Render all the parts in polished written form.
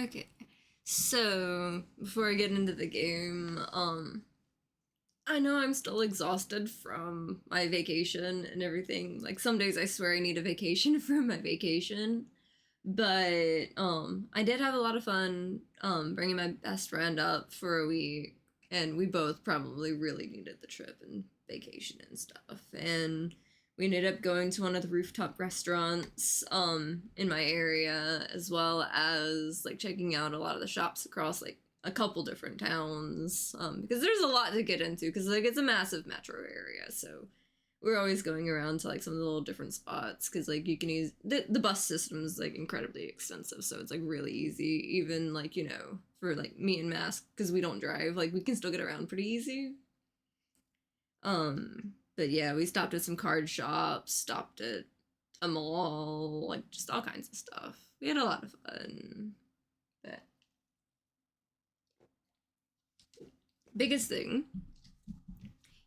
Okay. So, before I get into the game, I know I'm still exhausted from my vacation and everything. Like, some days I swear I need a vacation from my vacation. But, I did have a lot of fun, bringing my best friend up for a week. And we both probably really needed the trip and vacation and stuff. And we ended up going to one of the rooftop restaurants in my area, as well as like checking out a lot of the shops across like a couple different towns, because there's a lot to get into, because like it's a massive metro area. So we're always going around to like some of the little different spots, because like you can use the bus system is like incredibly extensive, so it's like really easy, even like, you know, for like me and Mask, because we don't drive, like we can still get around pretty easy. But yeah, we stopped at some card shops, stopped at a mall, like just all kinds of stuff. We had a lot of fun. But biggest thing,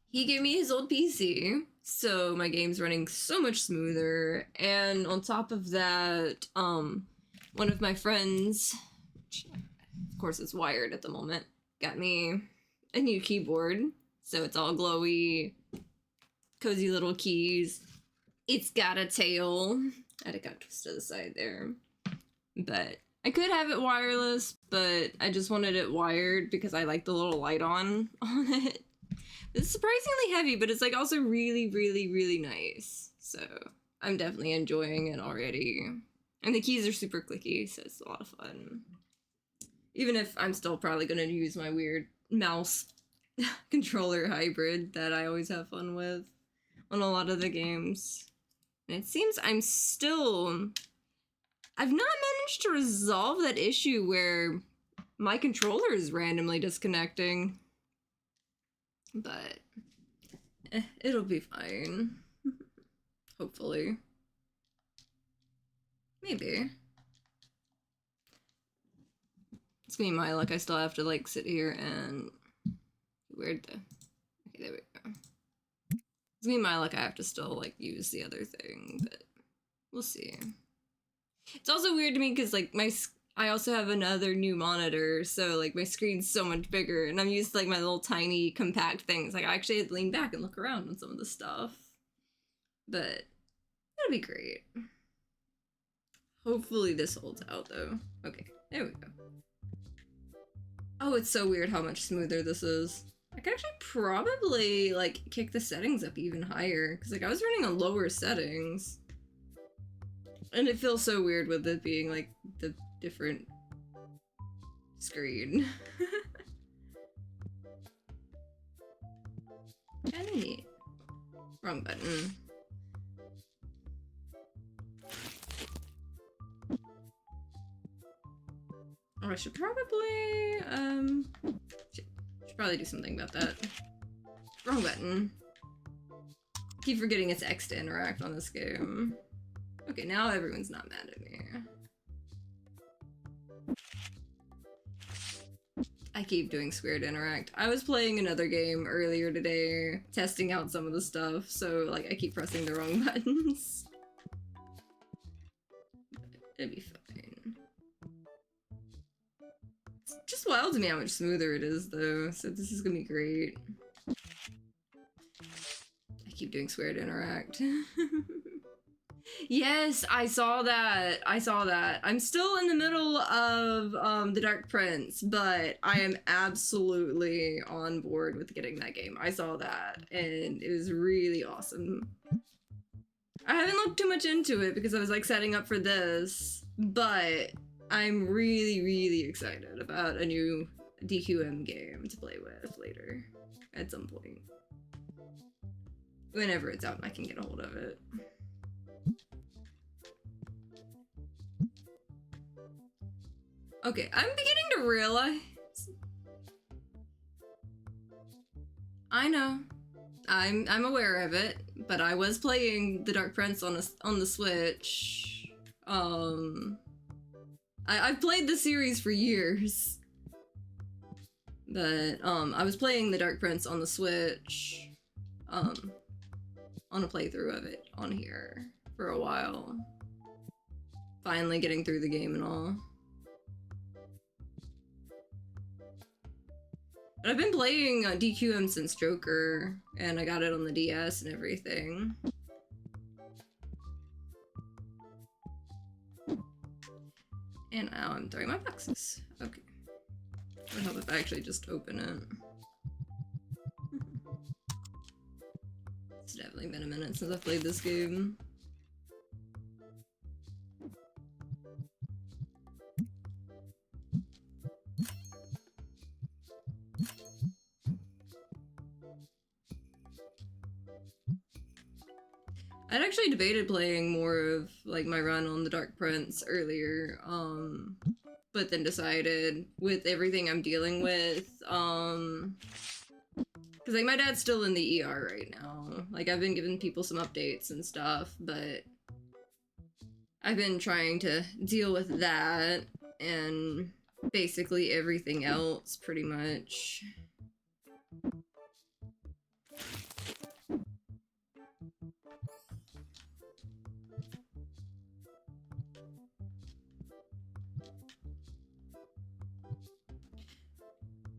he gave me his old PC, so my game's running so much smoother. And on top of that, one of my friends, which of course is wired at the moment, got me a new keyboard. So it's all glowy, cozy little keys. It's got a tail. I had it got twisted to the side there. But I could have it wireless, but I just wanted it wired because I like the little light on it. It's surprisingly heavy, but it's like also really, really, really nice. So I'm definitely enjoying it already. And the keys are super clicky, so it's a lot of fun. Even if I'm still probably going to use my weird mouse controller hybrid that I always have fun with on a lot of the games. And it seems I've not managed to resolve that issue where my controller is randomly disconnecting. But it'll be fine. Hopefully. Maybe. It's gonna be my luck. I still have to like sit here and okay, there we go. It's gonna be my luck. I have to still like use the other thing, but we'll see. It's also weird to me because like I also have another new monitor, so like my screen's so much bigger, and I'm used to like my little tiny compact things. Like I actually had to lean back and look around on some of the stuff, but it'll be great. Hopefully this holds out though. Okay, there we go. Oh, it's so weird how much smoother this is. I could actually probably like kick the settings up even higher, because like I was running on lower settings. And it feels so weird with it being like the different screen. Kinda neat. Wrong button. Oh, I should probably, should probably do something about that. Wrong button. Keep forgetting it's X to interact on this game. Okay, now everyone's not mad at me. I keep doing square to interact. I was playing another game earlier today, testing out some of the stuff, so like I keep pressing the wrong buttons. But it'd be fine. It's just wild to me how much smoother it is though, so this is gonna be great. I keep doing square to interact. Yes, I saw that. I saw that. I'm still in the middle of The Dark Prince, but I am absolutely on board with getting that game. I saw that, and it was really awesome. I haven't looked too much into it because I was like setting up for this, but I'm really, really excited about a new DQM game to play with later at some point. Whenever it's out and I can get a hold of it. Okay, I'm beginning to realize. I know. I'm aware of it, but I was playing The Dark Prince on the Switch. I've played the series for years. But I was playing The Dark Prince on the Switch. On a playthrough of it on here for a while. Finally getting through the game and all. But I've been playing DQM since Joker, and I got it on the DS and everything. And now I'm throwing my boxes. Okay. It would help if I actually just open it. It's definitely been a minute since I've played this game. I'd actually debated playing more of like my run on the Dark Prince earlier, but then decided with everything I'm dealing with, because like my dad's still in the ER right now. Like I've been giving people some updates and stuff, but I've been trying to deal with that and basically everything else pretty much.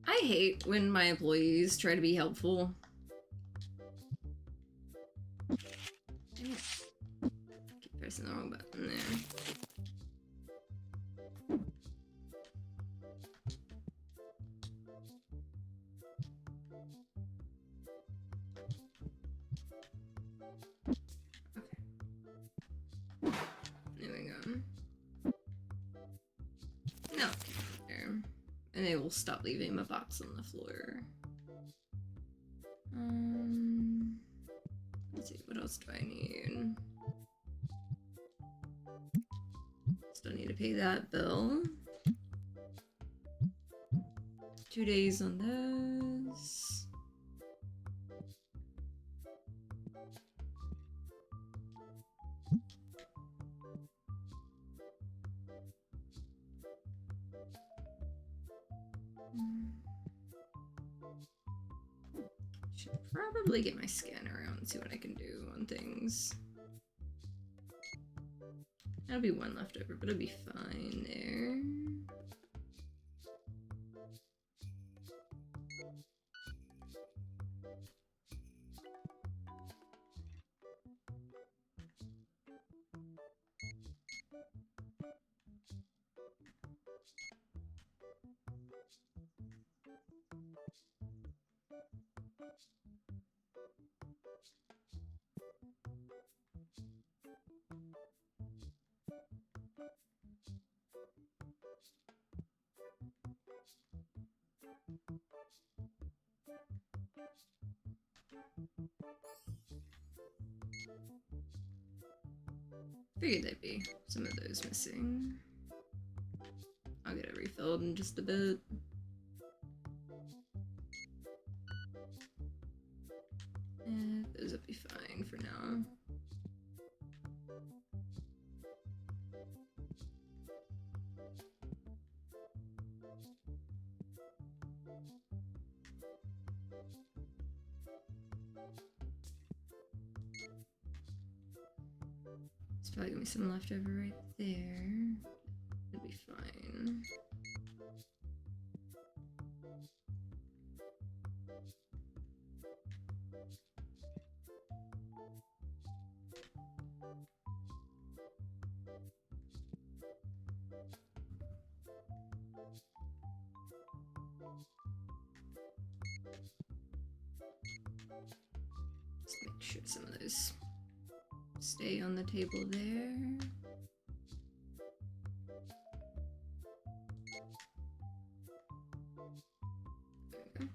I hate when my employees try to be helpful. Keep pressing the wrong button there. Okay. There we go. No. There. And they will stop leaving my box on the floor. Let's see, what else do I need? Still need to pay that bill. 2 days on this. Should probably get my scanner out and see what I can do on things. That'll be one left over, but it'll be fine there. Figured there'd be some of those missing. I'll get it refilled in just a bit. Those will be fine for now. There's probably gonna be some left over right there. It'll be fine. Just make sure some of those stay on the table there. There we go.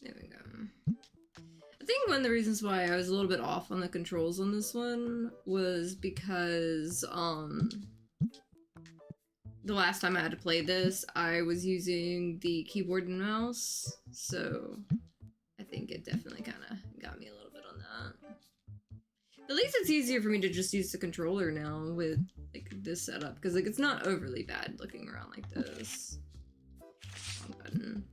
There we go. I think one of the reasons why I was a little bit off on the controls on this one was because, the last time I had to play this, I was using the keyboard and mouse, so I think it definitely kind of got me a little bit on that. At least it's easier for me to just use the controller now with like this setup, because like it's not overly bad looking around like this. Wrong button.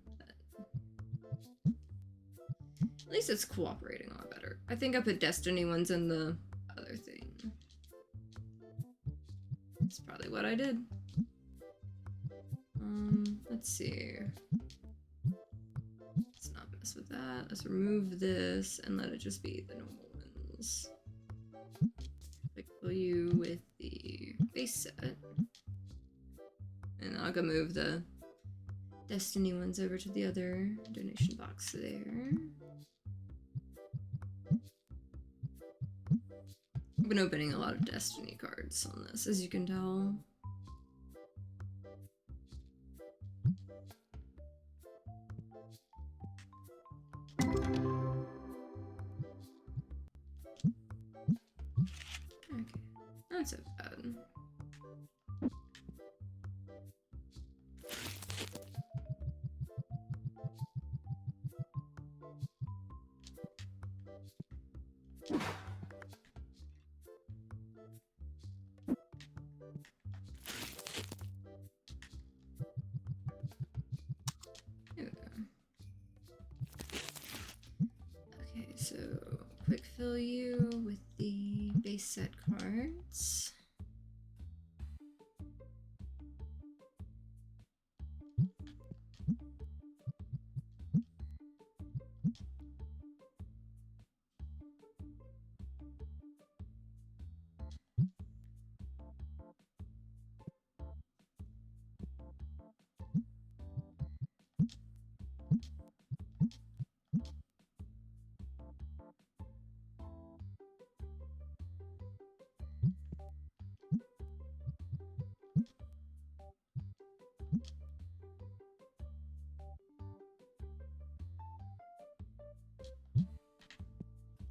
At least it's cooperating a lot better. I think I put Destiny ones in the other thing. That's probably what I did. Let's see. Let's not mess with that. Let's remove this and let it just be the normal ones. Fill you with the base set. And I'll go move the Destiny ones over to the other donation box there. I've been opening a lot of Destiny cards on this, as you can tell. Okay, not so bad. Okay, so quick fill you with the base set cards.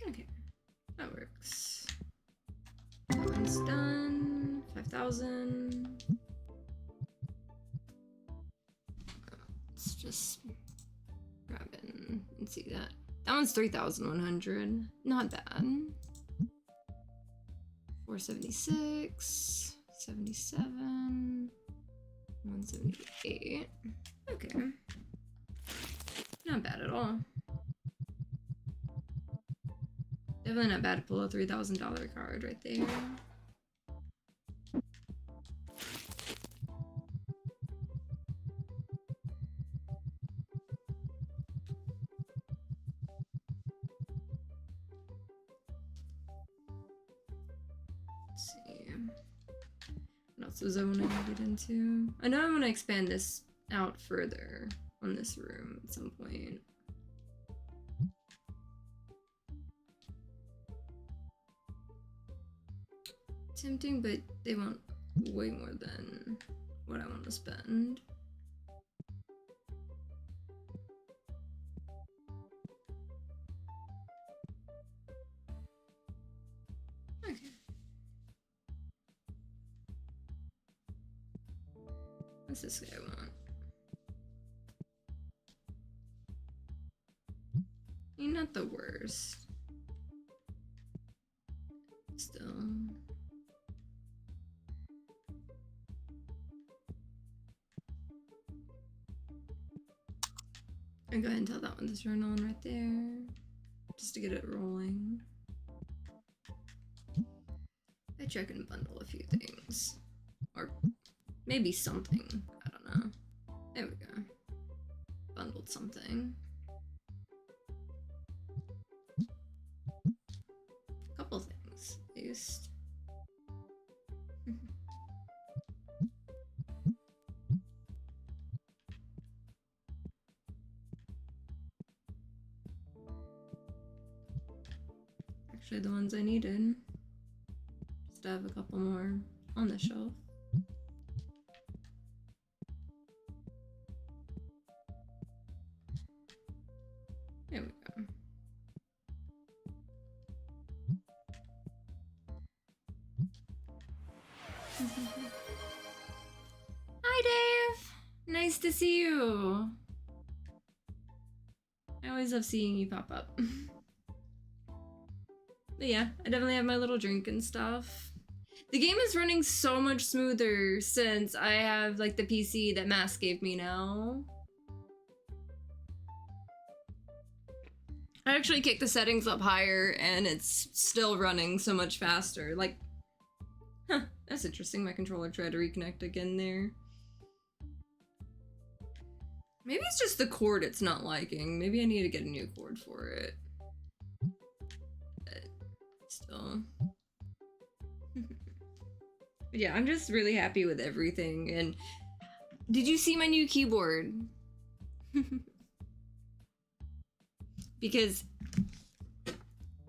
Okay, that works. That one's done. 5,000. Let's just grab in and see that. That one's 3,100. Not bad. 476, 77, 178. Okay. Not bad at all. Definitely not bad to pull a $3,000 card right there. Let's see. What else was I want to get into? I know I want to expand this out further on this room at some point. Tempting, but they want way more than what I want to spend. Okay. What's this guy want? You're not the worst. Still. I'll go ahead and tell that one to turn on right there, just to get it rolling. I check and bundle a few things, or maybe something, I don't know. There we go. Bundled something. A couple things, at least. Actually, the ones I needed. Just have a couple more on the shelf. There we go. Hi, Dave! Nice to see you! I always love seeing you pop up. But yeah, I definitely have my little drink and stuff. The game is running so much smoother since I have like the PC that Mask gave me now. I actually kicked the settings up higher and it's still running so much faster. Like, huh, that's interesting. My controller tried to reconnect again there. Maybe it's just the cord it's not liking. Maybe I need to get a new cord for it. But still. But yeah, I'm just really happy with everything. And did you see my new keyboard? Because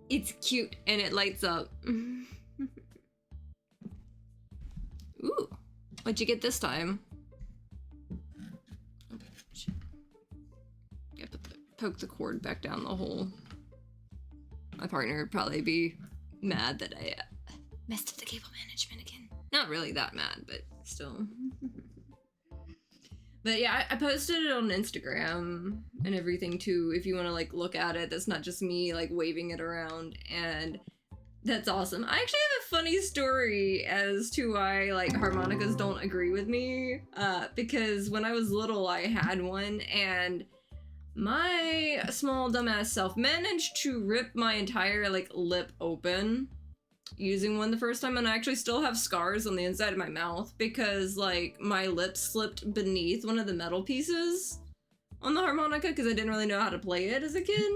it's cute and it lights up. Ooh, what'd you get this time? Oh, shit. Yeah, poke the cord back down the hole. My partner would probably be mad that I messed up the cable management again. Not really that mad, but still. But yeah, I posted it on Instagram and everything too, if you want to like look at it. That's not just me like waving it around, and that's awesome. I actually have a funny story as to why like harmonicas don't agree with me, because when I was little I had one and my small dumbass self managed to rip my entire like lip open using one the first time, and I actually still have scars on the inside of my mouth because like my lip slipped beneath one of the metal pieces on the harmonica because I didn't really know how to play it as a kid.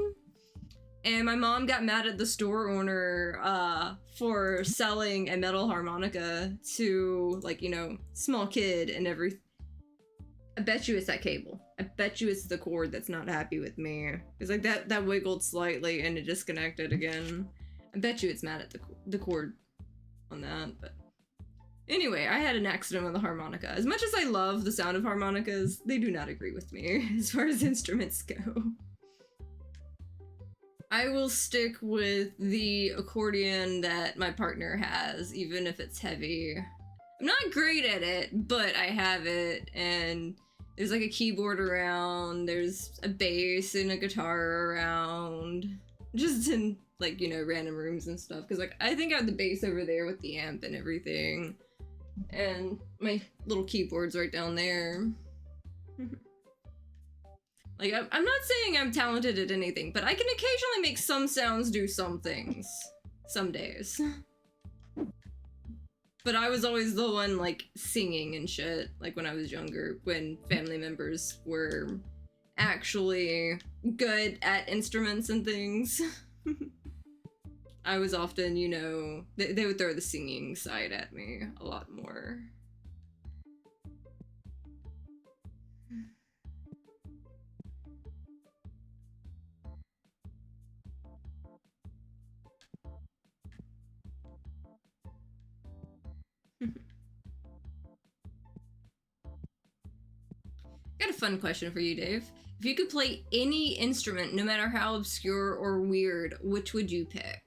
And my mom got mad at the store owner for selling a metal harmonica to like, you know, small kid and everything. I bet you it's that cable. I bet you it's the cord that's not happy with me. It's like that wiggled slightly and it disconnected again. I bet you it's mad at the cord on that, but anyway, I had an accident with a harmonica. As much as I love the sound of harmonicas, they do not agree with me as far as instruments go. I will stick with the accordion that my partner has, even if it's heavy. I'm not great at it, but I have it, and there's like a keyboard around, there's a bass and a guitar around, just in like, you know, random rooms and stuff, because like I think I have the bass over there with the amp and everything, and my little keyboard's right down there. Like I'm not saying I'm talented at anything, but I can occasionally make some sounds do some things some days. But I was always the one like singing and shit, like when I was younger, when family members were actually good at instruments and things. I was often, you know, they would throw the singing side at me a lot more. Got a fun question for you, Dave. If you could play any instrument, no matter how obscure or weird, which would you pick?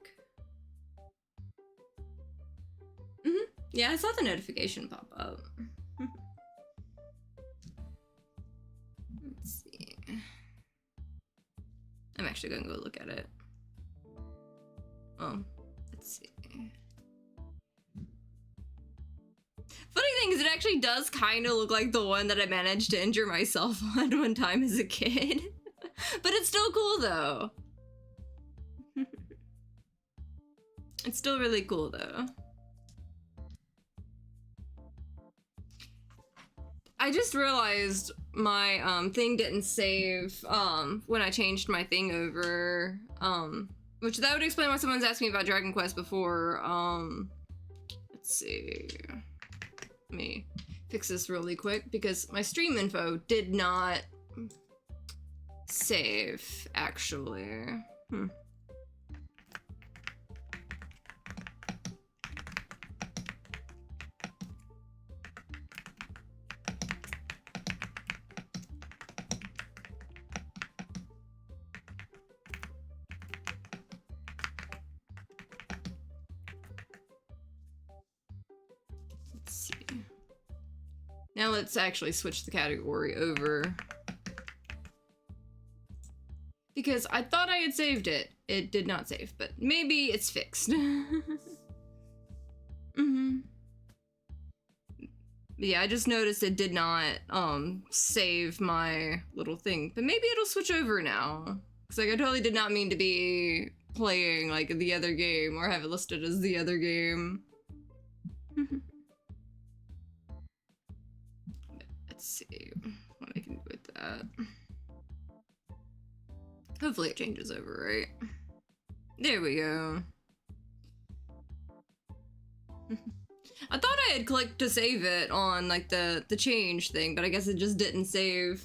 Yeah, I saw the notification pop up. Let's see. I'm actually gonna go look at it. Oh, let's see. Funny thing is, it actually does kind of look like the one that I managed to injure myself on one time as a kid. But it's still cool, though. It's still really cool, though. I just realized my thing didn't save when I changed my thing over. Which that would explain why someone's asked me about Dragon Quest before. Let's see. Let me fix this really quick because my stream info did not save, actually. Let's see. Now let's actually switch the category over. Because I thought I had saved it, it did not save, but maybe it's fixed. Yeah, I just noticed it did not save my little thing, but maybe it'll switch over now. Cause like I totally did not mean to be playing like the other game or have it listed as the other game. Let's see what I can do with that. Hopefully it changes over, right? There we go. I thought I had clicked to save it on like the change thing, but I guess it just didn't save.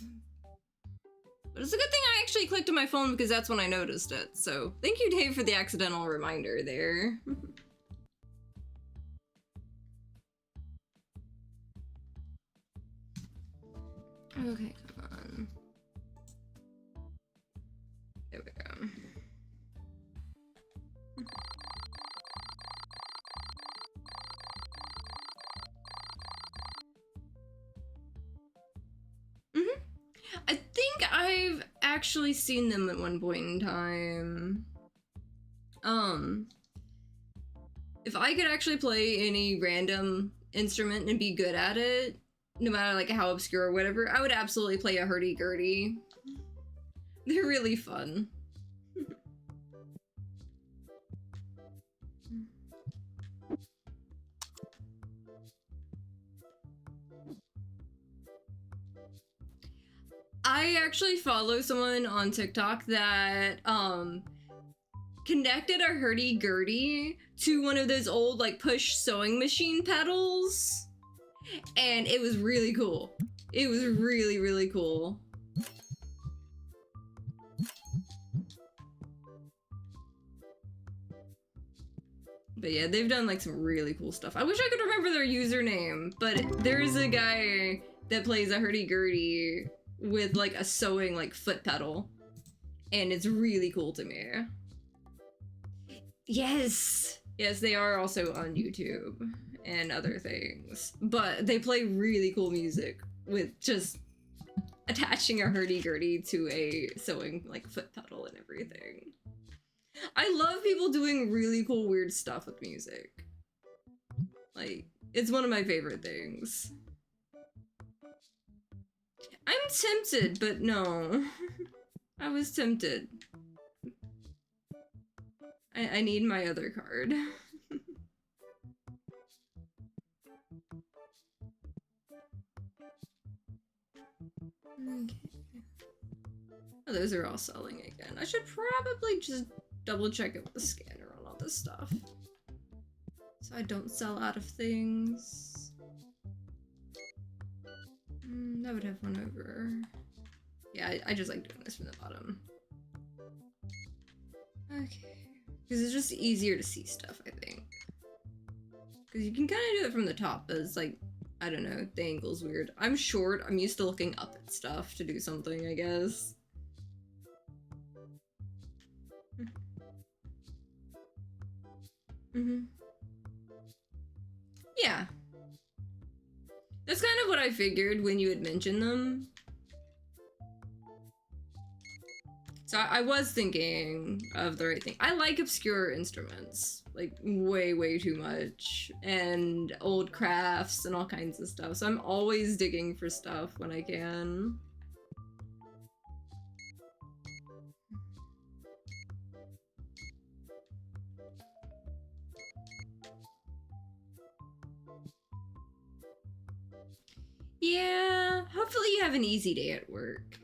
But it's a good thing I actually clicked on my phone because that's when I noticed it. So thank you, Dave, for the accidental reminder there. Okay, come on. There we go. I think I've actually seen them at one point in time. If I could actually play any random instrument and be good at it, no matter like how obscure or whatever, I would absolutely play a hurdy-gurdy. They're really fun. I actually follow someone on TikTok that connected a hurdy-gurdy to one of those old like push sewing machine pedals, and it was really cool. It was really, really cool. But yeah, they've done like some really cool stuff. I wish I could remember their username, but there's a guy that plays a hurdy-gurdy with like a sewing like foot pedal, and it's really cool to me. Yes, they are also on YouTube and other things, but they play really cool music with just attaching a hurdy-gurdy to a sewing like foot pedal and everything. I love people doing really cool weird stuff with music. Like, it's one of my favorite things. I'm tempted, but no. I was tempted. I need my other card. Okay. Oh, those are all selling again. I should probably just double check it with the scanner on all this stuff, so I don't sell out of things. That would have one over. Yeah, I just like doing this from the bottom. Okay. Because it's just easier to see stuff, I think. Because you can kind of do it from the top, but it's like, I don't know, the angle's weird. I'm short, I'm used to looking up at stuff to do something, I guess. Yeah. That's kind of what I figured when you had mentioned them. So I was thinking of the right thing. I like obscure instruments, like way, way too much, and old crafts and all kinds of stuff. So I'm always digging for stuff when I can. Yeah, hopefully you have an easy day at work.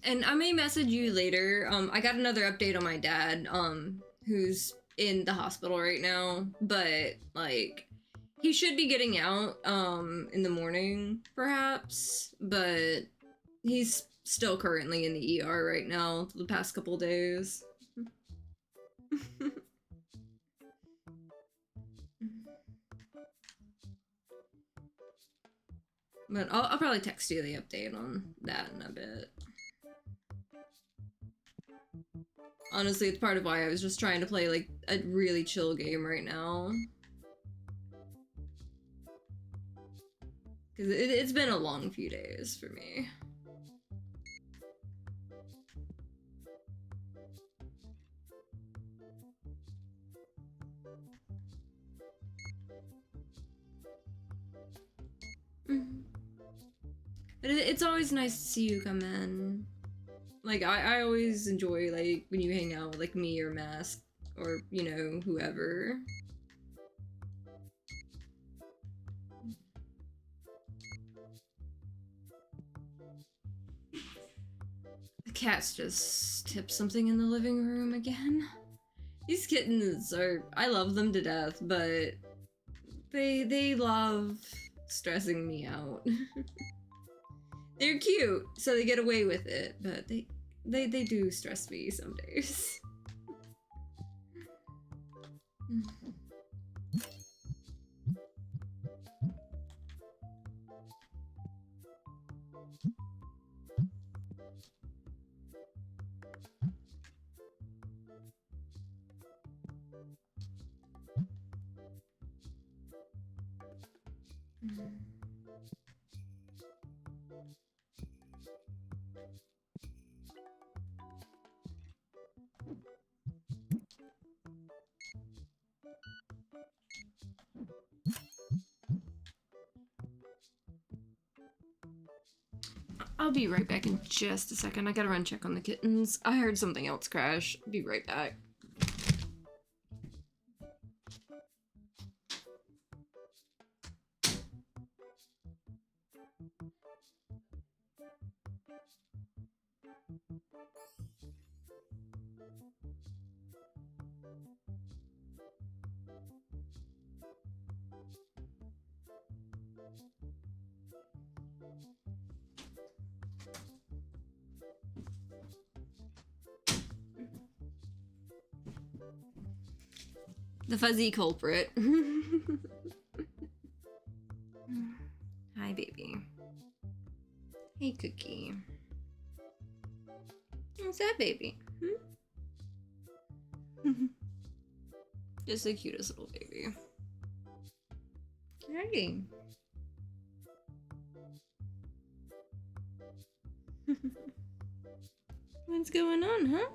And I may message you later. I got another update on my dad, who's in the hospital right now, but like he should be getting out in the morning perhaps, but he's still currently in the ER right now the past couple days. But I'll probably text you the update on that in a bit. Honestly, it's part of why I was just trying to play like a really chill game right now. Because it's been a long few days for me. But it's always nice to see you come in. Like, I always enjoy, like, when you hang out with, like, me or Mask, or, you know, whoever. The cats just tipped something in the living room again. These kittens are, I love them to death, but they love stressing me out. They're cute, so they get away with it, but they do stress me some days. I'll be right back in just a second. I gotta run check on the kittens. I heard something else crash. Be right back. The fuzzy culprit. Hi, baby. Hey, Cookie. What's that, baby? Just the cutest little baby. Hey. What's going on, huh?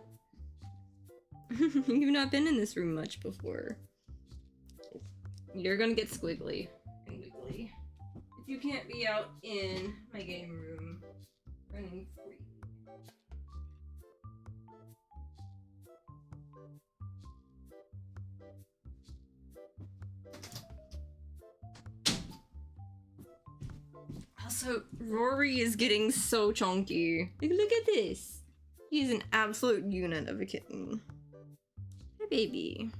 You've not been in this room much before. You're gonna get squiggly and wiggly if you can't be out in my game room running free. Also, Rory is getting so chunky. Look at this. He's an absolute unit of a kitten. Hi, baby.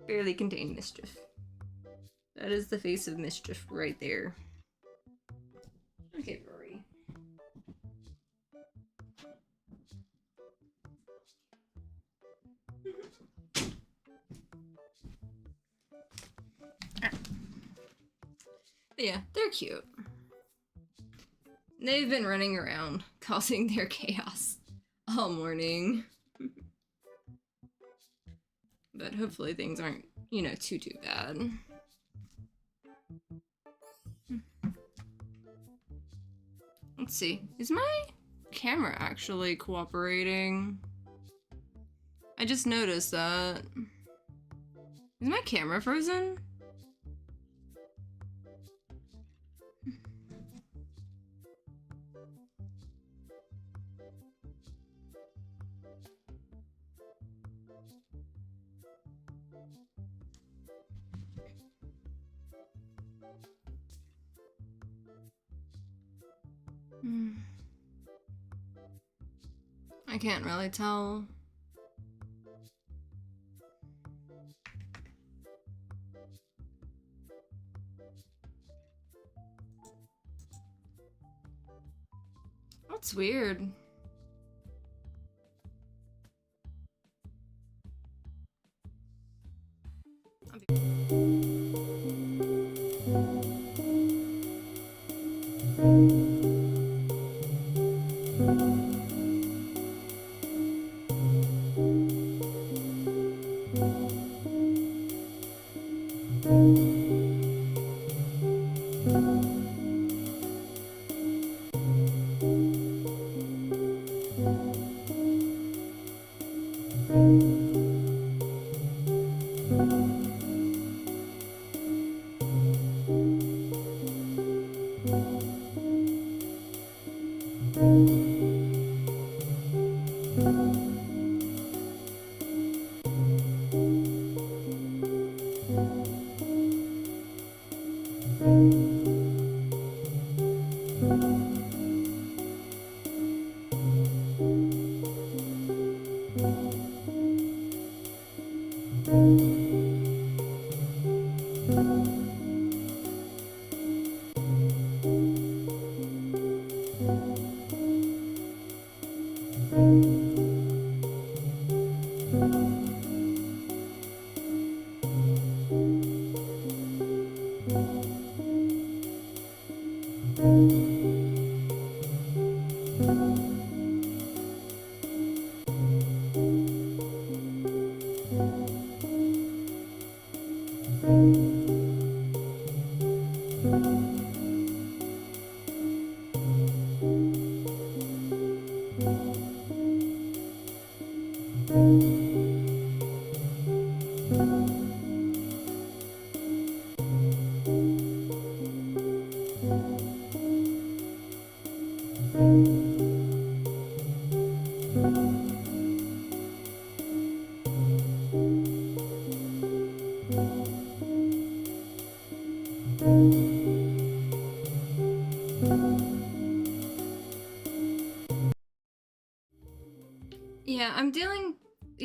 Barely contained mischief. That is the face of mischief right there. Okay, Rory. Yeah, they're cute. They've been running around, causing their chaos all morning. But hopefully things aren't, you know, too bad. Let's see. Is my camera actually cooperating? I just noticed that. Is my camera frozen? I can't really tell. That's weird.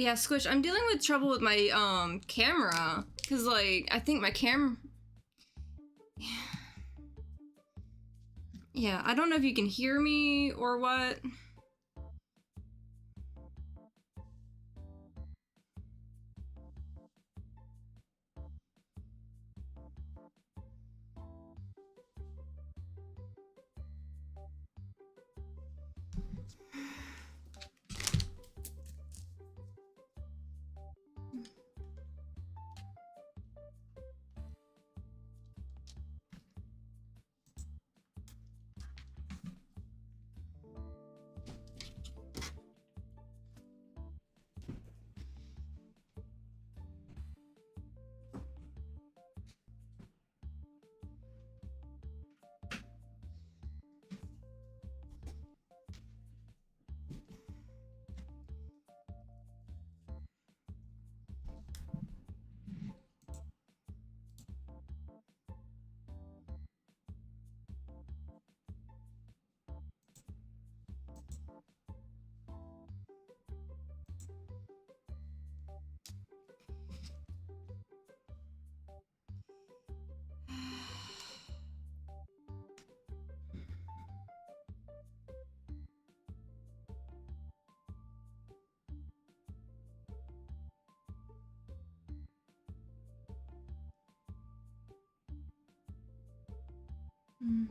Yeah, Squish, I'm dealing with trouble with my camera, cause like I think my camera. Yeah, I don't know if you can hear me or what. Mm.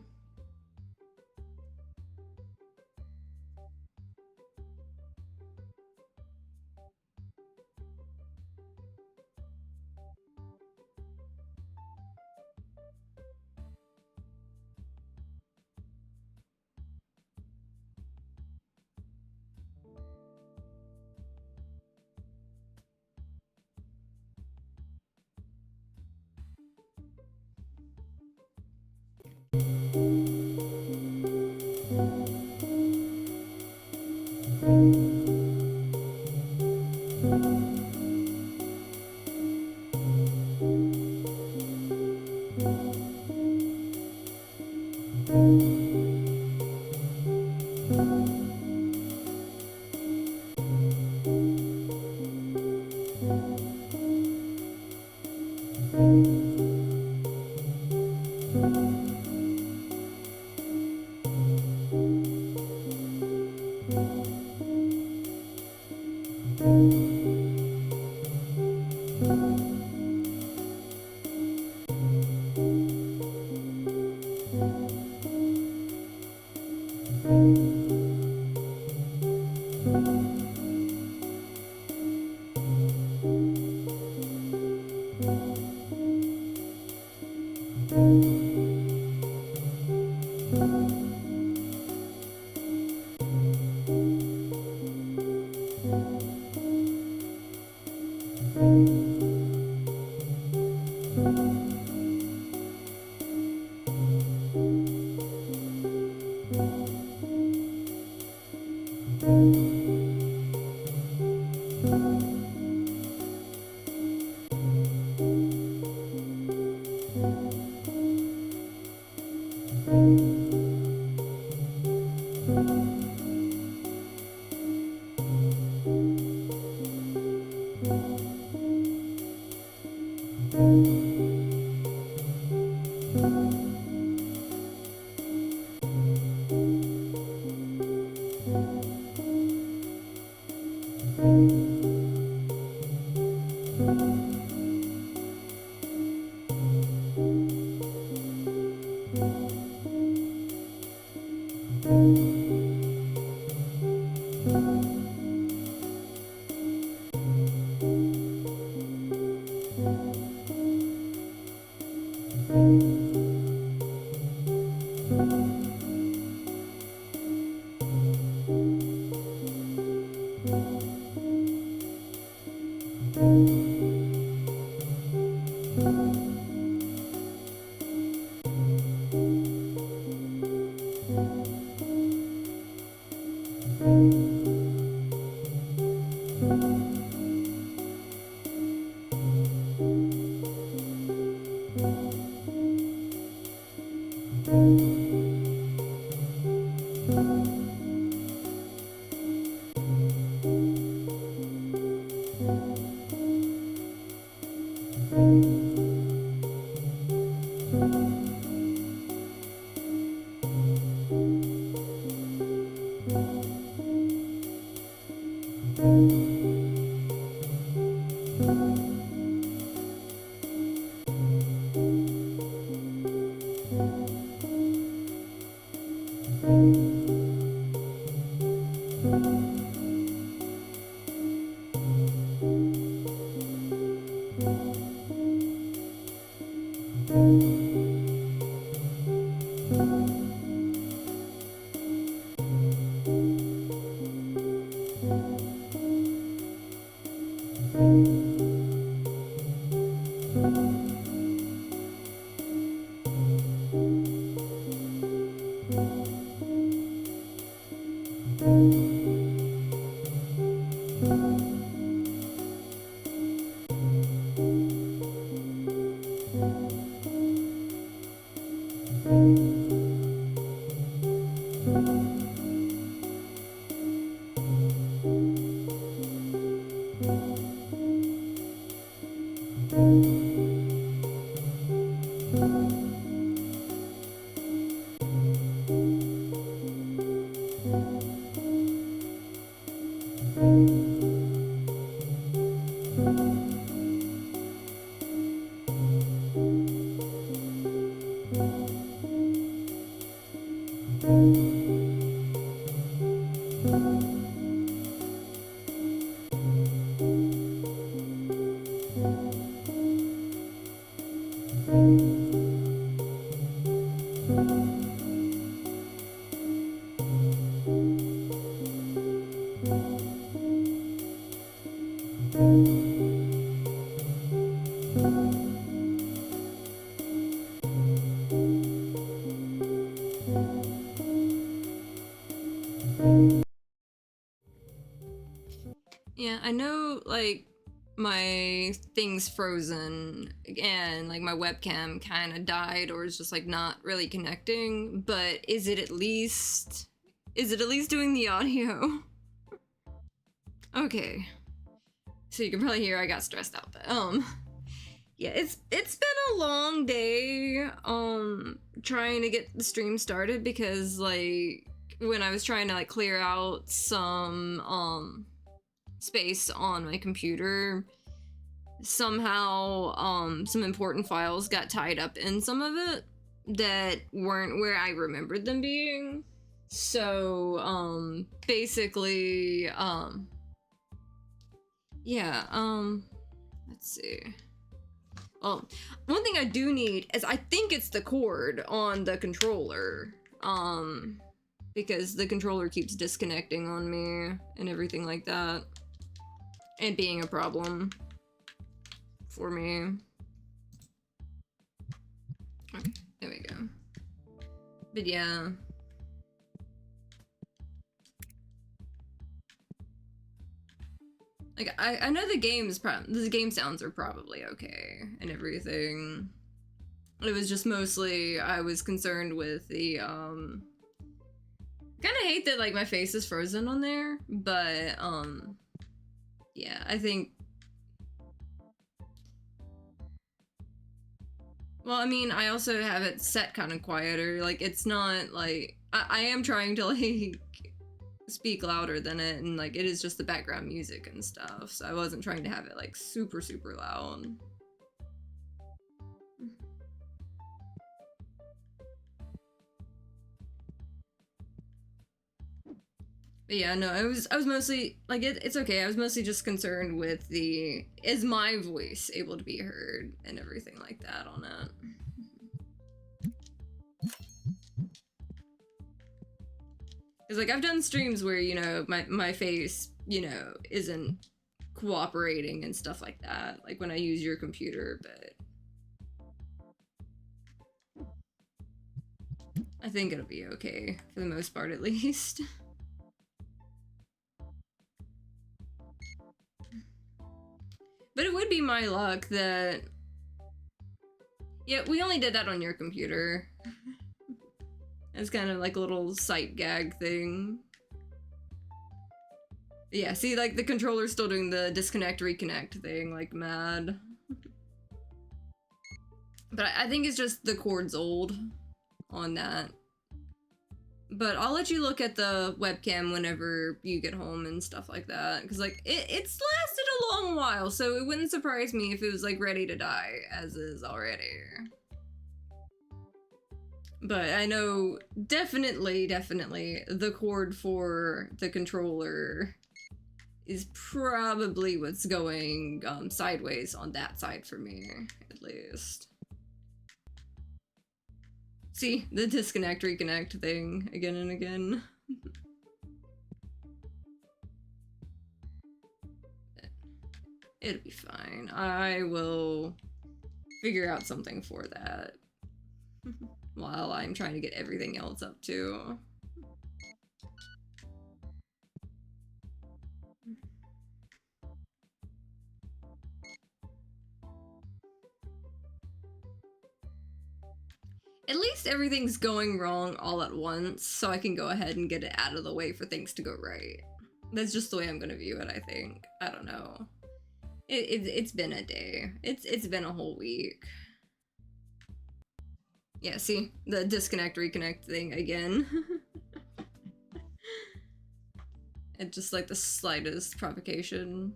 Yeah, I know, like, my thing's frozen and, like, my webcam kind of died or is just, like, not really connecting, but is it at least doing the audio? Okay. So you can probably hear I got stressed out, but, yeah, it's been a long day, trying to get the stream started because, like, when I was trying to, like, clear out some, space on my computer, somehow some important files got tied up in some of it that weren't where I remembered them being. So basically yeah, let's see. Well, one thing I do need is I think it's the cord on the controller, because the controller keeps disconnecting on me and everything like that, and being a problem for me. Okay, there we go. But yeah. Like, I know the game sounds are probably okay and everything. It was just mostly I was concerned with the kind of hate that, like, my face is frozen on there, but yeah, I think, well, I mean, I also have it set kind of quieter. Like, it's not like I am trying to, like, speak louder than it, and, like, it is just the background music and stuff, so I wasn't trying to have it, like, super loud. But yeah, no, I was mostly like it's okay. I was mostly just concerned with the is my voice able to be heard and everything like that on it. Because like I've done streams where, you know, my face, you know, isn't cooperating and stuff like that, like when I use your computer, but I think it'll be okay for the most part, at least. But it would be my luck that... Yeah, we only did that on your computer. It's kind of like a little sight gag thing. Yeah, see, like, the controller's still doing the disconnect, reconnect thing, like, mad. But I think it's just the cord's old on that. But I'll let you look at the webcam whenever you get home and stuff like that. Because, like, it's lasted a long while, so it wouldn't surprise me if it was, like, ready to die, as is already. But I know definitely the cord for the controller is probably what's going sideways on that side for me, at least. See, the disconnect, reconnect thing again and again. It'll be fine. I will figure out something for that while I'm trying to get everything else up too. At least everything's going wrong all at once, so I can go ahead and get it out of the way for things to go right. That's just the way I'm gonna view it, I think. I don't know. It's been a day. It's been a whole week. Yeah, see? The disconnect, reconnect thing again. It's just like the slightest provocation.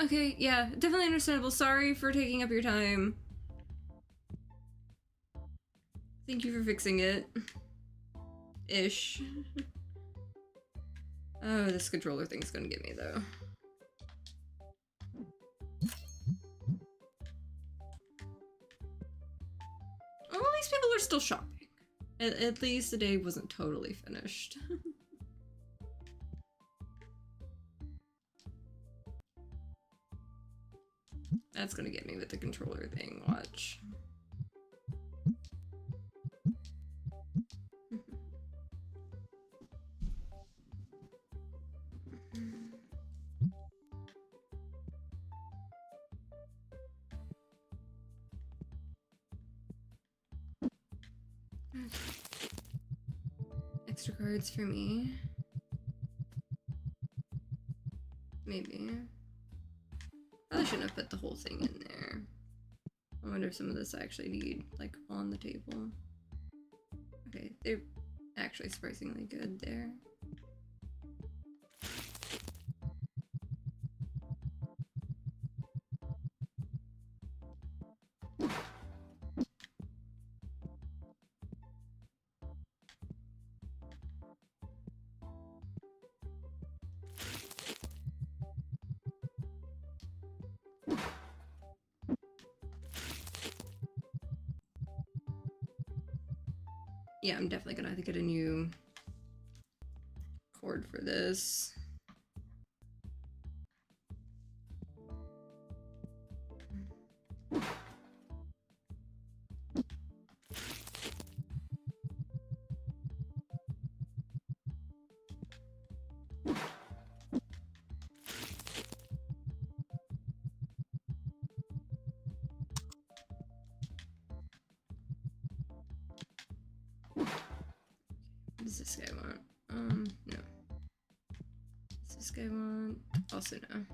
Okay, yeah, definitely understandable. Sorry for taking up your time. Thank you for fixing it. Ish. Oh, this controller thing's gonna get me, though. Well, at least people are still shopping. At least the day wasn't totally finished. That's gonna get me with the controller thing, watch. Extra cards for me. Maybe. Probably shouldn't have put the whole thing in there. I wonder if some of this I actually need, like, on the table. Okay, they're actually surprisingly good there. Yeah, I'm definitely gonna have to get a new cord for this. What does this guy want? No. Does this guy want? Also no.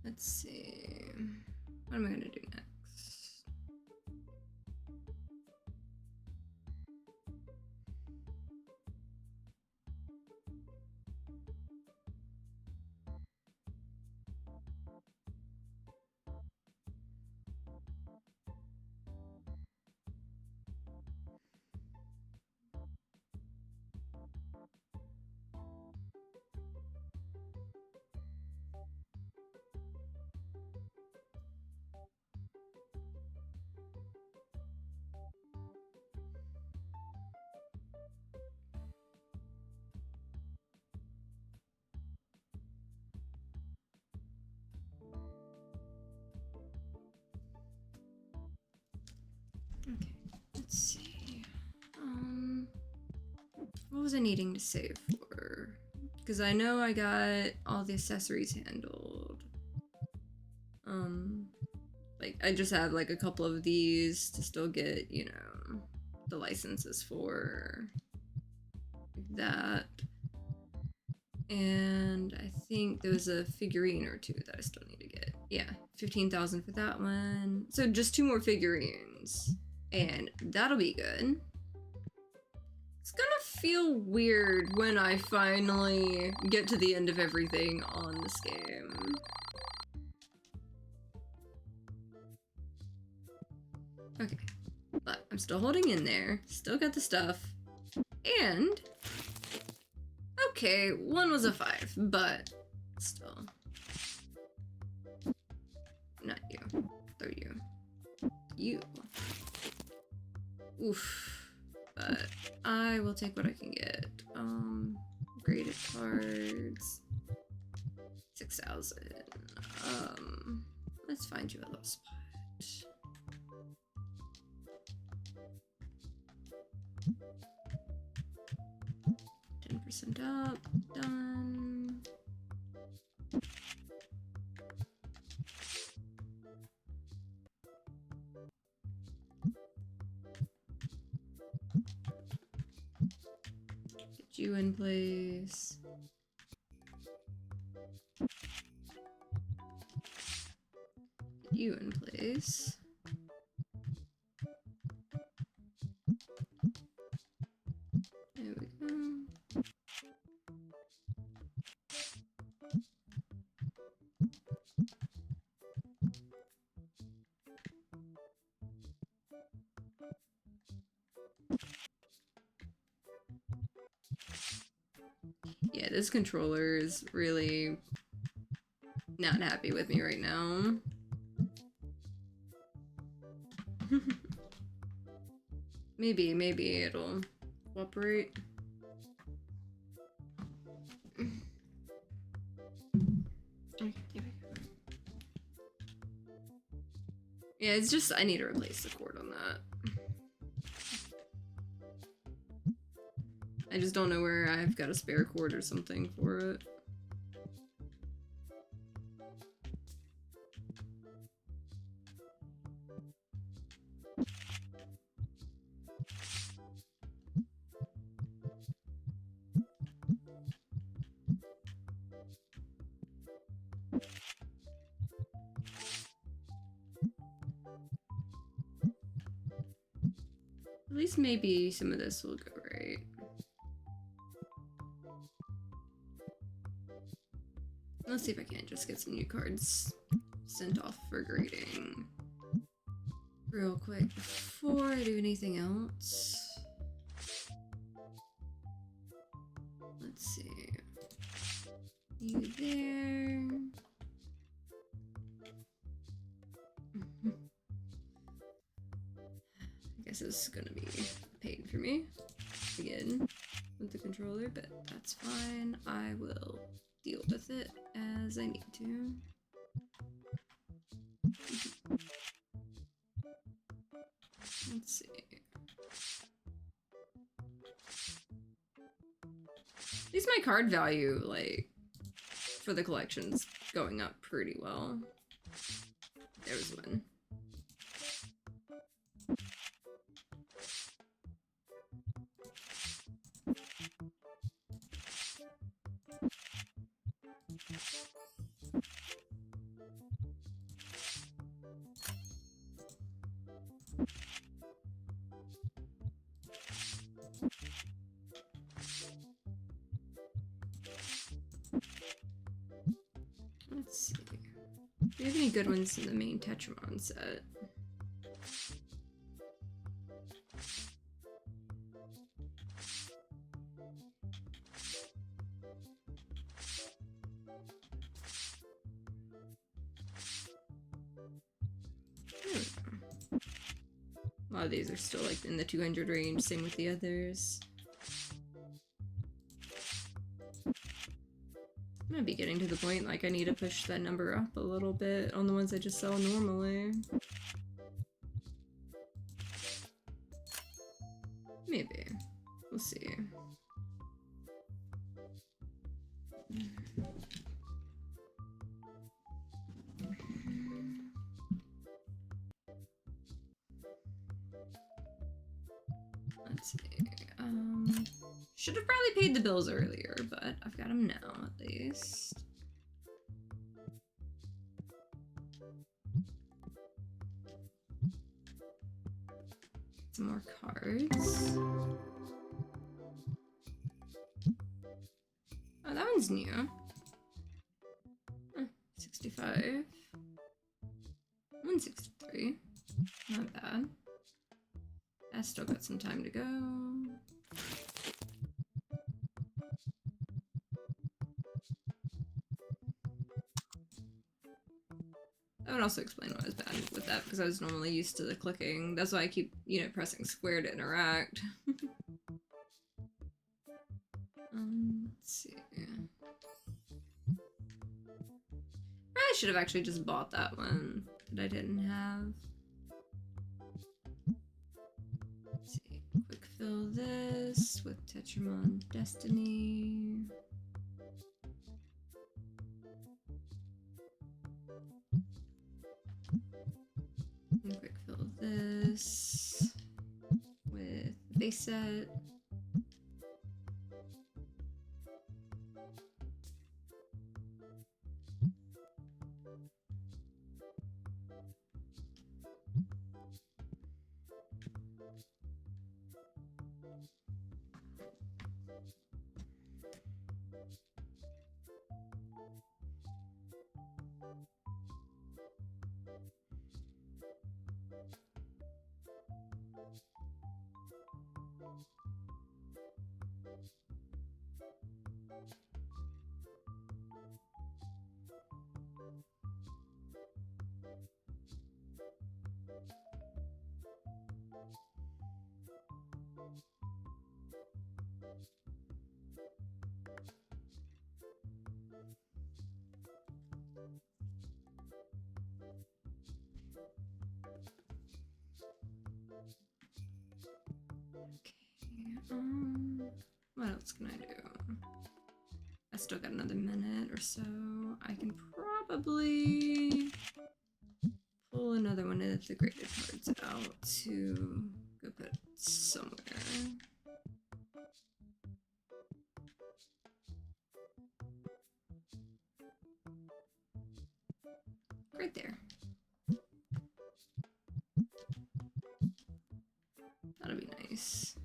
Let's see. What am I gonna do next? Okay, let's see. What was I needing to save for? Because I know I got all the accessories handled. Like, I just have like a couple of these to still get, you know, the licenses for that. And I think there was a figurine or two that I still need to get. Yeah, 15,000 for that one. So just 2 more figurines. And that'll be good. It's gonna feel weird when I finally get to the end of everything on this game. Okay, but I'm still holding in there. Still got the stuff. And... okay, 1 was a 5, but still. Not you. Throw you. You. Oof. But I will take what I can get. Graded cards. 6,000. Let's find you a little spot. 10% up. Done. Get you in place. Get you in place. There we go. Yeah, this controller is really not happy with me right now. Maybe it'll cooperate. Okay, there we go. Yeah, it's just I need to replace the cord on that. I just don't know where I've got a spare cord or something for it. At least maybe some of this will go right. Let's see if I can't just get some new cards sent off for grading real quick before I do anything else. Let's see. You there. I guess this is gonna be pain for me again with the controller, but that's fine. I will deal with it as I need to. Let's see. At least my card value, like, for the collection's going up pretty well. There's one. Let's see. Do you have any good ones in the main Tetramon set? A lot of these are still like in the 200 range, same with the others. I might be getting to the point like I need to push that number up a little bit on the ones I just sell normally. Maybe. We'll see. Let's see. Should have probably paid the bills earlier, but I've got them now at least. Some more cards. Oh, that one's new. 65. 163. Not bad. I still got some time to go. That would also explain why I was bad with that, because I was normally used to the clicking. That's why I keep, you know, pressing square to interact. Let's see. I should have actually just bought that one that I didn't have. Let's see. Quick fill this with Tetramon Destiny. And quick fill this with the base set. What else can I do? I still got another minute or so. I can probably pull another one of the graded cards out to go put somewhere. Right there. That'll be nice.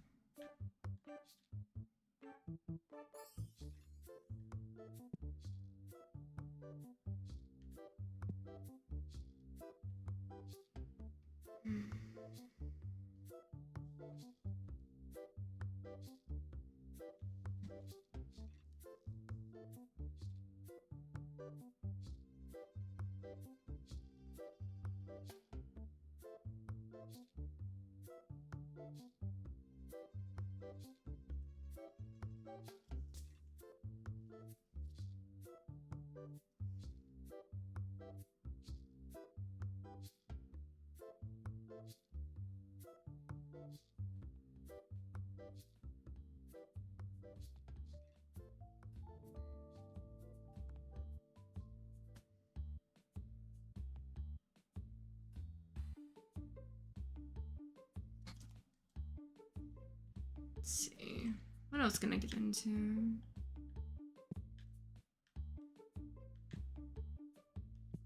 Let's see. What else can I get into?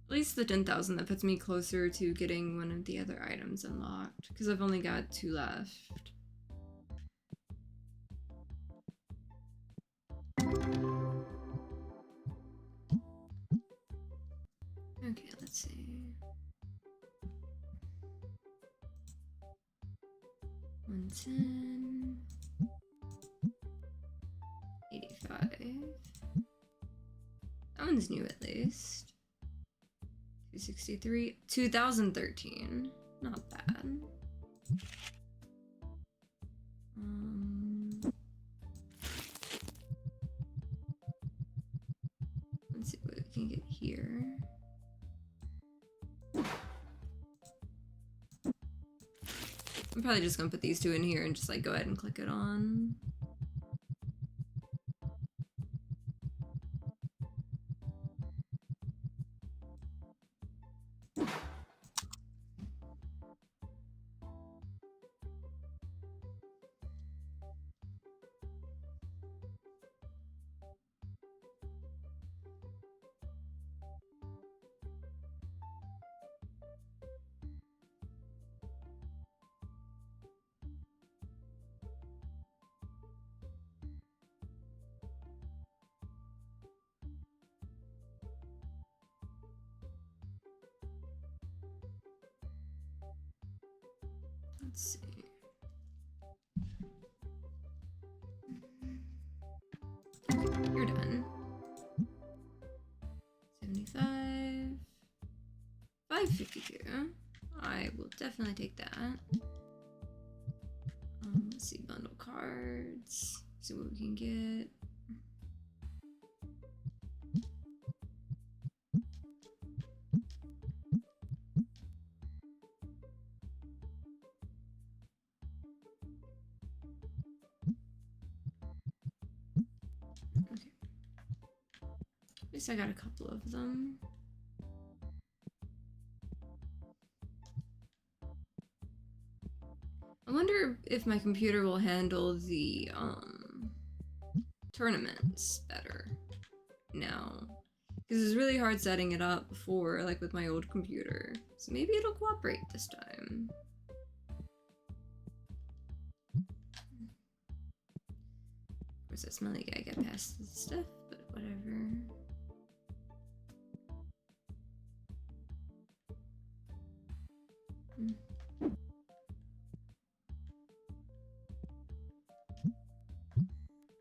At least the 10,000, that puts me closer to getting one of the other items unlocked, because I've only got 2 left. Okay, let's see. 110. 85. That one's new at least. 263. 2013. Not bad. Let's see what we can get here. I'm probably just gonna put these 2 in here and just like go ahead and click it on. Let's see. Okay, you're done. 75. 552. I will definitely take that. Let's see, bundle cards. See what we can get. Okay. At least I got a couple of them. I wonder if my computer will handle the tournaments better now, because it's really hard setting it up before, like with my old computer. So maybe it'll cooperate this time. Of course, that's smelly guy got past this stuff, but whatever.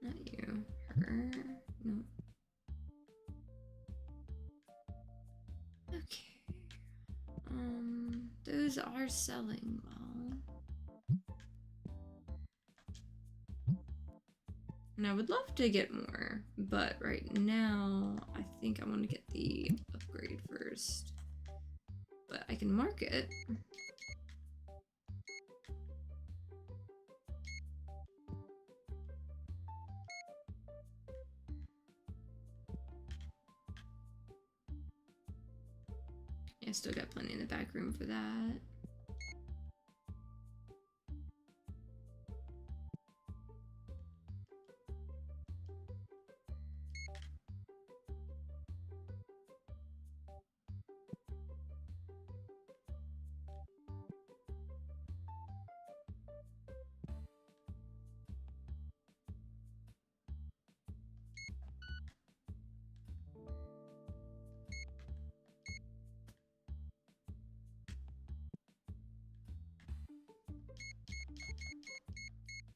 Not you. Her. No. Okay. Those are selling well. And I would love to get more, but right now I think I want to get the upgrade first. But I can mark it. Yeah, still got plenty in the back room for that.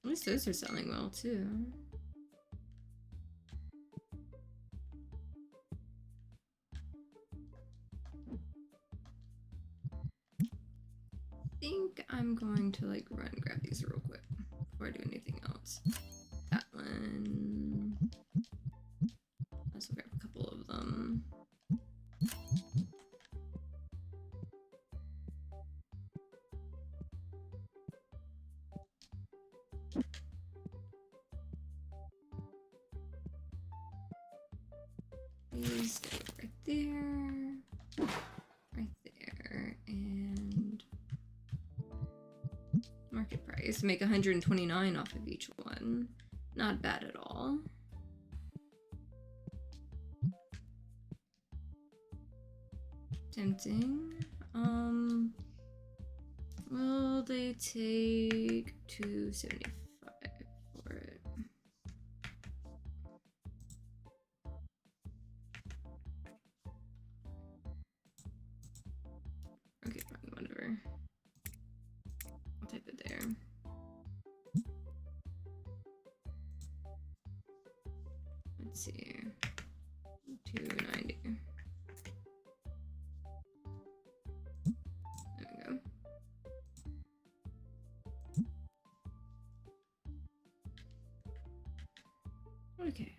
At least those are selling well too. I think I'm going to like run and grab these real quick before I do anything else. That one. Let's grab a couple of them. These go right there, right there, and market price. Make 129 off of each one. Not bad at all. Tempting. Will they take 275 for it? Okay, fine, whatever. I'll type it there. Let's see. 290. There we go. Okay.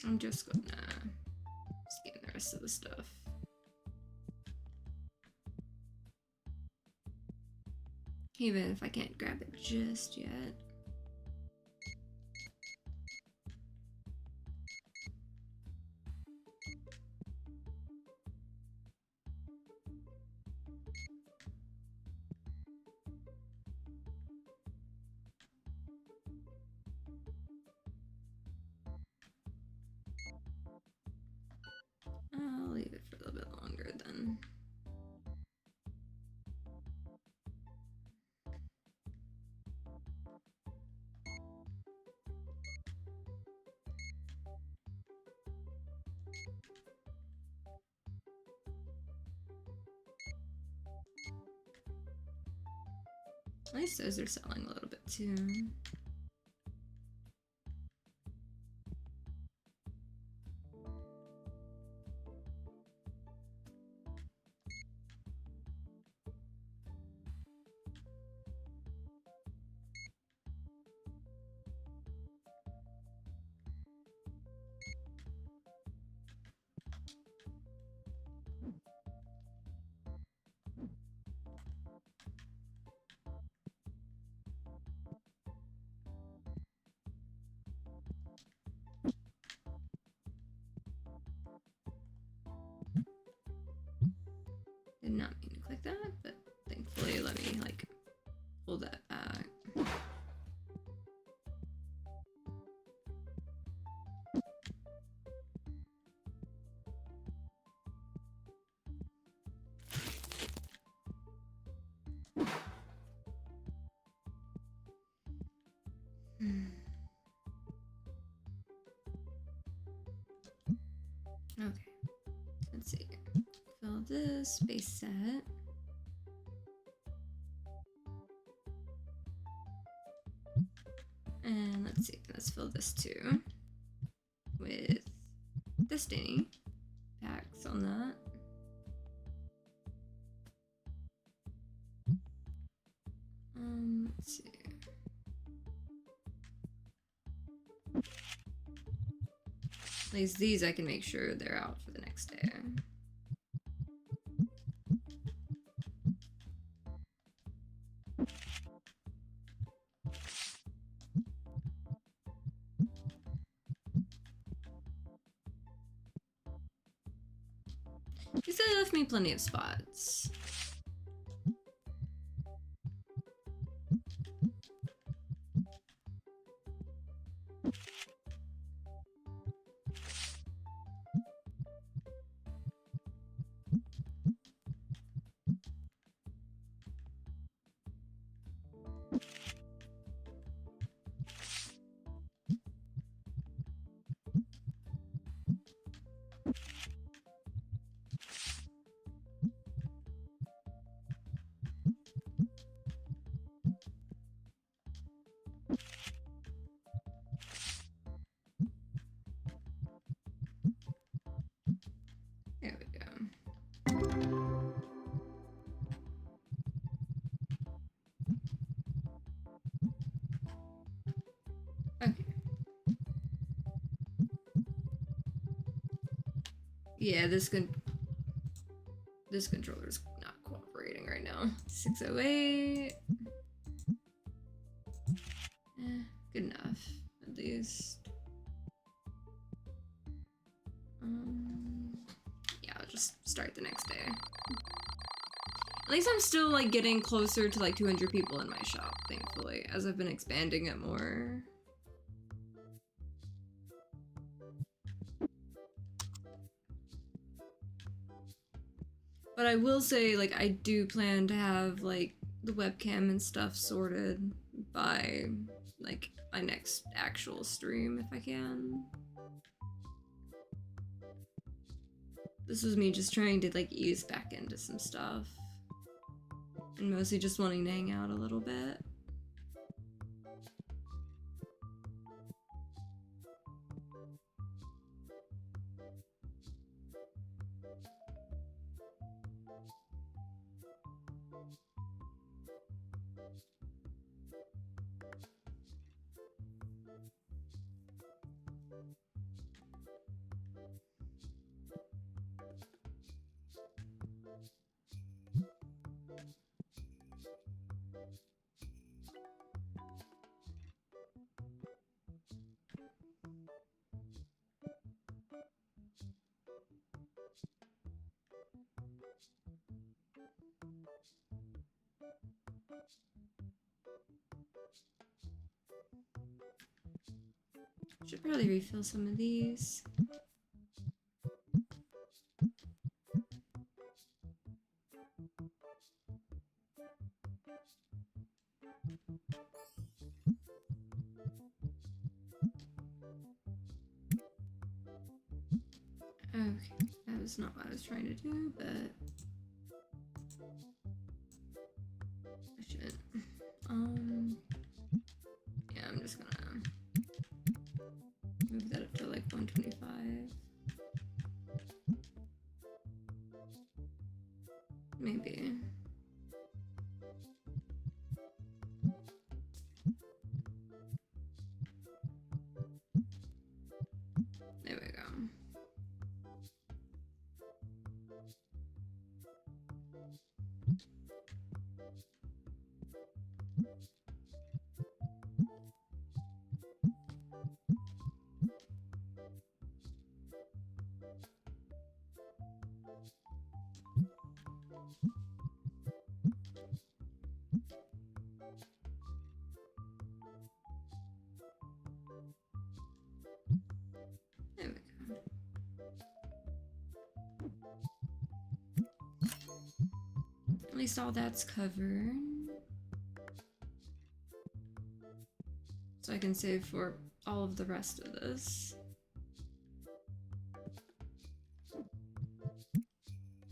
I'm just gonna scan the rest of the stuff. Even if I can't grab it just yet. I'll leave it for a little bit longer then. At least those are selling a little bit too. Did not mean to click that, but thankfully let me like pull that back. Okay, let's see. Fill this space set. And let's see, let's fill this too with Destiny packs on that. Let's see. At least these I can make sure they're out for the next day. These left me plenty of spots. There we go. Okay. Yeah, this controller's not cooperating right now. 608. Good enough, at least. Yeah, I'll just start start the next day. At least I'm still like getting closer to like 200 people in my shop, thankfully, as I've been expanding it more. But I will say, like, I do plan to have like the webcam and stuff sorted by like my next actual stream if I can. This was me just trying to like ease back into some stuff and mostly just wanting to hang out a little bit. Should probably refill some of these. Okay, that was not what I was trying to do, but I shouldn't. Yeah, I'm just gonna move that up to like 125. Maybe. There we go. There we go. At least all that's covered. So I can save for all of the rest of this.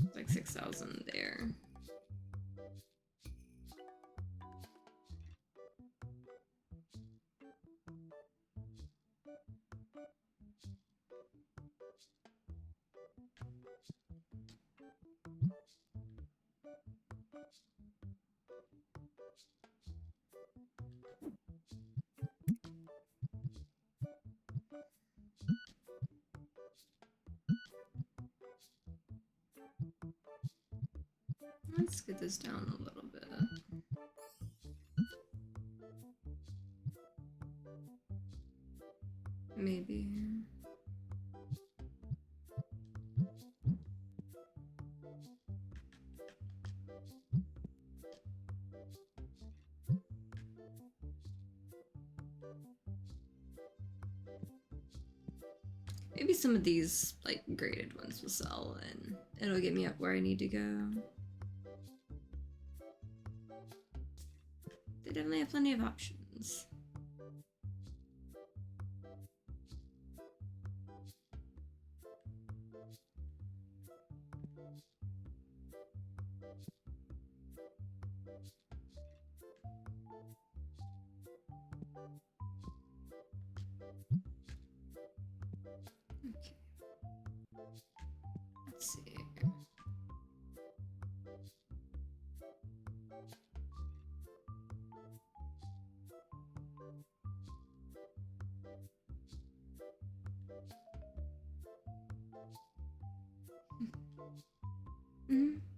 It's like 6,000 there. Let's get this down a little bit. Maybe. Maybe some of these, like, graded ones will sell and it'll get me up where I need to go. They definitely have plenty of options. Okay. Let's see.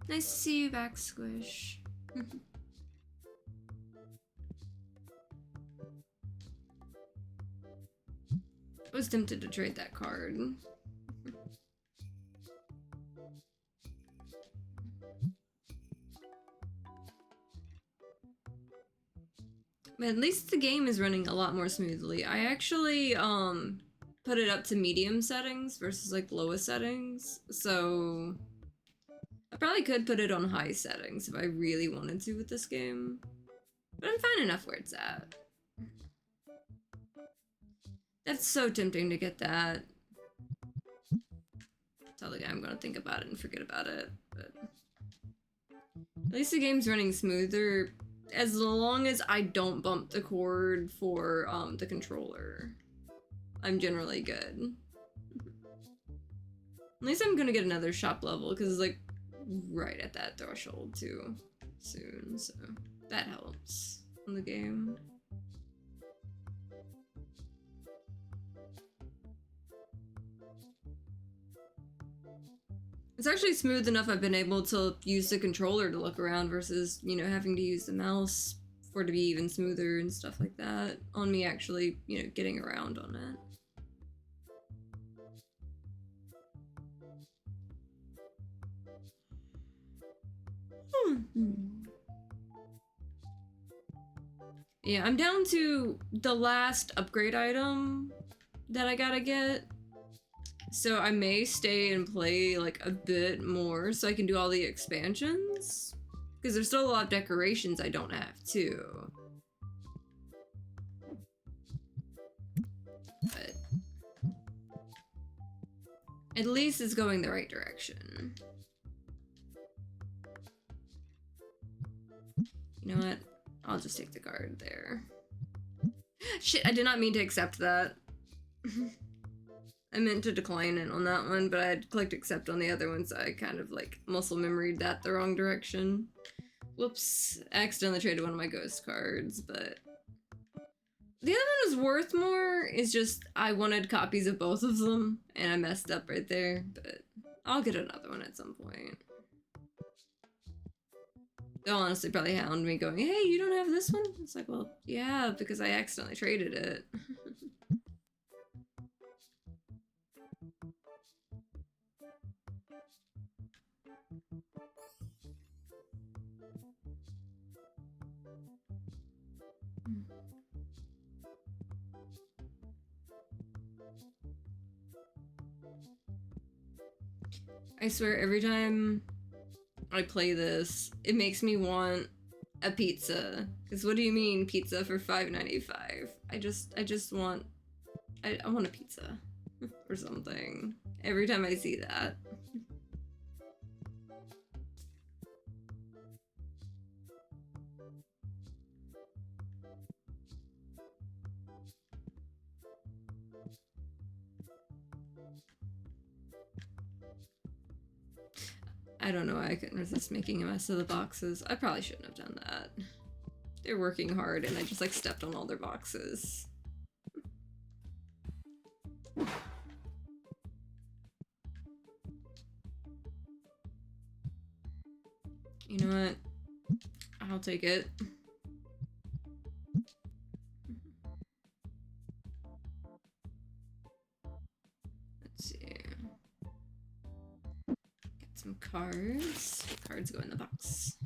Nice to see you back, Squish. I was tempted to trade that card. At least the game is running a lot more smoothly. I actually put it up to medium settings versus like lowest settings. So I probably could put it on high settings if I really wanted to with this game. But I'm fine enough where it's at. That's so tempting to get that. Tell the guy I'm gonna think about it and forget about it, but at least the game's running smoother as long as I don't bump the cord for the controller. I'm generally good. At least I'm gonna get another shop level because it's like right at that threshold too soon, so that helps in the game. It's actually smooth enough I've been able to use the controller to look around versus, you know, having to use the mouse for it to be even smoother and stuff like that on me actually, you know, getting around on it. Yeah, I'm down to the last upgrade item that I gotta get. So I may stay and play like a bit more so I can do all the expansions. Because there's still a lot of decorations I don't have too. But at least it's going the right direction. You know what? I'll just take the card there. Shit, I did not mean to accept that. I meant to decline it on that one, but I had clicked accept on the other one, so I kind of like muscle memoried that the wrong direction. Whoops, I accidentally traded one of my ghost cards, but the other one was worth more. It's just I wanted copies of both of them, and I messed up right there, but I'll get another one at some point. They'll honestly probably hound me going, hey, you don't have this one? It's like, well, yeah, because I accidentally traded it. I swear every time I play this, it makes me want a pizza. Cause what do you mean pizza for $5.95? I just want I want a pizza or something every time I see that. I don't know why I couldn't resist making a mess of the boxes. I probably shouldn't have done that. They're working hard and I just like stepped on all their boxes. You know what? I'll take it. Let's see. Get some cards. Cards go in the box.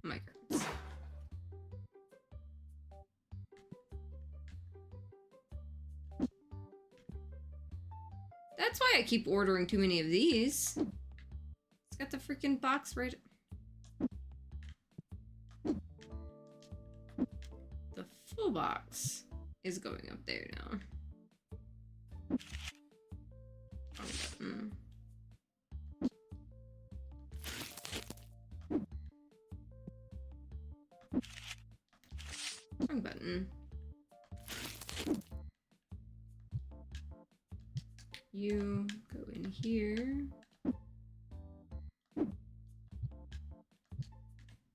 My cards. That's why I keep ordering too many of these. It's got the freaking box right. The full box is going up there now. Wrong button. Wrong button. You go in here.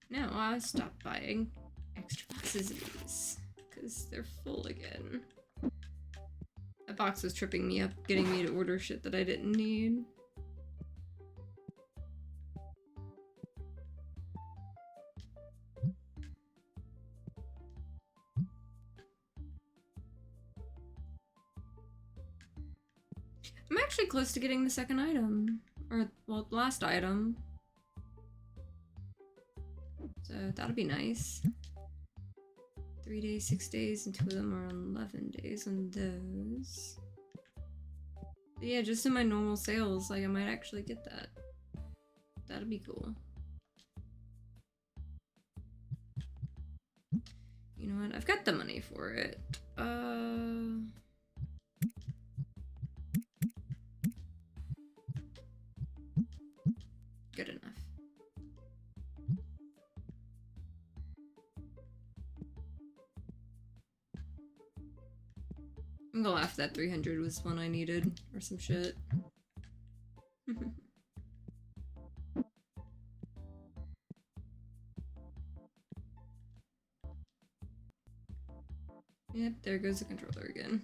Now I stop buying extra boxes of these because they're full again. That box was tripping me up, getting me to order shit that I didn't need. I'm actually close to getting the second item. Or, well, last item. So that'll be nice. 3 days, 6 days, and 2 of them are on 11 days on those. But yeah, just in my normal sales, like I might actually get that. That'd be cool. You know what? I've got the money for it. Good enough. I'm gonna laugh that 300 was one I needed, or some shit. Yep, there goes the controller again.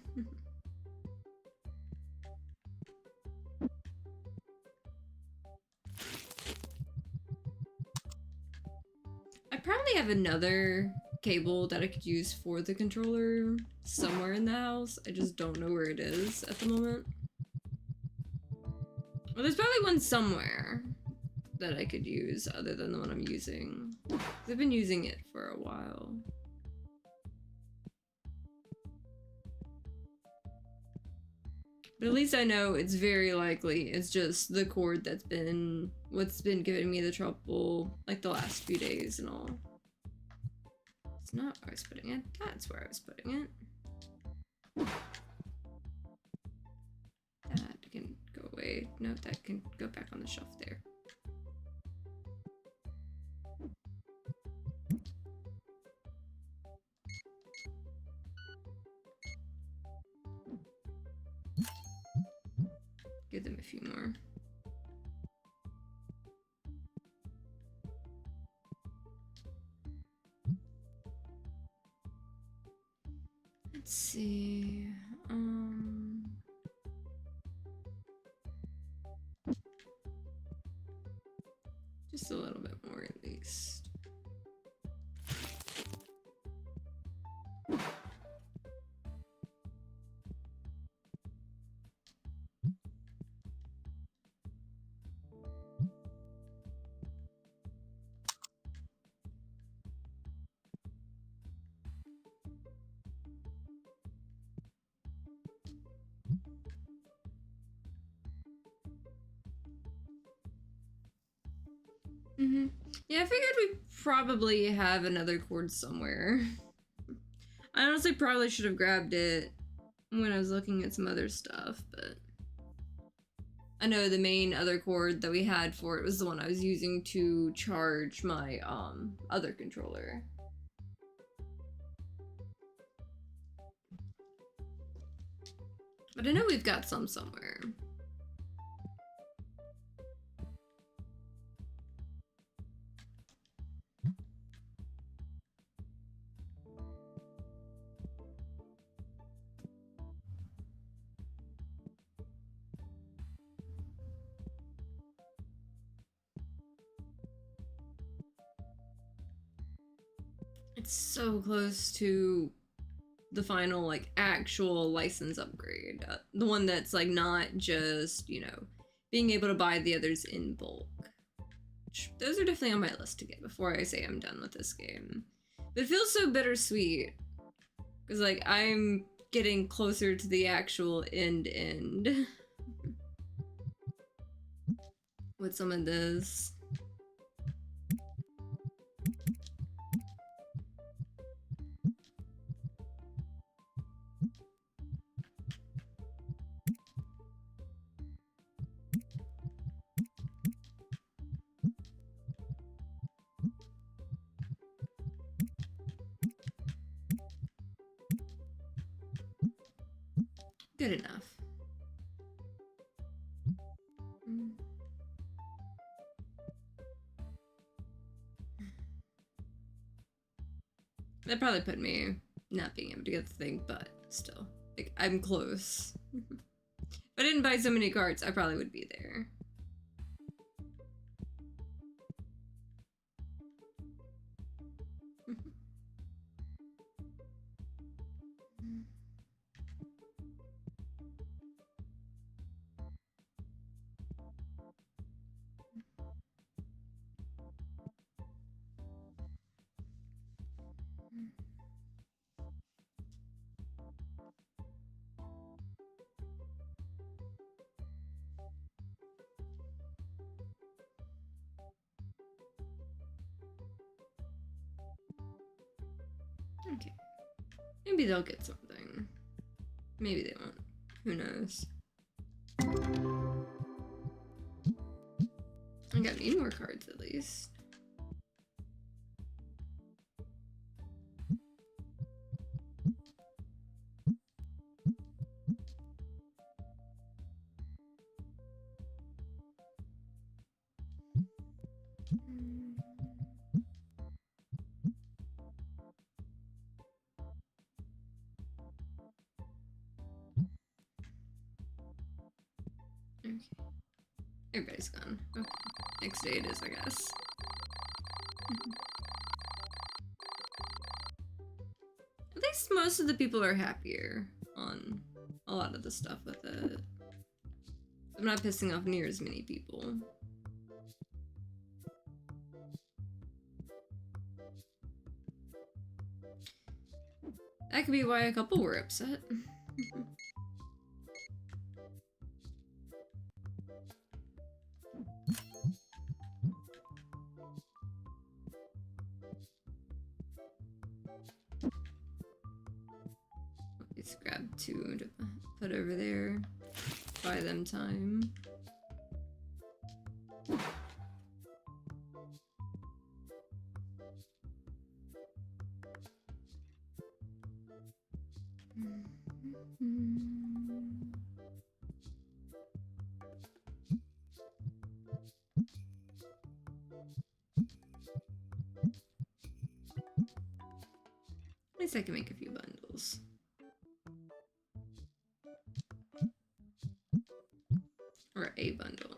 I probably have another cable that I could use for the controller somewhere in the house. I just don't know where it is at the moment. Well, there's probably one somewhere that I could use other than the one I'm using. I've been using it for a while. But at least I know it's very likely it's just the cord that's been what's been giving me the trouble like the last few days and all. It's not where I was putting it. That's where I was putting it. That can go away. No, that can go back on the shelf there. Give them a few more. Let's see. Just a little bit more at least. Yeah, I figured we probably have another cord somewhere. I honestly probably should have grabbed it when I was looking at some other stuff, but I know the main other cord that we had for it was the one I was using to charge my other controller. But I know we've got some somewhere. It's so close to the final like actual license upgrade, the one that's like not just, you know, being able to buy the others in bulk. Those are definitely on my list to get before I say I'm done with this game. But it feels so bittersweet because like I'm getting closer to the actual end with some of this. Good enough. That probably put me not being able to get the thing, but still, like, I'm close. If I didn't buy so many cards, I probably would be there. Okay. Maybe they'll get something. Maybe they won't. Who knows? I got me more cards at least. Okay. Everybody's gone. Okay. Next day it is, I guess. At least most of the people are happier on a lot of the stuff with it. I'm not pissing off near as many people. That could be why a couple were upset. Let's grab 2 to put over there. Buy them time. At least I can make a few bundles. Or a bundle.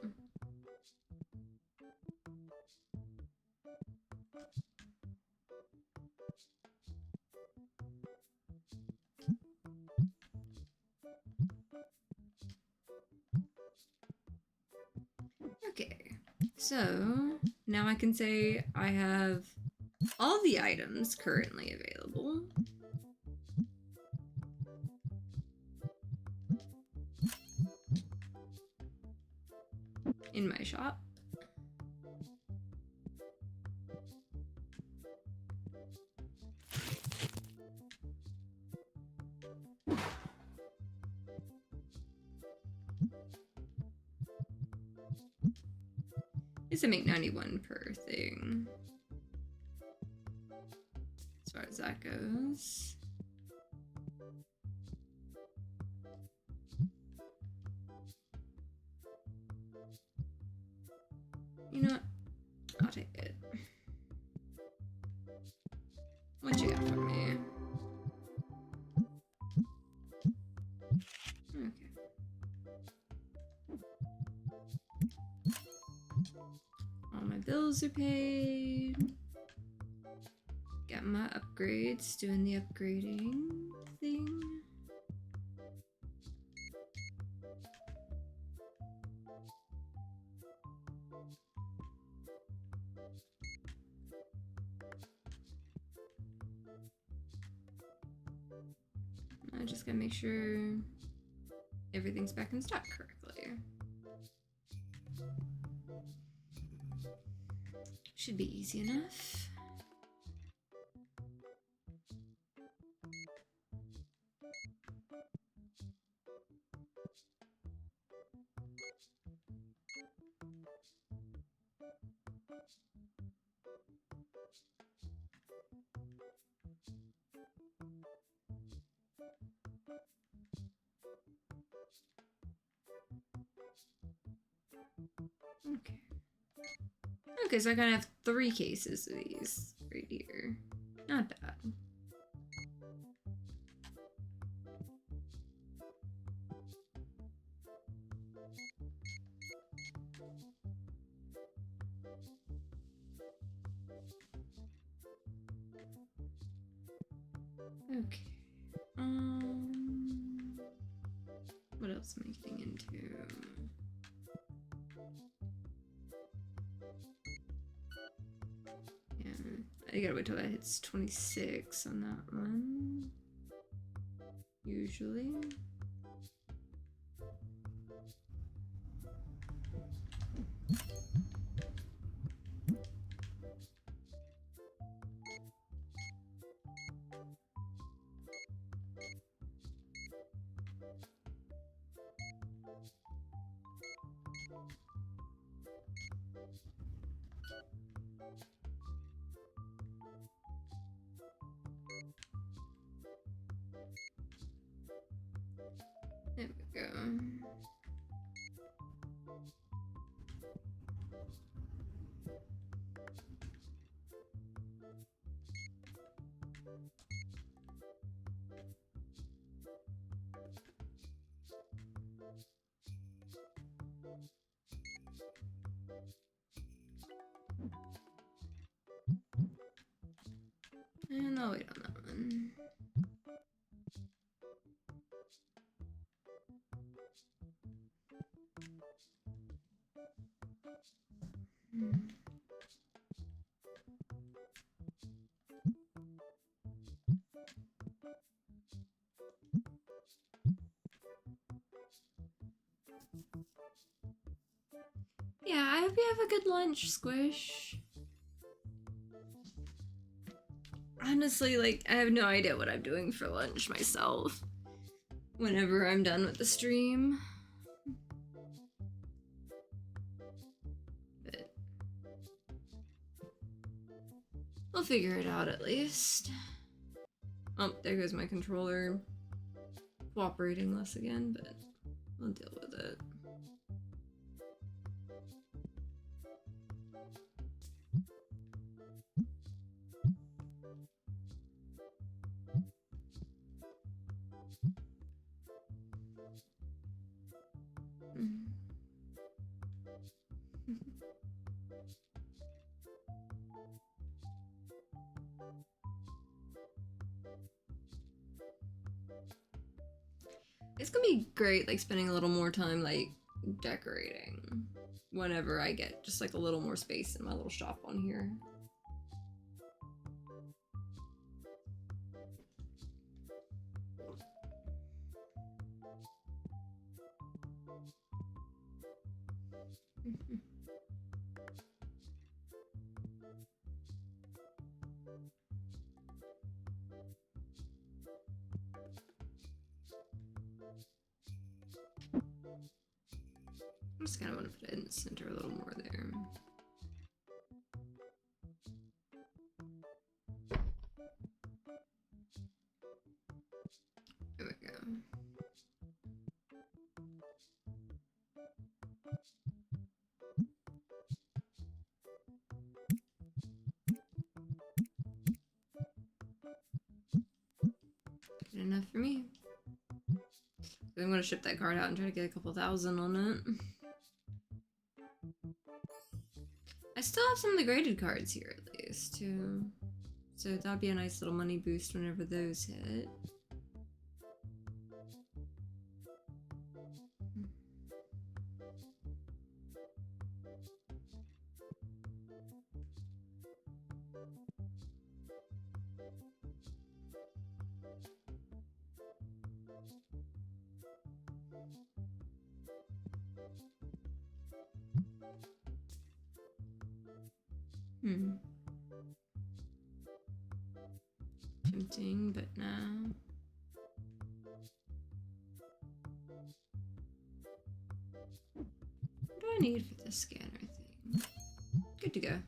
Okay, so now I can say I have all the items currently available. In my shop. Is to make 91 per thing. As far as that goes. You know what? I'll take it. What you got for me? Okay. All my bills are paid. Got my upgrades, doing the upgrading thing. I just gotta make sure everything's back in stock correctly. Should be easy enough. Okay. Okay, so I kind of have 3 cases of these right here. Not bad. Okay. What else am I getting into? Yeah, I gotta wait till that hits 26 on that one. Usually. And I'll wait on that one. Yeah, I hope you have a good lunch, Squish. Honestly, like, I have no idea what I'm doing for lunch myself. Whenever I'm done with the stream. But I'll figure it out at least. Oh, there goes my controller. Cooperating less again, but I'll deal with it. It's gonna be great, like, spending a little more time, like, decorating whenever I get just, like, a little more space in my little shop on here. I just kind of want to put it in the center a little more there. There we go. Good enough for me. I'm gonna ship that card out and try to get a couple thousand on it. I still have some of the graded cards here at least too. So that'd be a nice little money boost whenever those hit. Tempting, but no. What do I need for this scanner thing? Good to go.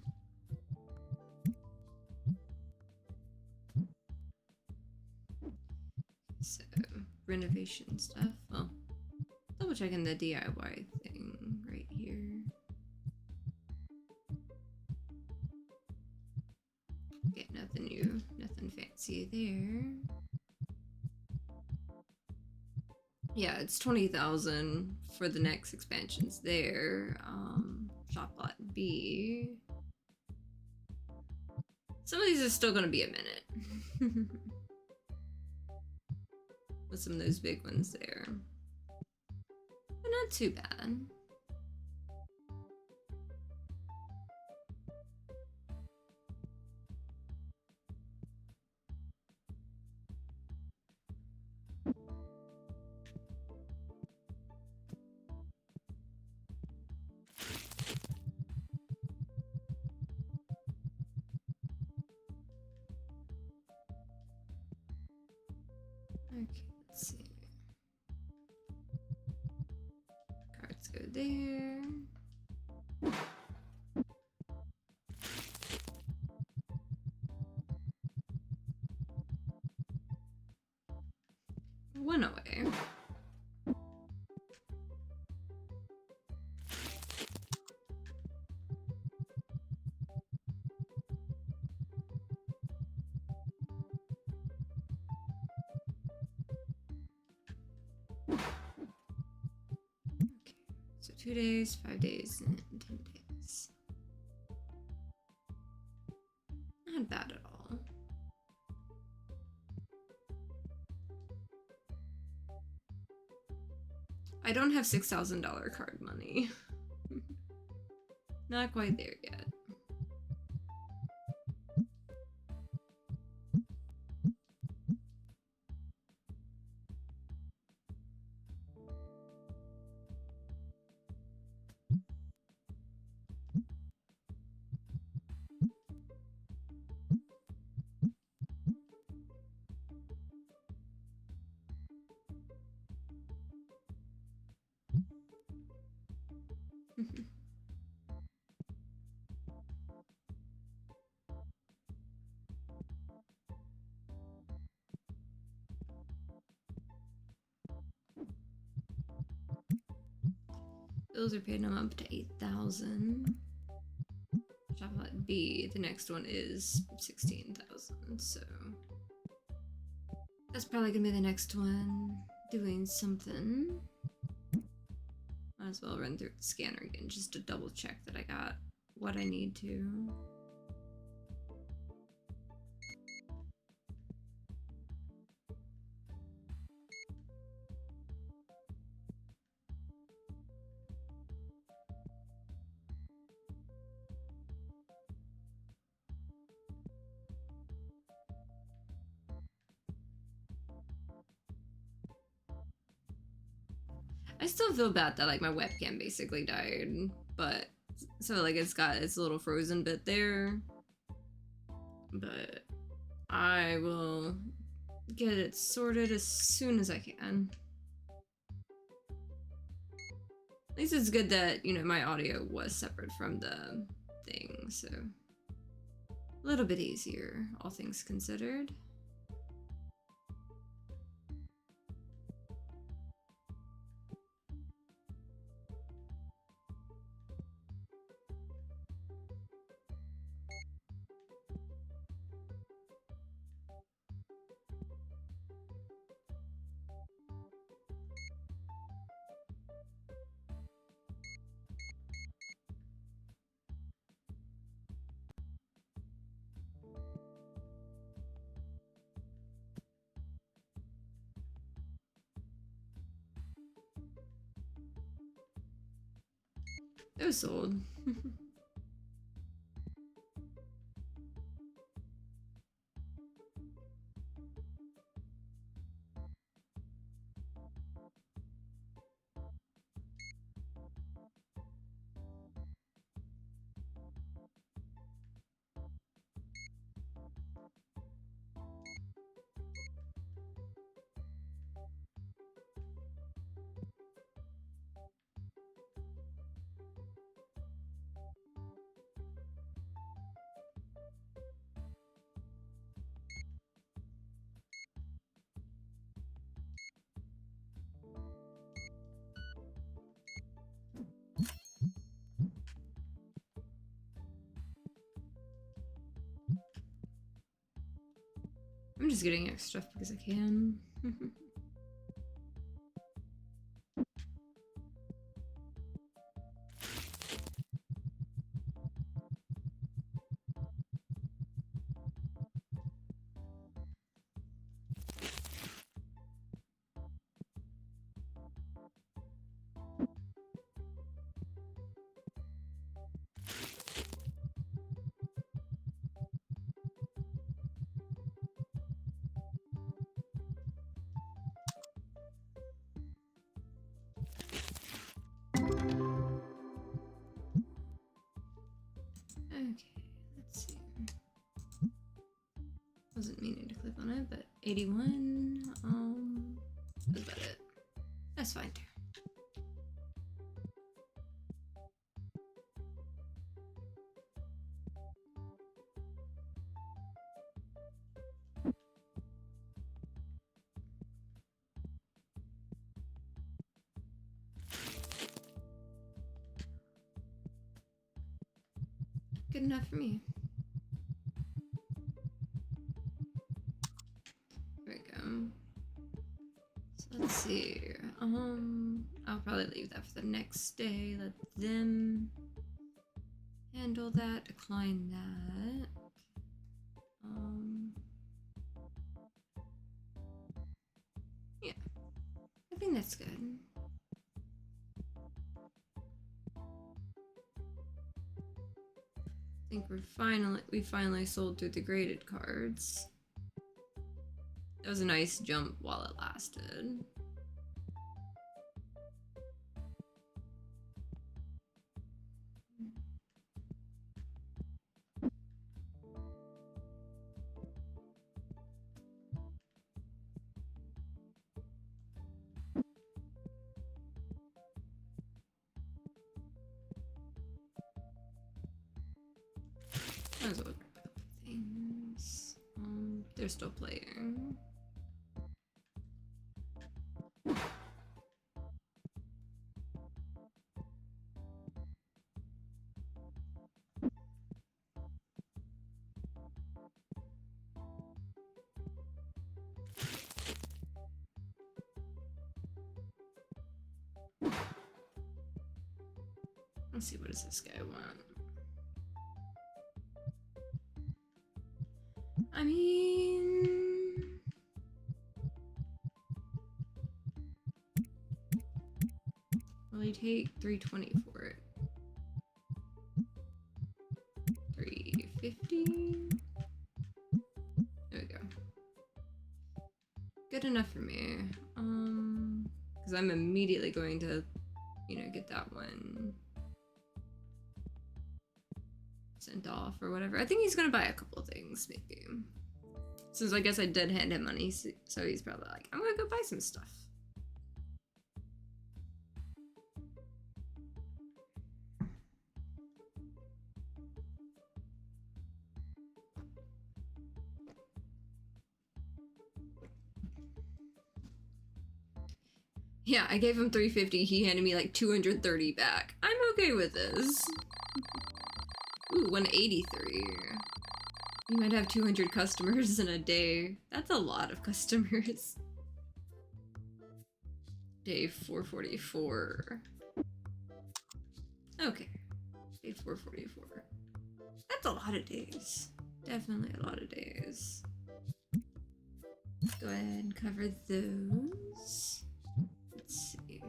So, renovation stuff. Well, double checking the DIY thing right here. Okay, nothing new, nothing fancy there. Yeah, it's 20,000 for the next expansions there. Shop lot B. Some of these are still gonna be a minute. With some of those big ones there. But not too bad. Okay, let's see. Cards go there. One away. 2 days, 5 days, and 10 days. Not bad at all. I don't have $6,000 card money. Not quite there yet. Bills are paid. I'm up to 8,000. Chocolate B. The next one is 16,000. So that's probably gonna be the next one. Doing something. Might as well run through the scanner again just to double check that I got what I need to. I still feel bad that like my webcam basically died, but so like it's got its little frozen bit there, but I will get it sorted as soon as I can. At least it's good that, you know, my audio was separate from the thing, so a little bit easier, all things considered. It was sold. I'm just getting extra stuff because I can. Okay, let's see. Wasn't meaning to click on it, but 81. That's about it. That's fine too. Good enough for me. There we go. So let's see. I'll probably probably leave that for the next day. Let them handle that. Decline that. Yeah, I think that's good. I think we finally sold through the graded cards. That was a nice jump while it lasted. That was a couple things. They're still playing. Let's see, what does this guy want? I mean, will he take 320 for it? 350? There we go. Good enough for me. Because I'm immediately going to, you know, get that one sent off or whatever. I think he's gonna buy a couple things, maybe. Since I guess I did hand him money, so he's probably like, I'm gonna go buy some stuff. Yeah, I gave him 350, he handed me like 230 back. I'm okay with this. Ooh, 183. You might have 200 customers in a day. That's a lot of customers. Day 444. Okay. Day 444. That's a lot of days. Definitely a lot of days. Go ahead and cover those. Let's see.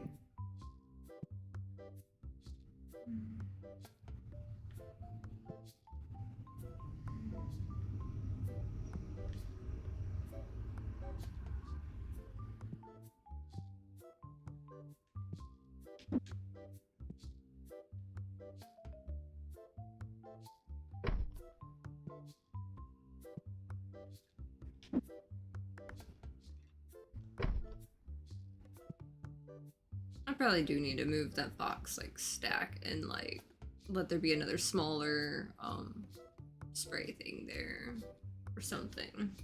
I probably do need to move that box like stack and like let there be another smaller spray thing there or something.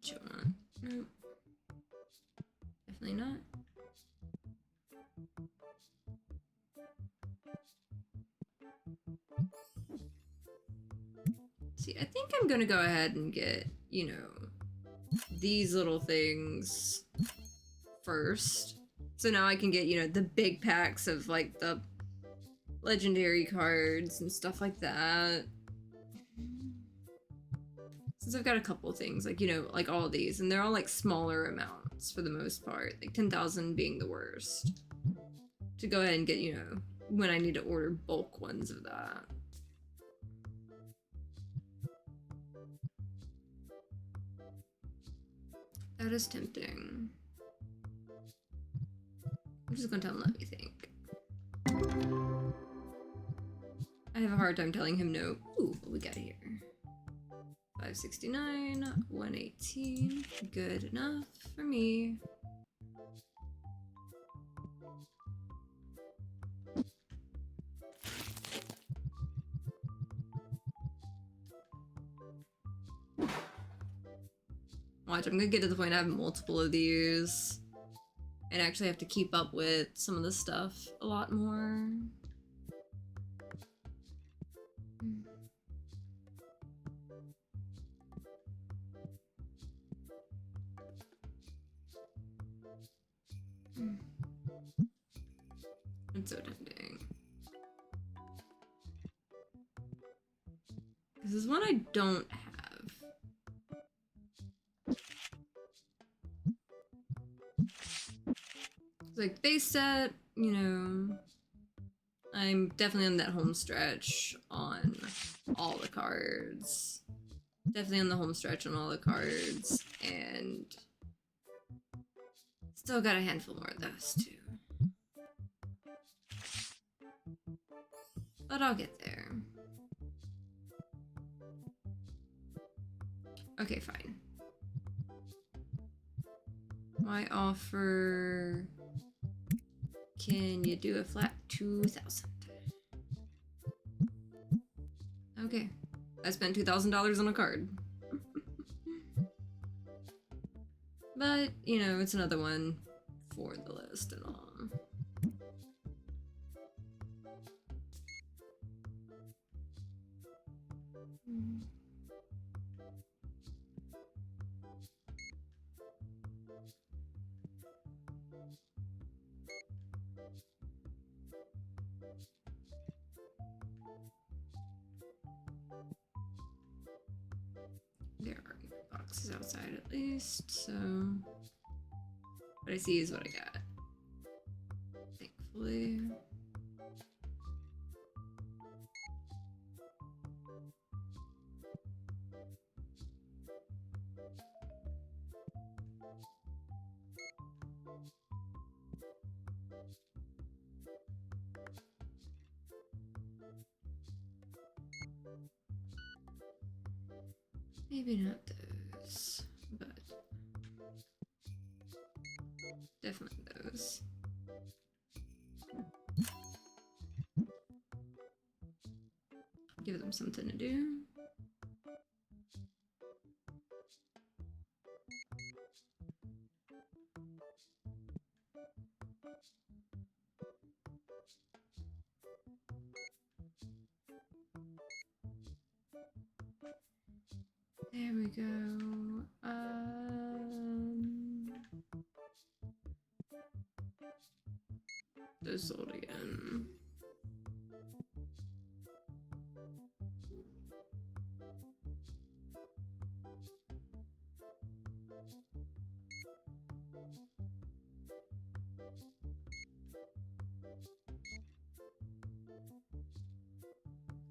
John. Nope. Definitely not. See, I think I'm gonna go ahead and get, you know, these little things first. So now I can get, you know, the big packs of like the legendary cards and stuff like that. Since I've got a couple things, like, you know, like all these, and they're all like smaller amounts for the most part, like 10,000 being the worst. To go ahead and get, you know, when I need to order bulk ones of that. That is tempting. I'm just gonna tell him, let me think. I have a hard time telling him no. Ooh, what we got here? 569, 118, good enough for me. Watch, I'm gonna get to the point I have multiple of these. And actually have to keep up with some of the stuff a lot more. It's so tempting. This is one I don't have. Like base set, you know, I'm definitely on that home stretch on all the cards. Definitely on the home stretch on all the cards, and still got a handful more of those too. But I'll get there. Okay, fine. Why offer... Can you do a flat 2,000? Okay. I spent $2,000 on a card. But, you know, it's another one for the list and all. There are boxes outside at least, so what I see is what I got. Thankfully. Maybe not those, but definitely those. Give them something to do. There we go. Those sold again.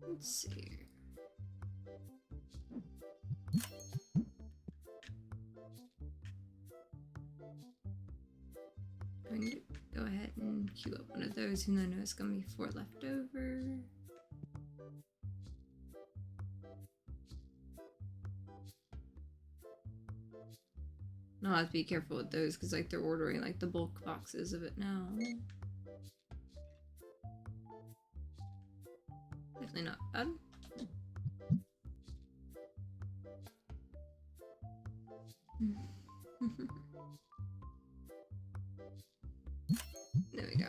Let's see. I'm going to go ahead and queue up one of those, and I know it's gonna be 4 left over. And I'll have to be careful with those because like they're ordering like the bulk boxes of it now. Definitely not bad. There we go.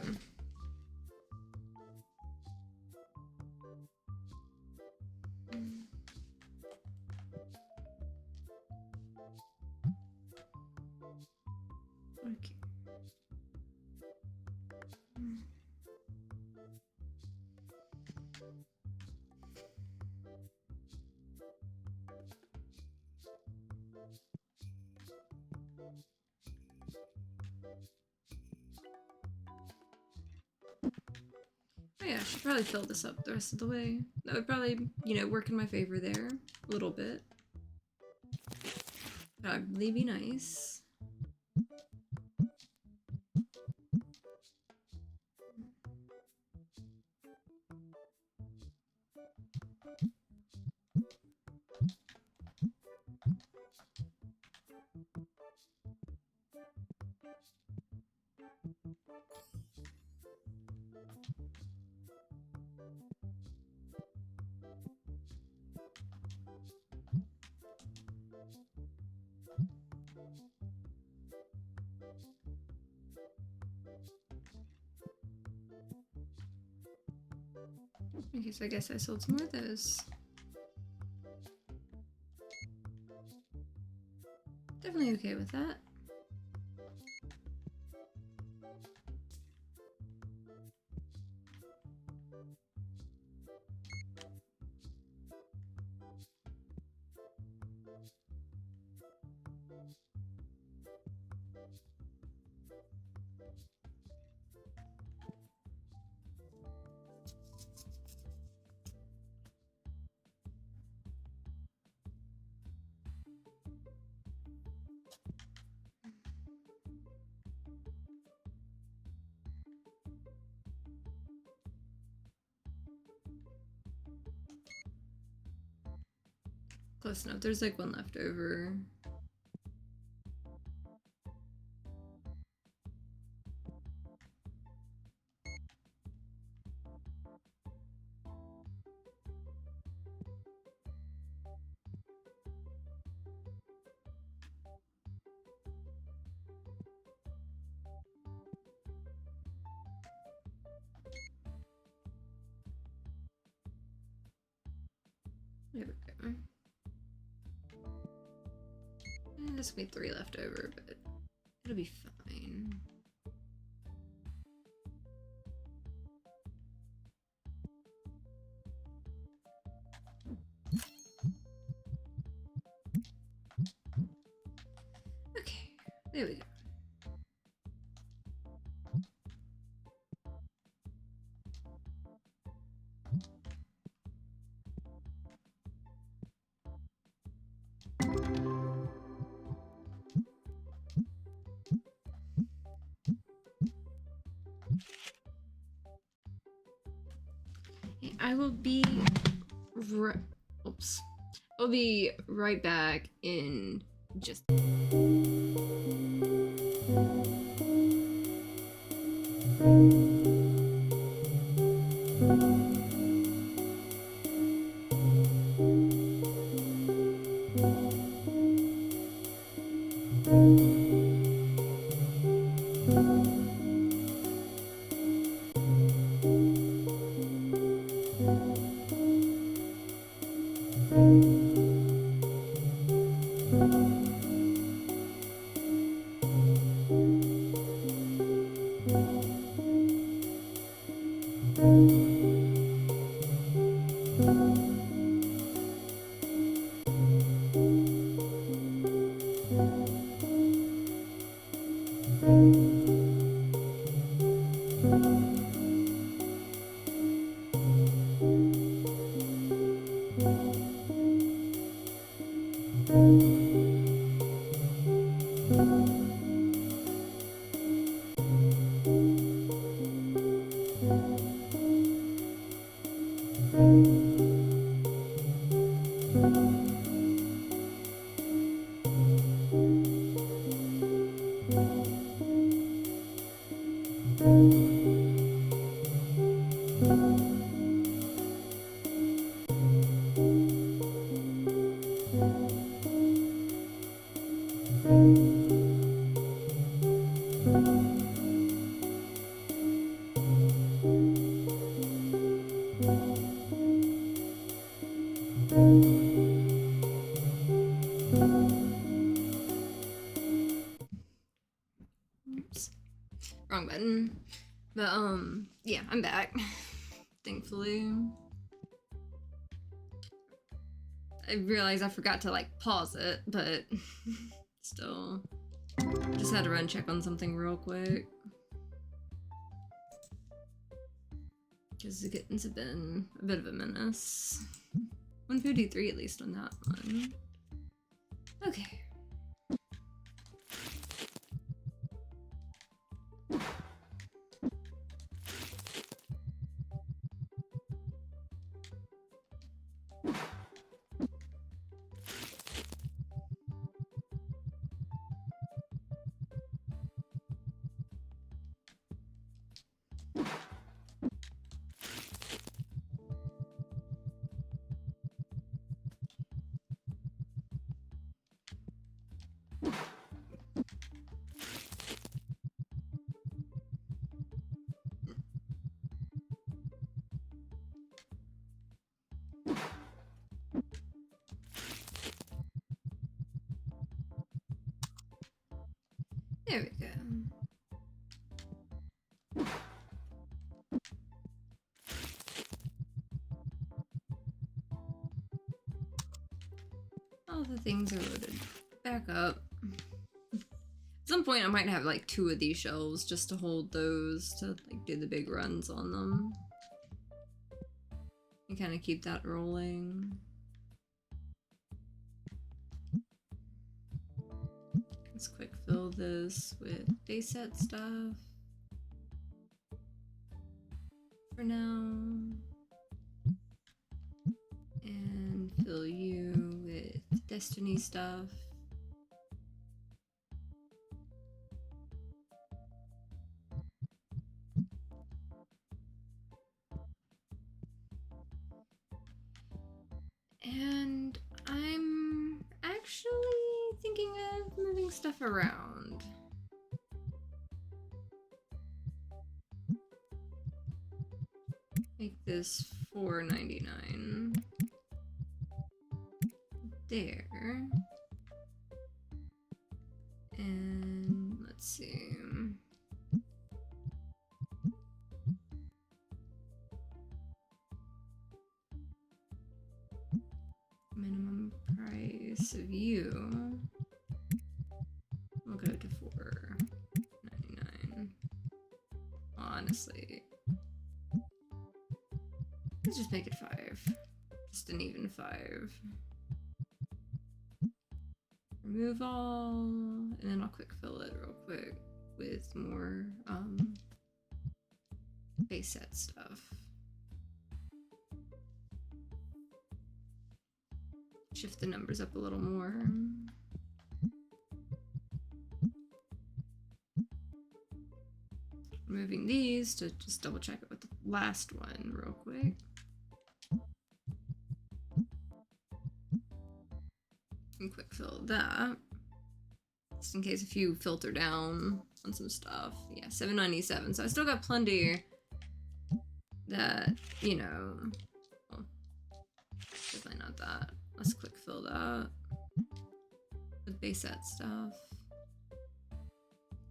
Okay. Oh yeah, I should probably fill this up the rest of the way. That would probably, you know, work in my favor there a little bit. Probably be nice. Okay, so I guess I sold some more of those. Definitely okay with that. Close enough. There's like one left over. There we go. There's gonna be 3 left over, but it'll be fine. Okay, there we go. I will be oops. I'll be right back in just oops. Wrong button. But yeah, I'm back. Thankfully. I realized I forgot to like pause it, but still. Just had to run check on something real quick. Because the kittens have been a bit of a menace. 153 at least on that one. Okay. There we go. All the things are loaded back up. At some point I might have like 2 of these shelves just to hold those to like do the big runs on them. And kind of keep that rolling. Let's quick fill this with base set stuff for now. And fill you with Destiny stuff. And I'm actually thinking of moving stuff around. Make this $4.99. There. And let's see. Minimum price of you. We'll go to $4.99. Honestly. Let's just make it 5. Just an even 5. Remove all, and then I'll quick fill it real quick with more base set stuff. Shift the numbers up a little more. Removing these to just double check it with the last one real quick. And quick fill that. Just in case if you filter down on some stuff. Yeah, $7.97. So I still got plenty that, you know, well, definitely not that. Let's quick fill that with base set stuff.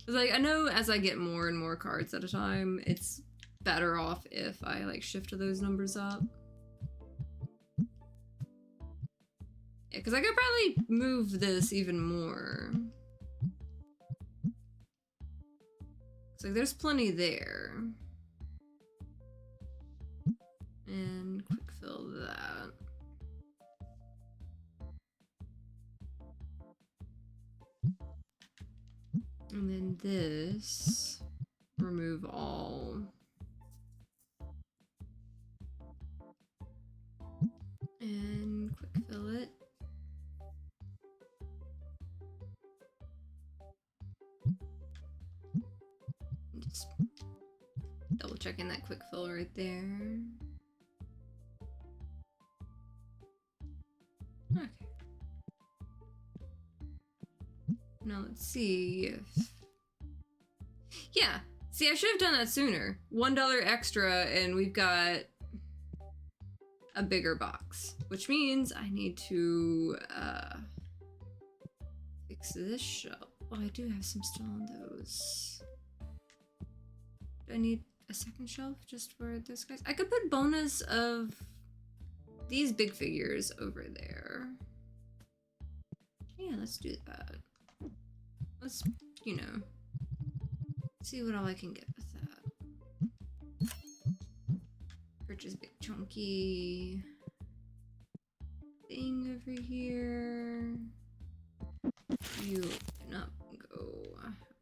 Cause like I know as I get more and more cards at a time, it's better off if I like shift those numbers up. Yeah, because I could probably move this even more. So there's plenty there. And quick fill that. And then this, remove all. And quick fill it. Just double checking that quick fill right there. Okay. Now let's see if... Yeah, see, I should have done that sooner. $1 extra and we've got a bigger box, which means I need to fix this shelf. Oh, I do have some still on those. Do I need a second shelf just for those guys? I could put bonus of these big figures over there. Yeah, let's do that. Let's, you know, see what all I can get with that. Purchase big chunky thing over here. You open up and go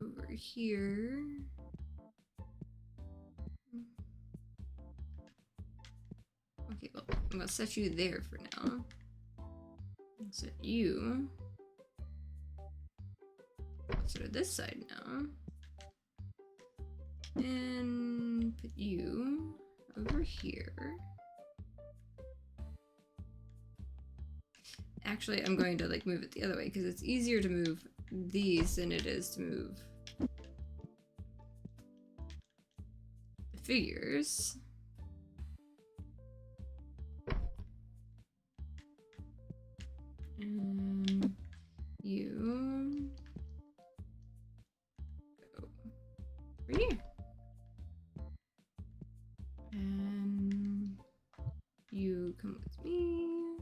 over here. Okay, well, I'm gonna set you there for now. Set you to this side now. And put you over here. Actually, I'm going to like move it the other way because it's easier to move these than it is to move the figures. And you right here. And you come with me,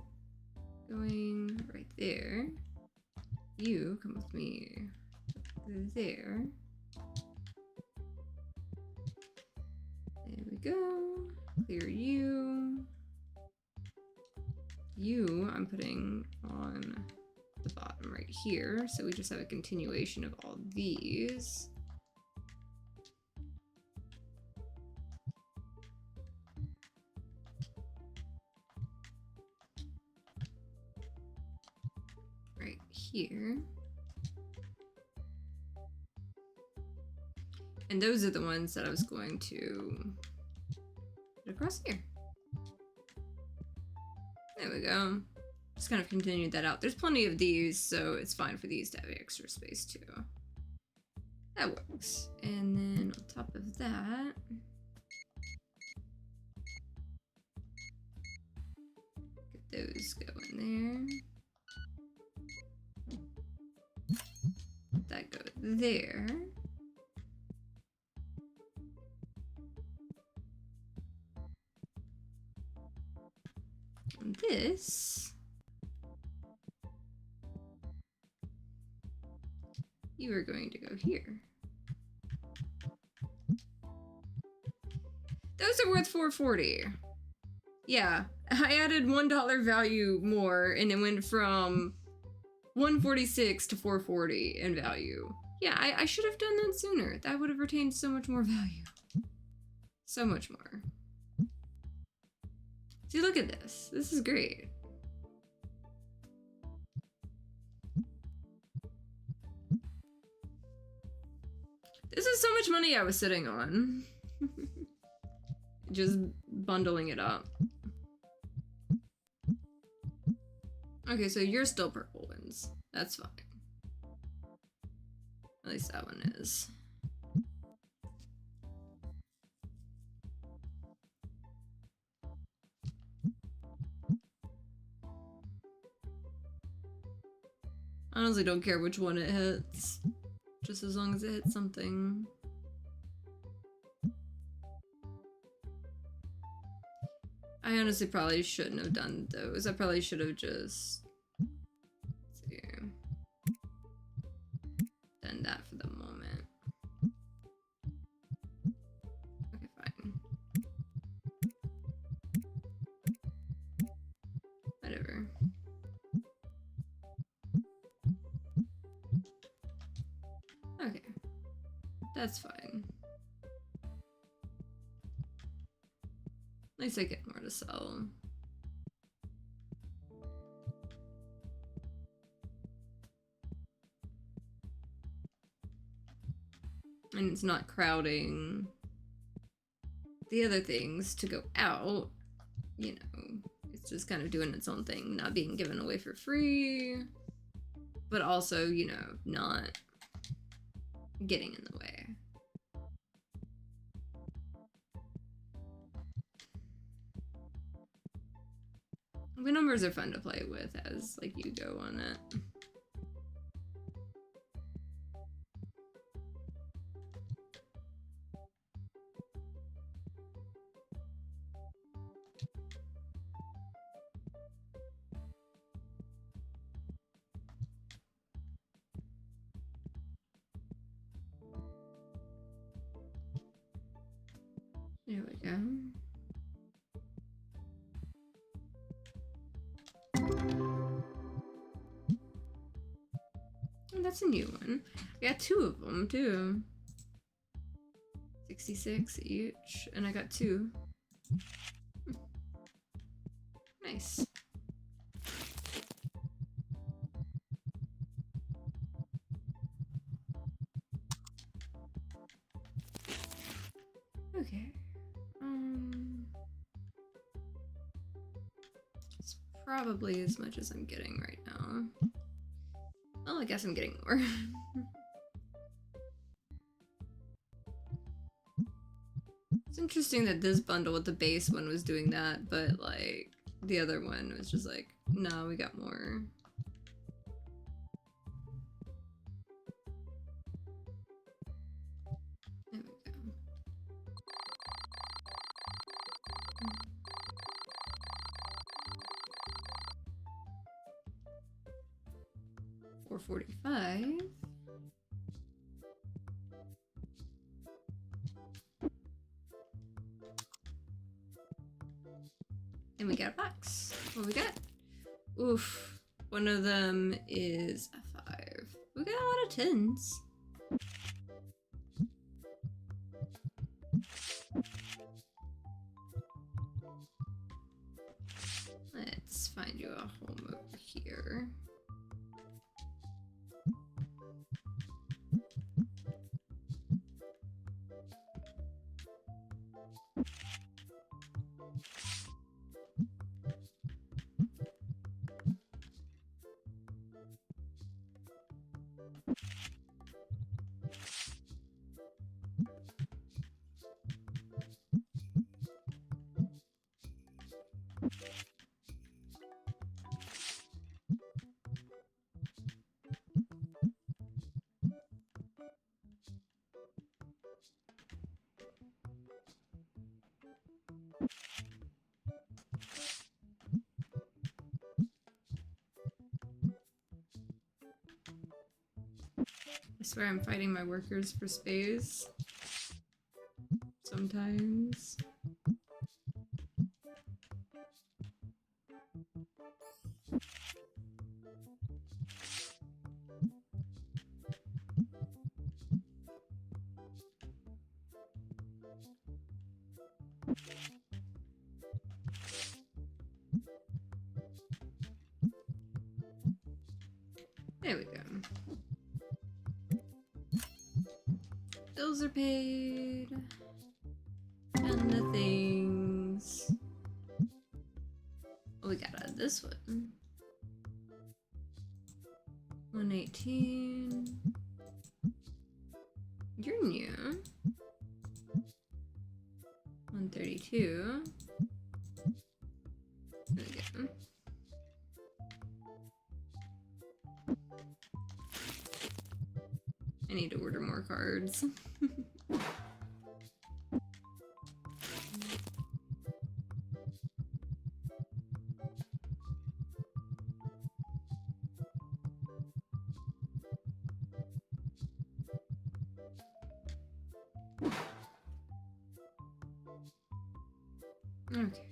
going right there. You come with me there. There we go. Clear you. You, I'm putting on the bottom right here, so we just have a continuation of all these. Right here. And those are the ones that I was going to put across here. There we go. Just kind of continued that out. There's plenty of these, so it's fine for these to have extra space too. That works. And then on top of that, get those going there. That goes there. And this, you are going to go here. Those are worth $4.40. Yeah, I added $1 value more and it went from $1.46 to $4.40 in value. Yeah, I should have done that sooner. That would have retained so much more value. So much more. See, look at this. This is great. This is so much money I was sitting on. Just bundling it up. Okay, so you're still purple ones. That's fine. At least that one is. I honestly don't care which one it hits. Just as long as it hits something. I honestly probably shouldn't have done those. I probably should have just... let's see. Done that for the moment. Okay, fine. Whatever. Okay. That's fine. At least I get more to sell. And it's not crowding the other things to go out. You know, it's just kind of doing its own thing, not being given away for free, but also, you know, not getting in the way. The numbers are fun to play with as, like, you go on it. There we go. Oh, that's a new one. I got 2 of them too. 66 each, and I got 2. Nice. Okay. It's probably as much as I'm getting right now. Well, I guess I'm getting more. It's interesting that this bundle with the base one was doing that, but like the other one was just like, no, we got more. There we 4:45. And we got a box. What we got? Oof. One of them is a 5. We got a lot of 10s. Let's find you a home over here. I swear I'm fighting my workers for space. Sometimes. There we go. Bills are paid. And the things. Oh, we got out of this one. 118. You're new. 132. There we go. I need to order more cards. Okay.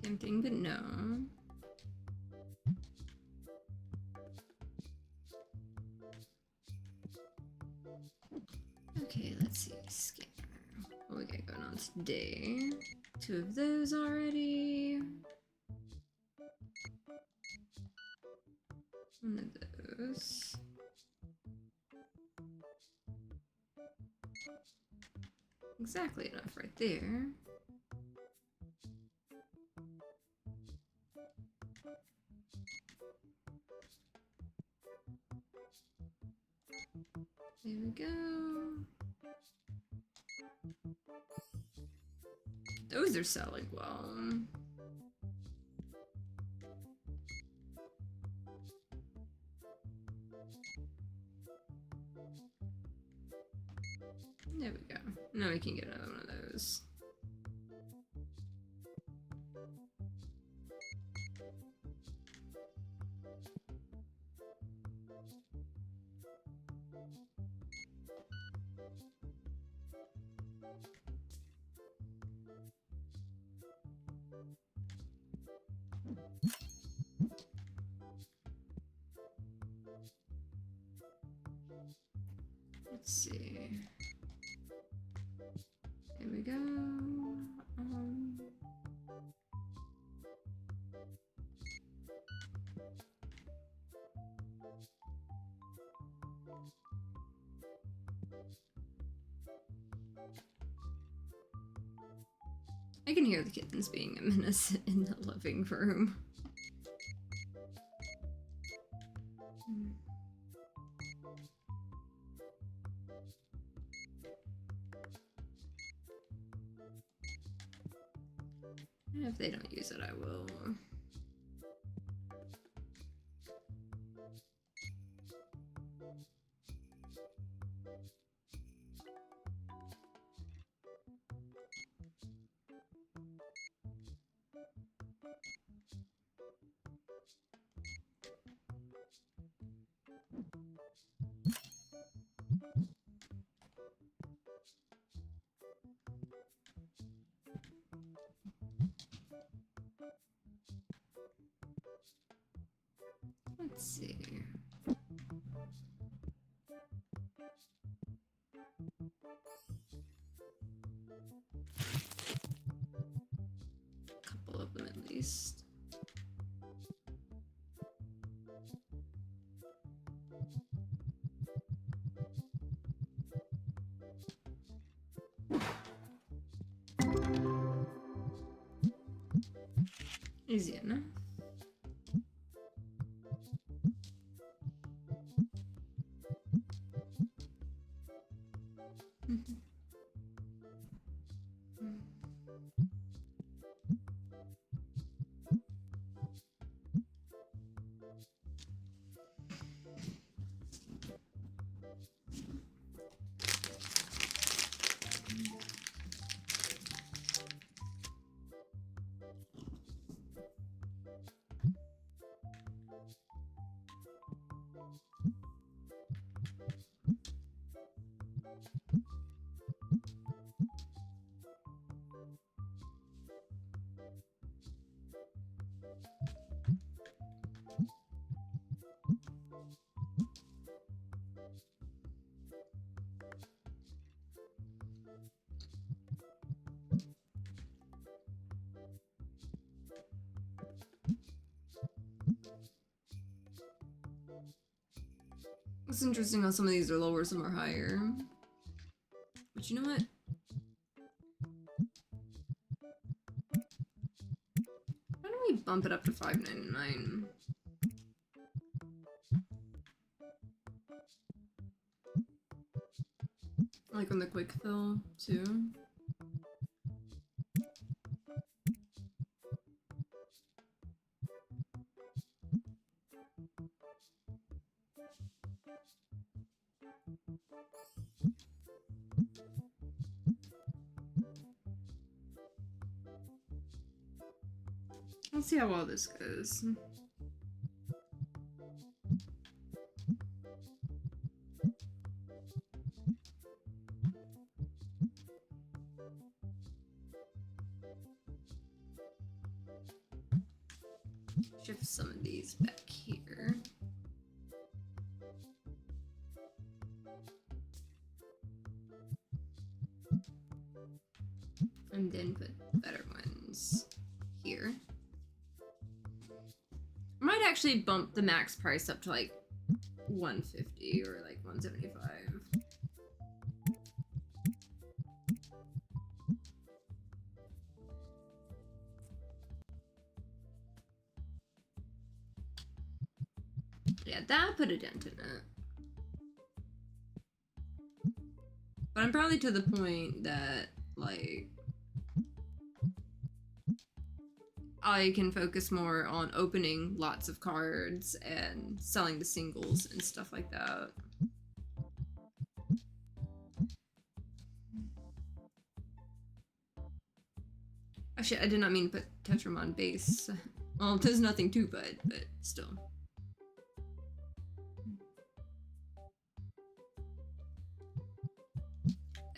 Tempting, but no. Okay, let's see. Scanner. What we got going on today? 2 of those already. 1 of those. Exactly enough right there. There we go. Those are selling well. There we go. Now we can get another one of those. Let's see. There we go. I can hear the kittens being a menace in the living room. If they don't use it, I will. Let's see. A couple of them at least. Easy enough. It's interesting how some of these are lower, some are higher. But you know what? Why don't we bump it up to $5.99? Like on the quick fill too. Let's see how well this goes. Shift some of these back here. And then put better ones here. I might actually bump the max price up to like $150 or like $175. Yeah, that put a dent in it. But I'm probably to the point that, like, I can focus more on opening lots of cards and selling the singles and stuff like that. Actually, I did not mean to put Tetram on base. Well, there's nothing to put, but still.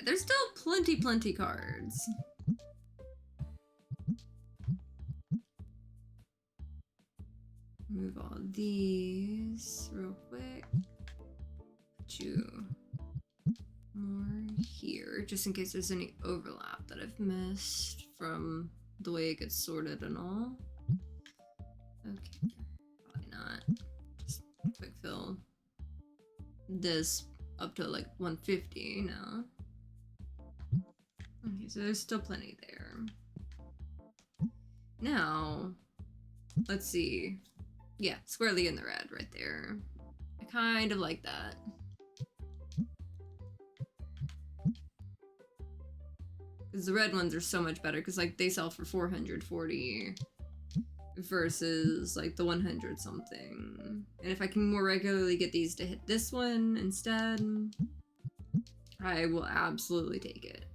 There's still plenty cards. Move all these real quick. Put you more here, just in case there's any overlap that I've missed from the way it gets sorted and all. Okay, probably not. Just quick fill this up to like 150 now. Okay, so there's still plenty there. Now, let's see. Yeah, squarely in the red right there. I kind of like that. Because the red ones are so much better, because like they sell for 440 versus like the 100 something. And if I can more regularly get these to hit this one instead, I will absolutely take it.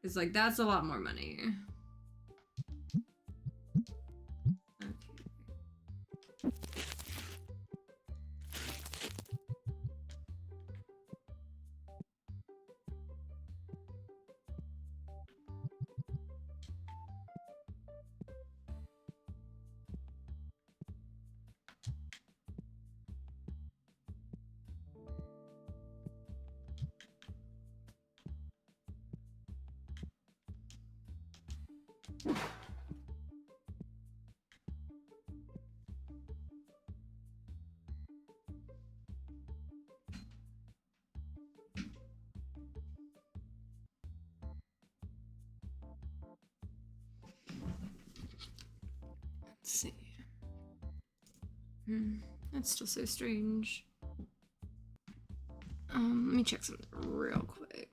Because like that's a lot more money. Let's see. That's still so strange. Let me check something real quick.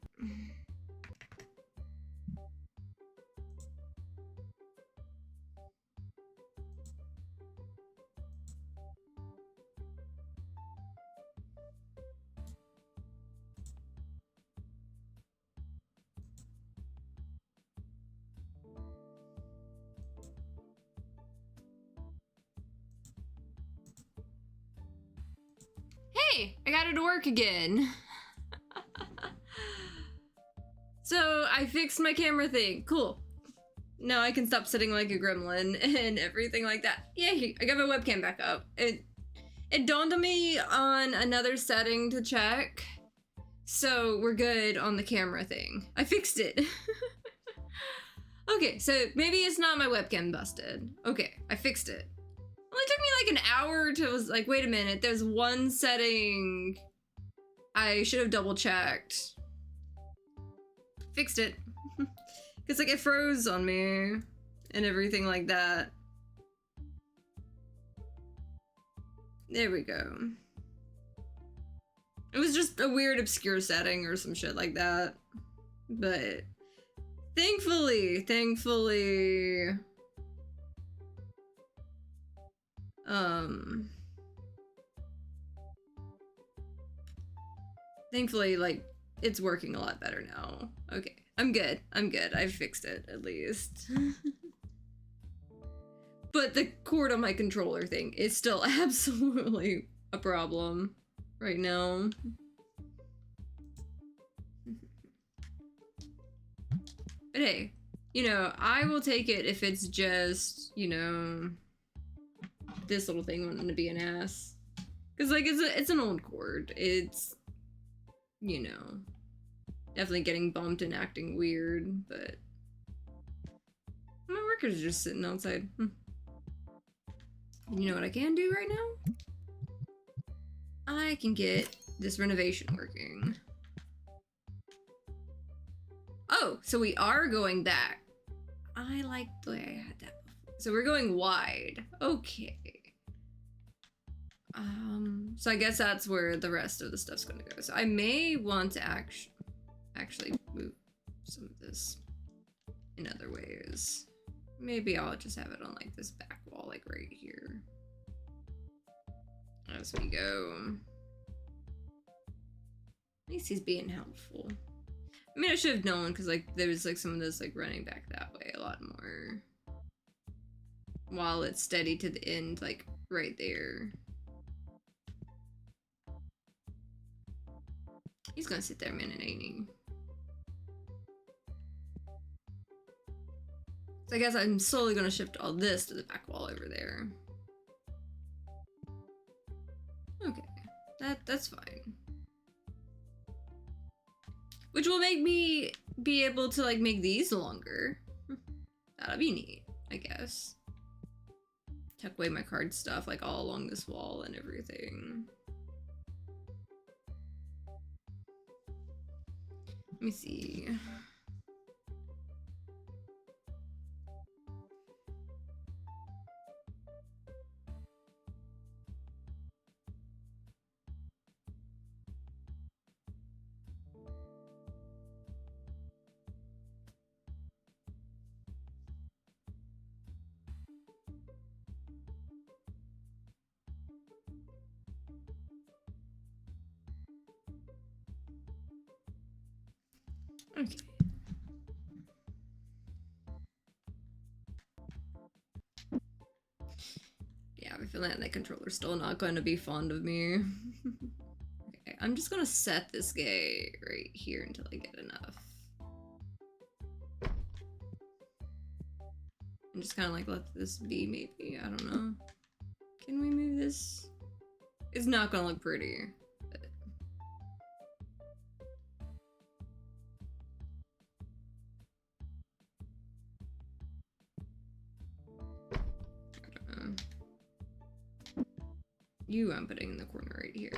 Hey, I got it to work again. So I fixed my camera thing. Cool. Now I can stop sitting like a gremlin and everything like that. Yay, I got my webcam back up. It dawned on me on another setting to check. So we're good on the camera thing. I fixed it. Okay, so maybe it's not my webcam busted. Okay, I fixed it. Only took me like an hour to was like, wait a minute, there's one setting I should have double checked. Fixed it. Cause like it froze on me and everything like that. There we go. It was just a weird obscure setting or some shit like that. But thankfully, thankfully, like, it's working a lot better now. Okay, I'm good. I fixed it, at least. But the cord on my controller thing is still absolutely a problem right now. But hey, you know, I will take it if it's just, you know, this little thing wanting to be an ass. Cause like it's an old cord. It's, you know, definitely getting bumped and acting weird, but my workers are just sitting outside. You know what I can do right now? I can get this renovation working. Oh, so we are going back. I like the way I had that before. So we're going wide. Okay. So I guess that's where the rest of the stuff's gonna go. So I may want to actually move some of this in other ways. Maybe I'll just have it on like this back wall, like right here. As we go. At least he's being helpful. I mean, I should have known because like there's like some of this like running back that way a lot more. While it's steady to the end, like right there. He's gonna sit there a minute, ain't he? So I guess I'm slowly gonna shift all this to the back wall over there. Okay, that's fine. Which will make me be able to like make these longer. That'll be neat, I guess. Tuck away my card stuff like all along this wall and everything. Let me see. Okay. Yeah, I have a feeling that controller's still not going to be fond of me. Okay, I'm just gonna set this guy right here until I get enough. And just kind of like let this be, maybe. I don't know. Can we move this? It's not gonna look pretty. But... You I'm putting in the corner right here.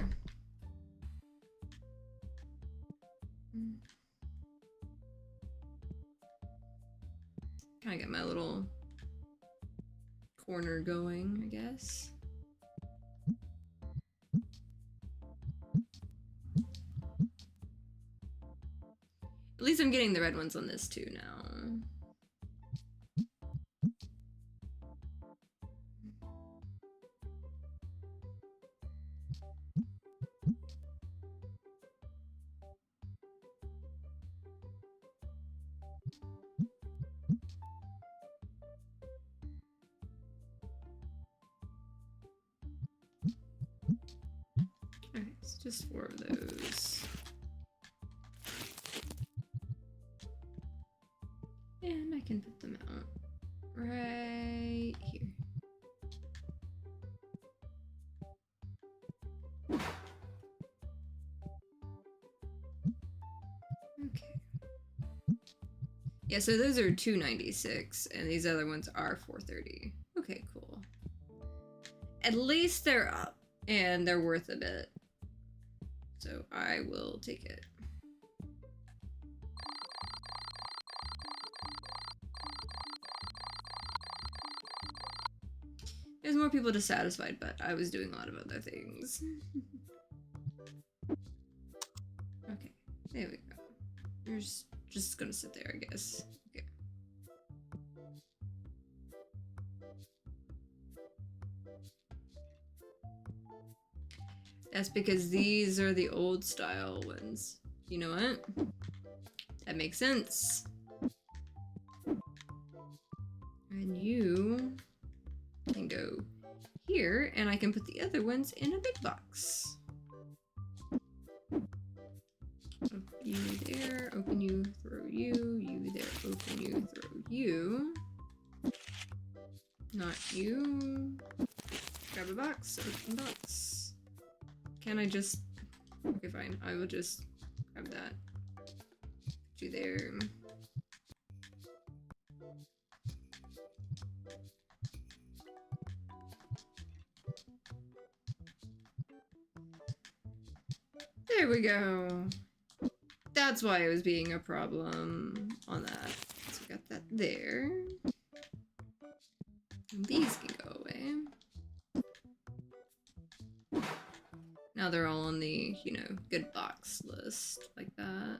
Kind of get my little corner going, I guess. At least I'm getting the red ones on this too now. Okay, it's just 4 of those. And I can put them out right here. Okay. Yeah, so those are 296 and these other ones are 430. Okay, cool. At least they're up and they're worth a bit. So I will take it. There's more people dissatisfied, but I was doing a lot of other things. Okay, there we go. You're just gonna sit there, I guess. Okay. That's because these are the old style ones. You know what? That makes sense. And you can go here, and I can put the other ones in a big box. Open you there, open you, throw you, you there, open you, throw you. Not you. Grab a box, open box. Can I just... Okay, fine. I will just grab that. Put you there. There we go. That's why it was being a problem on that. So we got that there. And these can go away. Now they're all on the, you know, good box list, like that.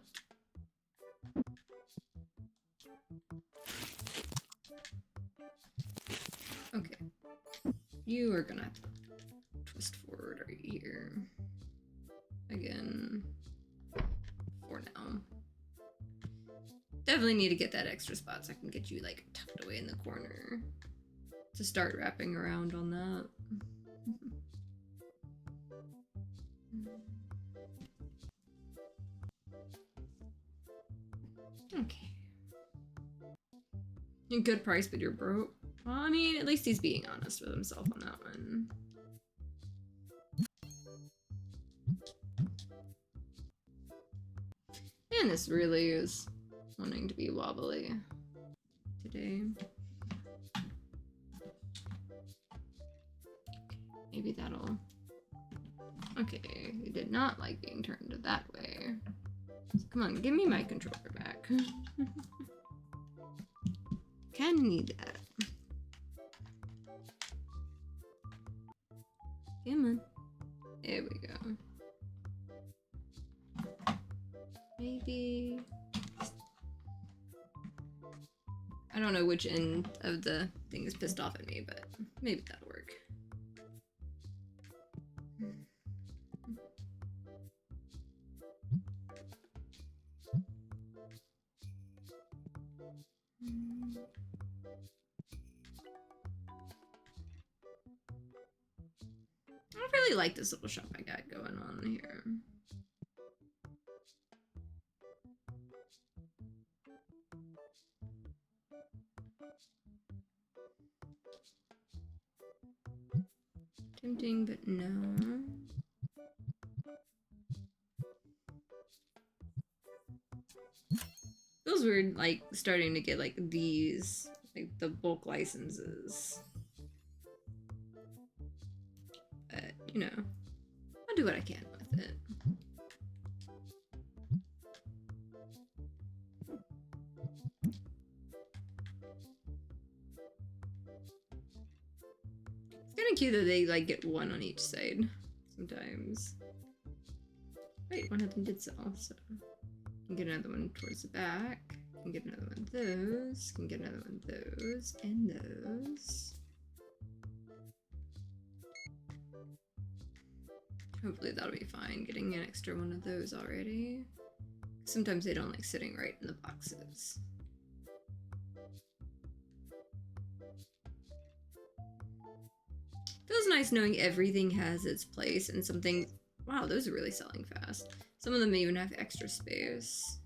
Okay. You are gonna have to twist forward right here. Again. For now. Definitely need to get that extra spot so I can get you, like, tucked away in the corner. To start wrapping around on that. Okay. A good price, but you're broke. Well, I mean, at least he's being honest with himself on that one. And this really is wanting to be wobbly today. Maybe that'll... Okay, he did not like being turned that way. So come on, give me my controller back. Can need that. Come on. There we go. Maybe... I don't know which end of the thing is pissed off at me, but maybe that'll work. I really like this little shop I got going on here. Tempting, but no. Feels weird, like, starting to get, like, these, like, the bulk licenses. But, you know, I'll do what I can with it. It's kind of cute that they like get one on each side sometimes. Wait, one of them did sell, so can get another one towards the back. Can get another one of those. Can get another one of those and those. Hopefully that'll be fine. Getting an extra one of those already. Sometimes they don't like sitting right in the boxes. Feels nice knowing everything has its place and something. Wow, those are really selling fast. Some of them even have extra space.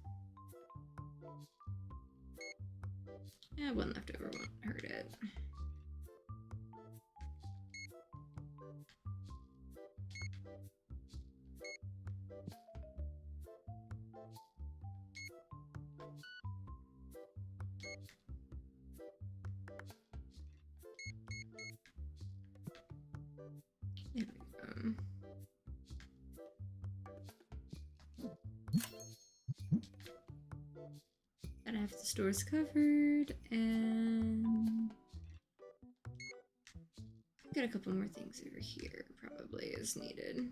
Yeah, one left over won't hurt it. There we go. Gotta have the stores covered, and got a couple more things over here, probably as needed.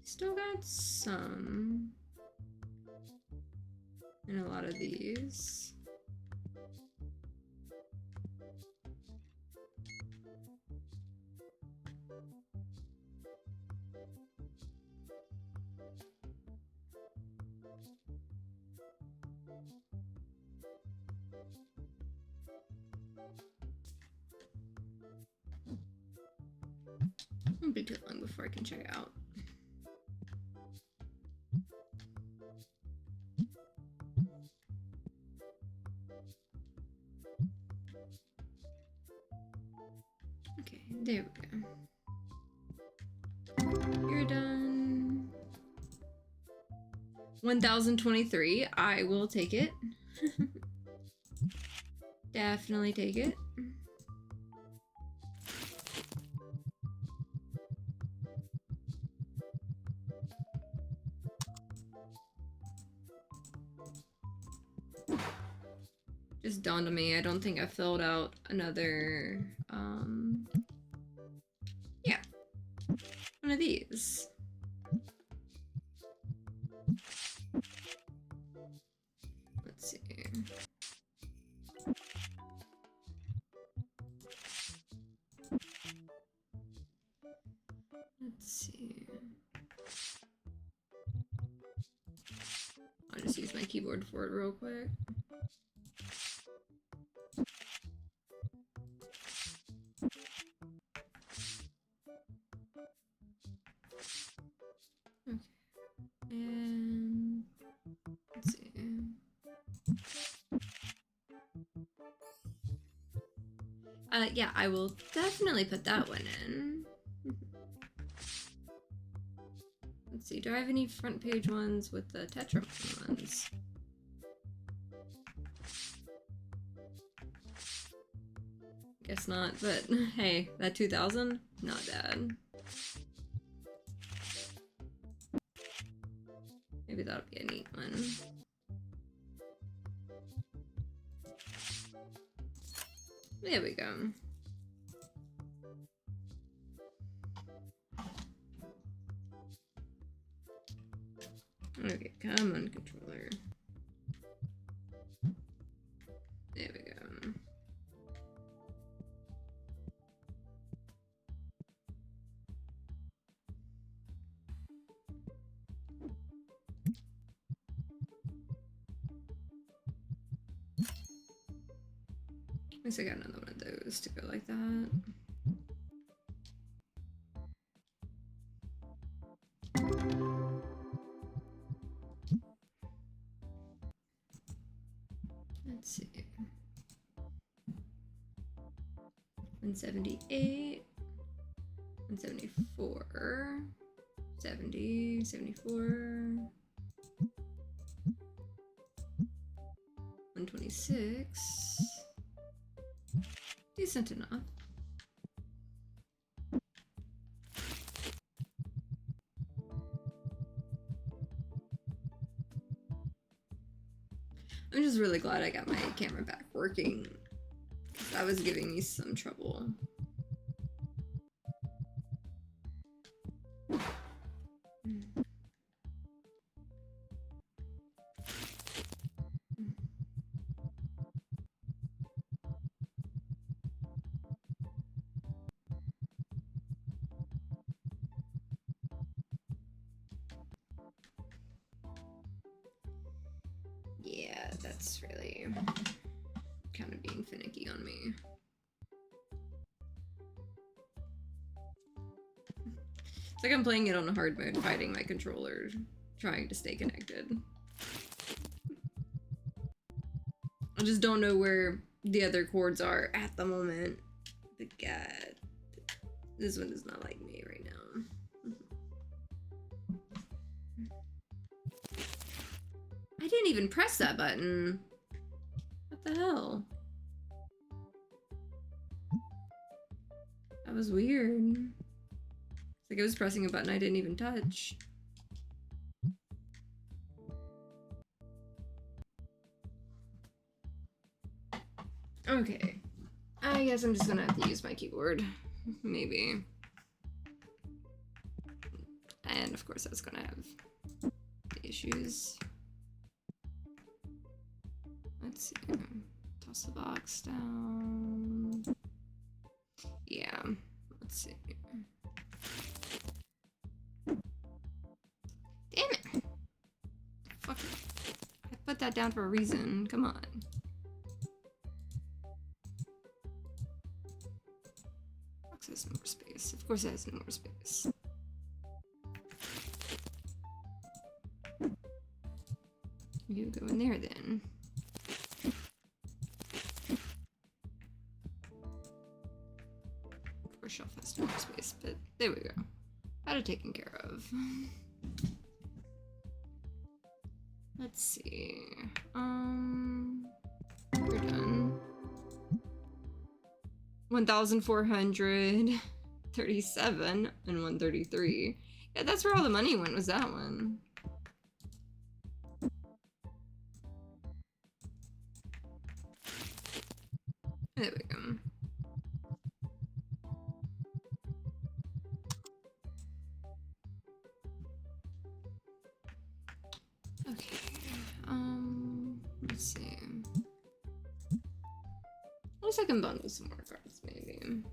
Still got some in a lot of these. Won't be too long before I can check it out. Okay, there we go. You're done. 1023. I will take it. Definitely take it. Just dawned on me, I don't think I filled out another, yeah, one of these. Let's see. Let's see. I'll just use my keyboard for it real quick. Okay. And let's see. Yeah, I will definitely put that one in. Let's see, do I have any front page ones with the Tetra ones? Guess not, but hey, that 2000, not bad. Maybe that'll be a neat one. There we go. Okay, come on, controller. There we go. At least I got another one of those to go like that. Let's see. 178, 174, 70, 74, 126. Decent enough. I'm just really glad I got my camera back working. That was giving me some trouble. Yeah, that's really kind of being finicky on me. It's like I'm playing it on hard mode, fighting my controller, trying to stay connected. I just don't know where the other chords are at the moment. But God, this one does not like me right now. I didn't even press that button. What the hell? That was weird. It's like I was pressing a button I didn't even touch. Okay. I guess I'm just gonna have to use my keyboard. Maybe. And of course I was gonna have issues. Let's see. Toss the box down. Yeah. Let's see. Damn it! Fuck it. I put that down for a reason. Come on. Box has more space. Of course it has more space. You go in there then. Shelf has no more space, but there we go. Got it taken care of. Let's see. We're done. 1,437 and 133. Yeah, that's where all the money went, was that one. There we go. Okay, let's see. At least I can bundle some more cards, maybe.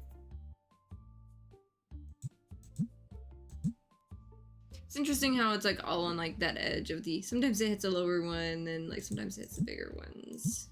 It's interesting how it's like all on like that edge of the, sometimes it hits a lower one, then like sometimes it hits the bigger ones.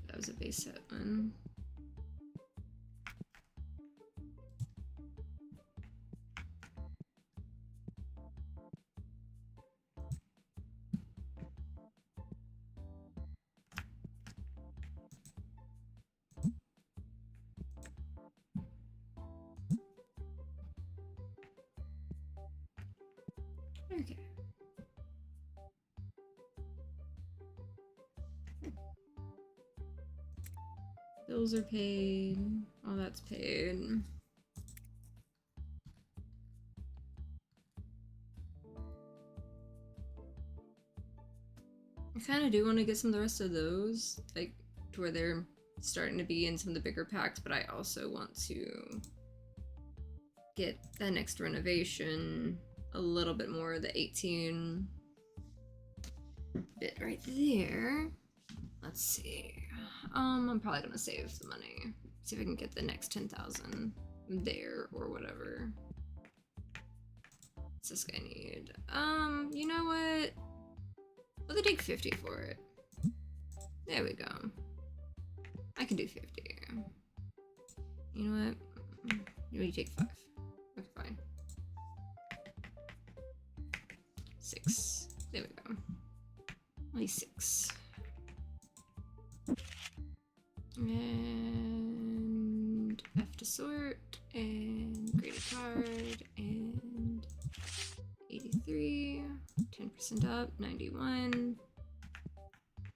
That was a base set one. Okay. Bills are paid. All that's paid. I kind of do want to get some of the rest of those, like to where they're starting to be in some of the bigger packs, but I also want to get that next renovation a little bit more, the 18 bit right there. Let's see. I'm probably gonna save the money. See if I can get the next 10,000 there or whatever. What's this guy need? You know what? Let me take 50 for it. There we go. I can do 50. You know what? You take 5. Okay, fine. 6. There we go. Only 6. And F to sort, and create a card, and 83, 10% up, 91.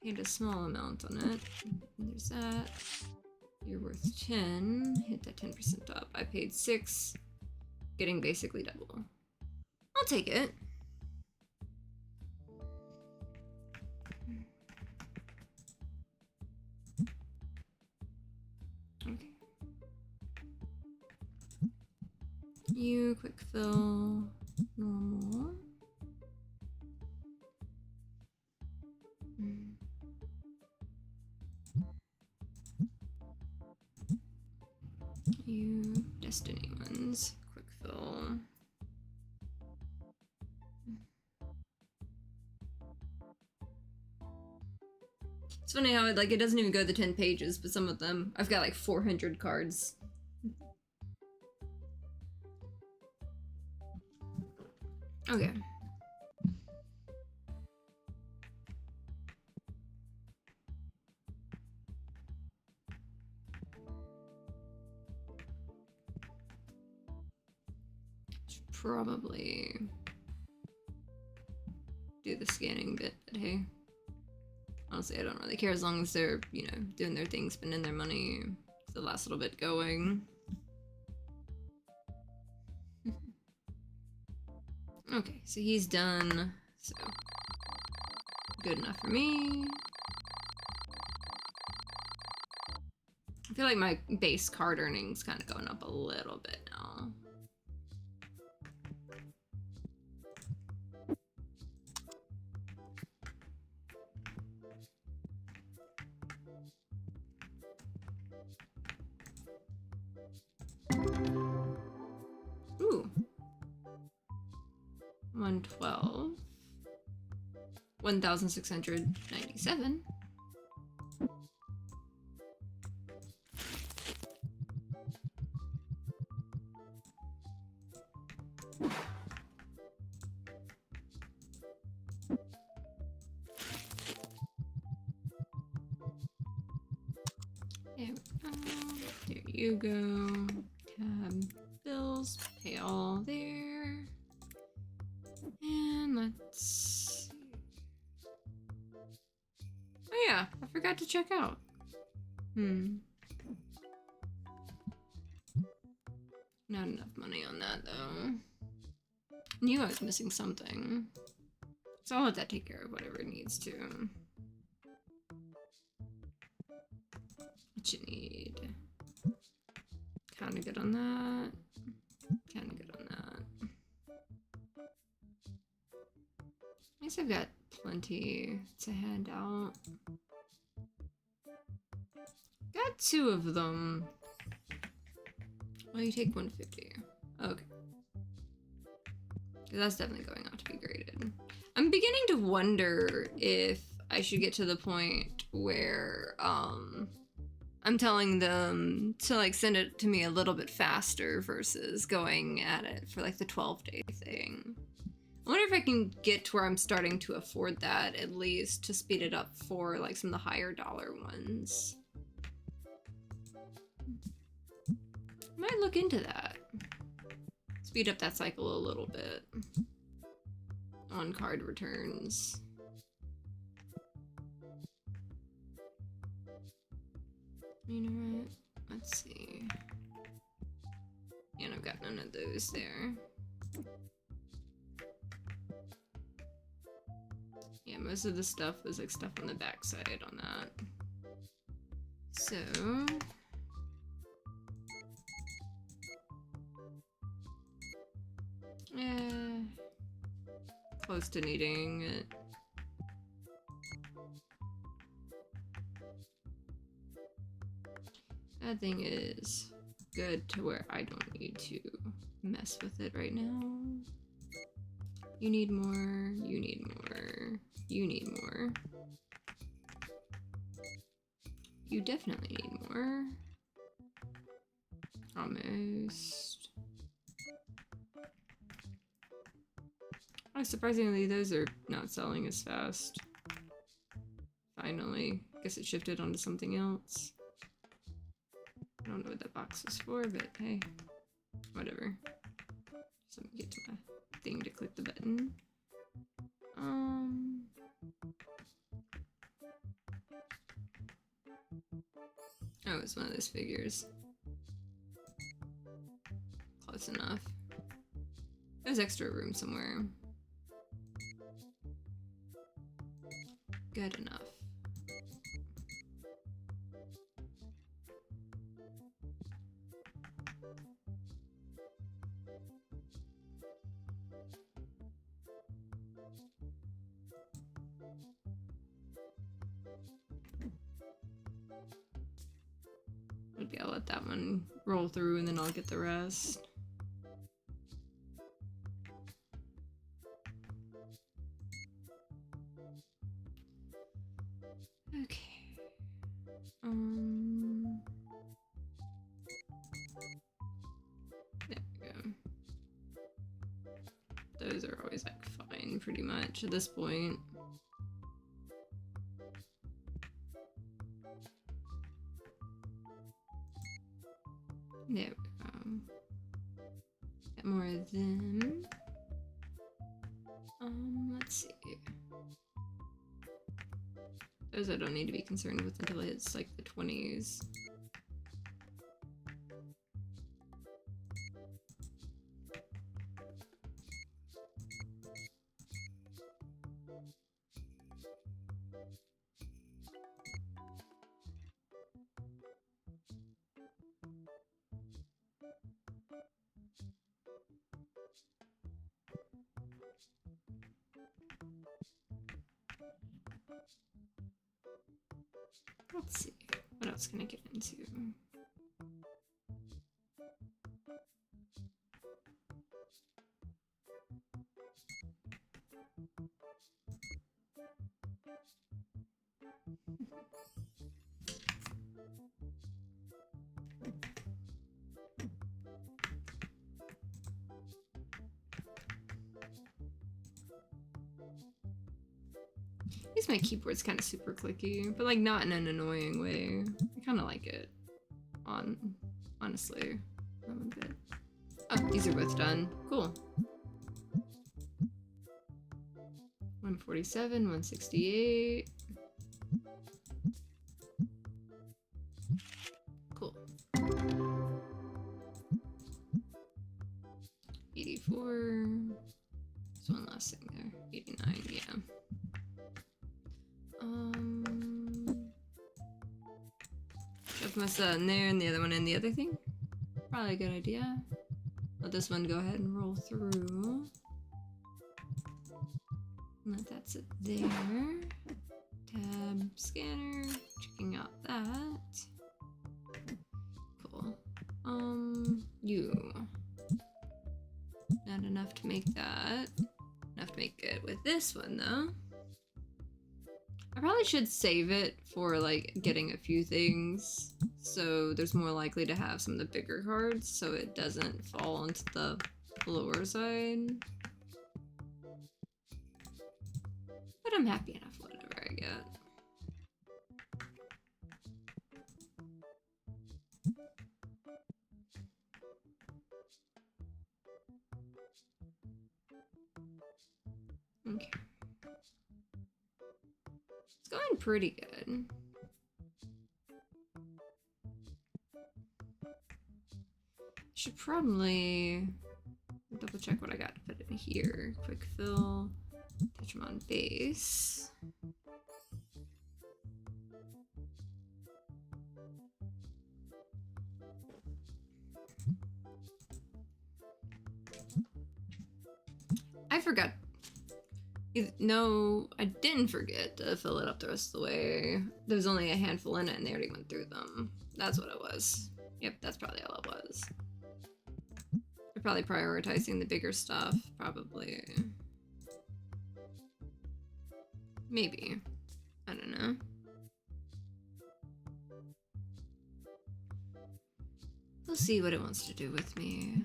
Paid a small amount on it. And there's that. You're worth 10. Hit that 10% up. I paid 6, getting basically double. I'll take it. Okay. You quick fill, normal. You destiny ones, quick fill. It's funny how it doesn't even go the 10 pages, but some of them I've got like 400 cards. Okay. Should probably do the scanning bit, but hey. Honestly, I don't really care as long as they're, you know, doing their thing, spending their money. The last little bit going. Okay, so he's done. So good enough for me. I feel like my base card earnings kind of going up a little bit now. Ooh. 112. 1,697. There we go. There you go. Tab bills, pay all there. And let's see. Oh yeah, I forgot to check out. Not enough money on that though. Knew I was missing something. So I'll let that take care of whatever it needs to. What you need? Kinda good on that. Kinda good on that. I guess I've got plenty to hand out. Got 2 of them. Well, you take 150. Okay. That's definitely going out to be graded. I'm beginning to wonder if I should get to the point where I'm telling them to like send it to me a little bit faster versus going at it for like the 12-day thing. I wonder if I can get to where I'm starting to afford that at least to speed it up for like some of the higher dollar ones. Might look into that. Speed up that cycle a little bit on card returns. You know what? Let's see. And I've got none of those there. Yeah, most of the stuff is like stuff on the backside on that. So close to needing it. That thing is good to where I don't need to mess with it right now. You need more, you need more, you need more. You definitely need more. Almost. Oh, surprisingly, those are not selling as fast. Finally. Guess it shifted onto something else. I don't know what that box is for, but hey. Whatever. So let me get to my thing to click the button. Oh, it's one of those figures. Close enough. There's extra room somewhere. Good enough. Maybe I'll let that one roll through and then I'll get the rest. Okay. There we go. Those are always like fine pretty much at this point. There we go. Get more of them. Let's see. Those I don't need to be concerned with until it's like the 20s. Let's see, what else can I get into? At least my keyboard's kind of super clicky, but like not in an annoying way. I kind of like it. Honestly, I'm a bit. Oh, these are both done. Cool. 147, 168. Cool. 84. There's one last thing there. 89, yeah. Shove my stuff in there and the other one in the other thing. Probably a good idea. Let this one go ahead and roll through. Let that sit there. Tab scanner. Checking out that. Cool. You. Not enough to make that. Enough to make it with this one though. I probably should save it for like getting a few things, so there's more likely to have some of the bigger cards so it doesn't fall onto the lower side. But I'm happy enough whatever I get. Okay. It's going pretty good. Should probably double check what I got to put in here. Quick fill, touch them on base. I forgot. No, I didn't forget to fill it up the rest of the way. There's only a handful in it and they already went through them. That's what it was. Yep, that's probably all it was. They're probably prioritizing the bigger stuff, probably. Maybe. I don't know. We'll see what it wants to do with me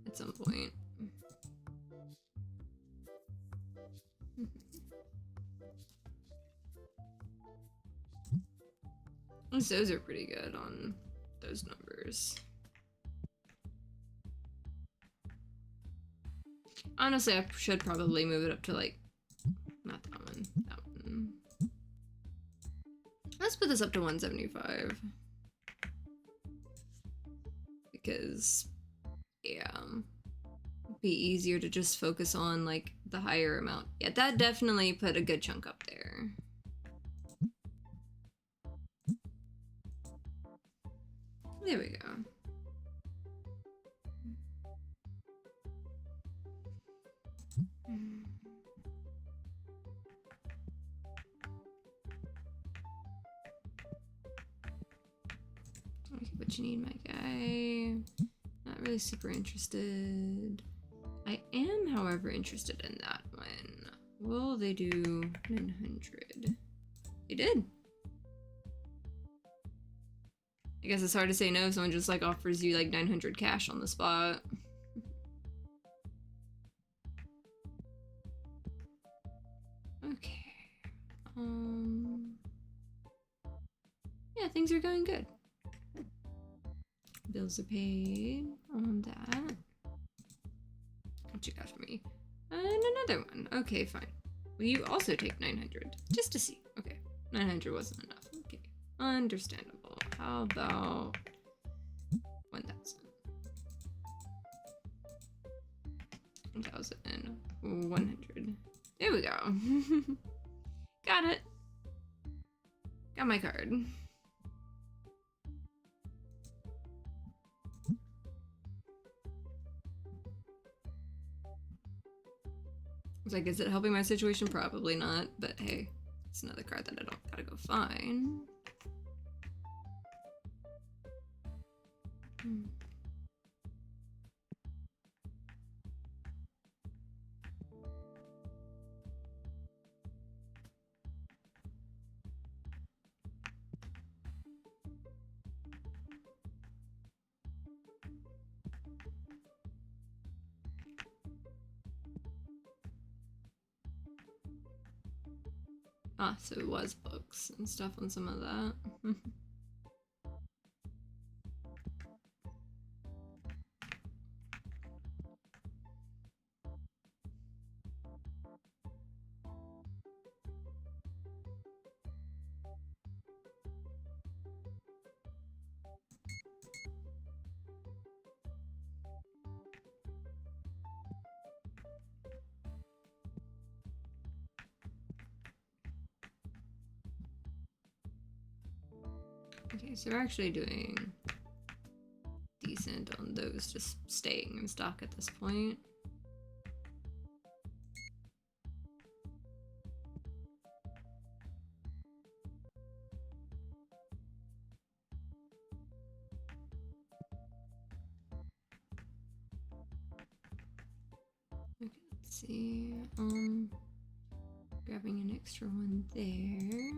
at some point. Those are pretty good on those numbers. Honestly, I should probably move it up to like, not that one, that one. Let's put this up to 175. Because, yeah, it'd be easier to just focus on like the higher amount. Yeah, that definitely put a good chunk up there. There we go. Okay, what you need, my guy? Not really super interested. I am, however, interested in that one. Will they do 900? They did. I guess it's hard to say no if someone just like offers you like 900 cash on the spot. Okay. Yeah, things are going good. Bills are paid on that. What you got for me? And another one. Okay, fine. Will you also take 900? Just to see. Okay. 900 wasn't enough. Okay. Understandable. How about 1,000? 1,100. There we go. Got it. Got my card. It's like, is it helping my situation? Probably not, but hey, it's another card that I don't gotta go find. Ah, so it was books and stuff on some of that. Okay, so we're actually doing decent on those just staying in stock at this point. Okay, let's see. Grabbing an extra one there.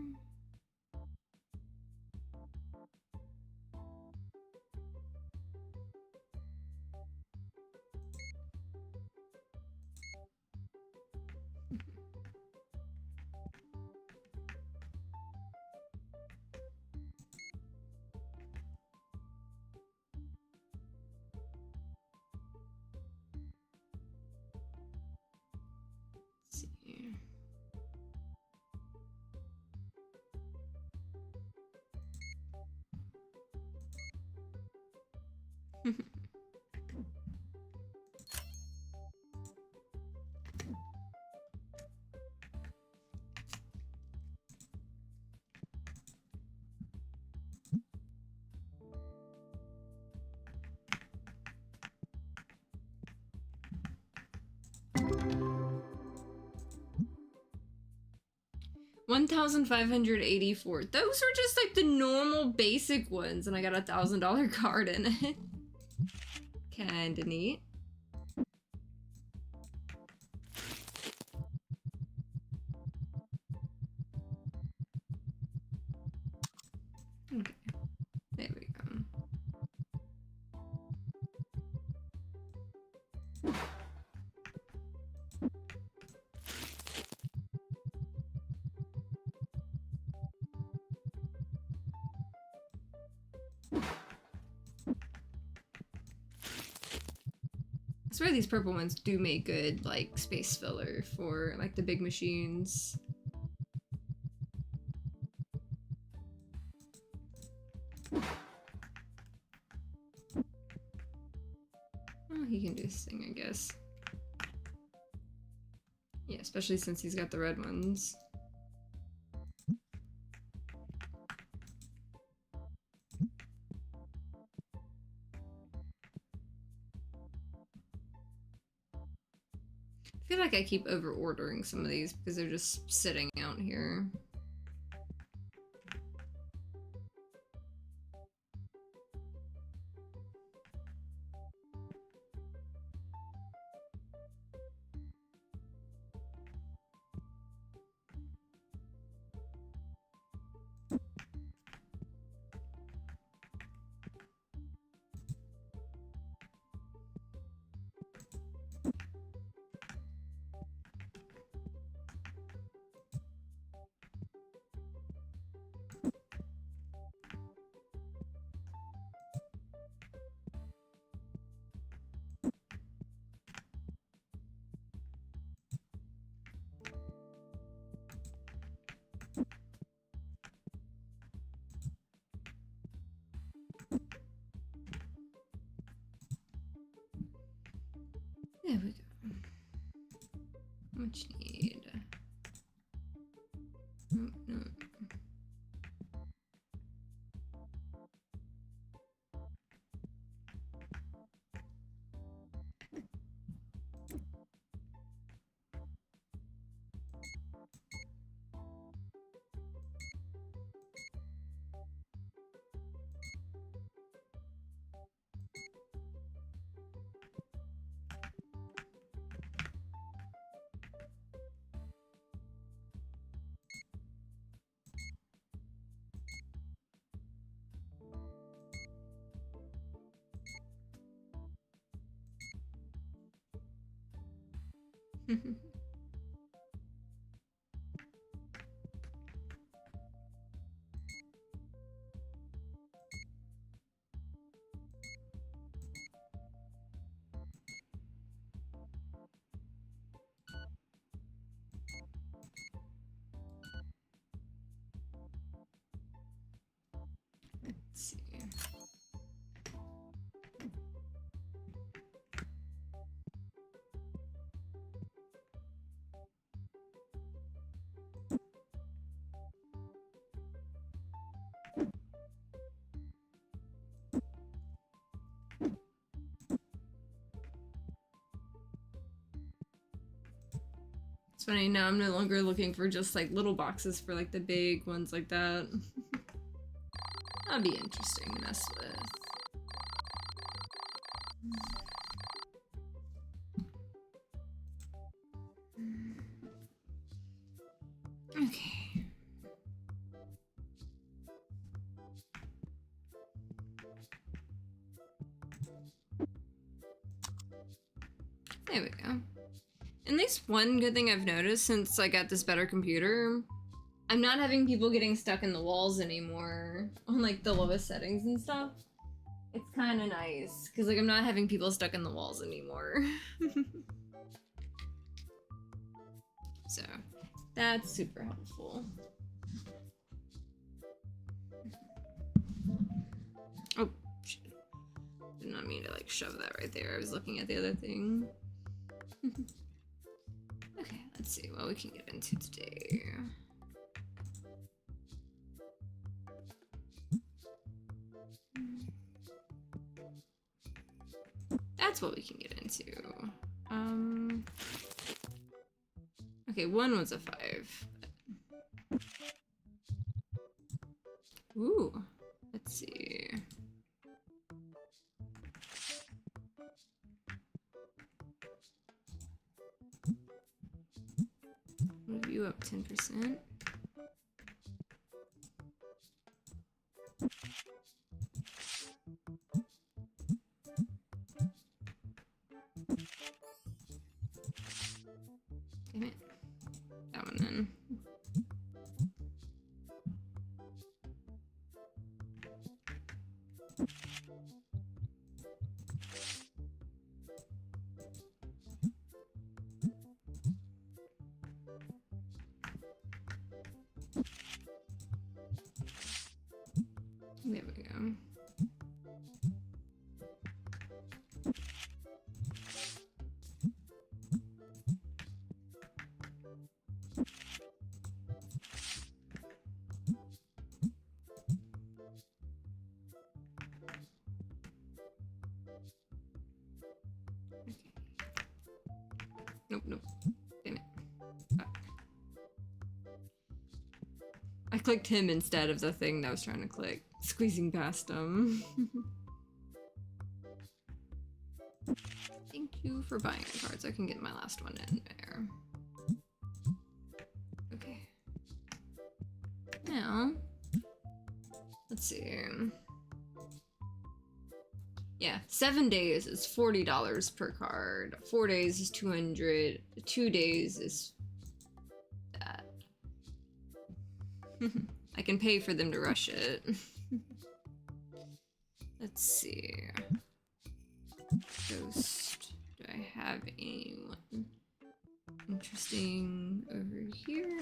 1,584. Those were just like the normal basic ones, and I got a $1,000 card in it. Kinda neat. Okay, there we go. I swear these purple ones do make good, like, space filler for, like, the big machines. Oh, he can do this thing, I guess. Yeah, especially since he's got the red ones. I feel like I keep over ordering some of these because they're just sitting out here. There we go. How much need? Oh, no. Let's see. It's funny, now I'm no longer looking for just like little boxes for like the big ones like that. That'd be interesting to mess with. Okay. There we go. At least one good thing I've noticed since I got this better computer, I'm not having people getting stuck in the walls anymore on like the lowest settings and stuff. It's kind of nice because like I'm not having people stuck in the walls anymore. So that's super helpful. Oh shit. Did not mean to like shove that right there. I was looking at the other thing. Okay, let's see what we can get into today. That's what we can get into. Okay, one was a 5. Ooh, let's see. Review up 10%. Damn it. That one then. There we go. Okay. Nope, nope. Damn it. Fuck. I clicked him instead of the thing that I was trying to click. Squeezing past him. Thank you for buying a card so I can get my last one in there. Okay. Now, let's see. Yeah, 7 days is $40 per card. 4 days is 200. 2 days is that. I can pay for them to rush it. Let's see. Ghost. Do I have anyone interesting over here?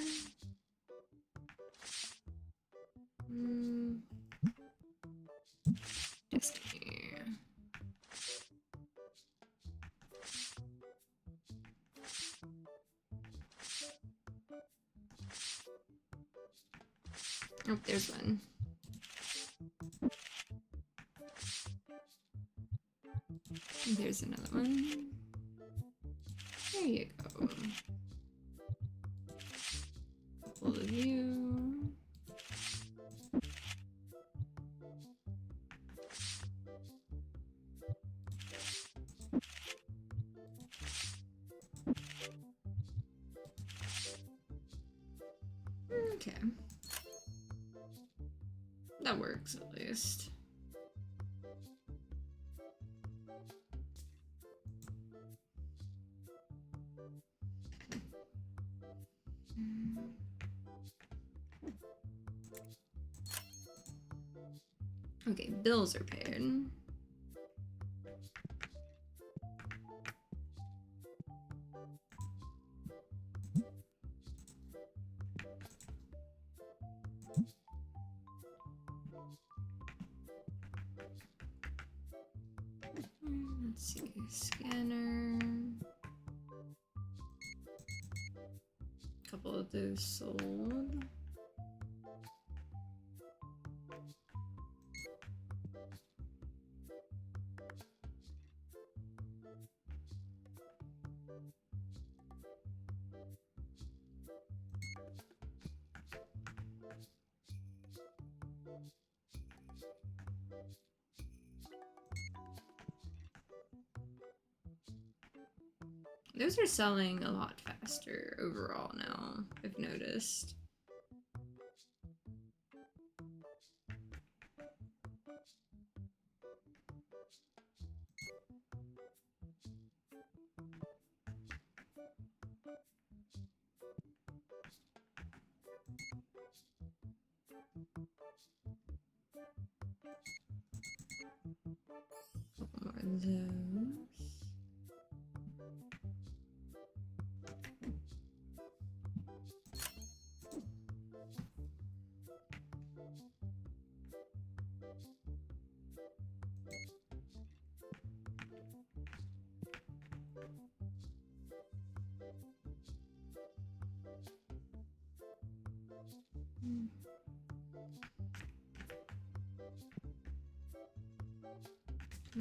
Destiny. Oh, there's one. There's another one. There you go. Couple of you. Okay. That works at least. Okay, bills are paid. Let's see, scanner. Couple of those sold. Those are selling a lot faster overall now, I've noticed. Couple more of those.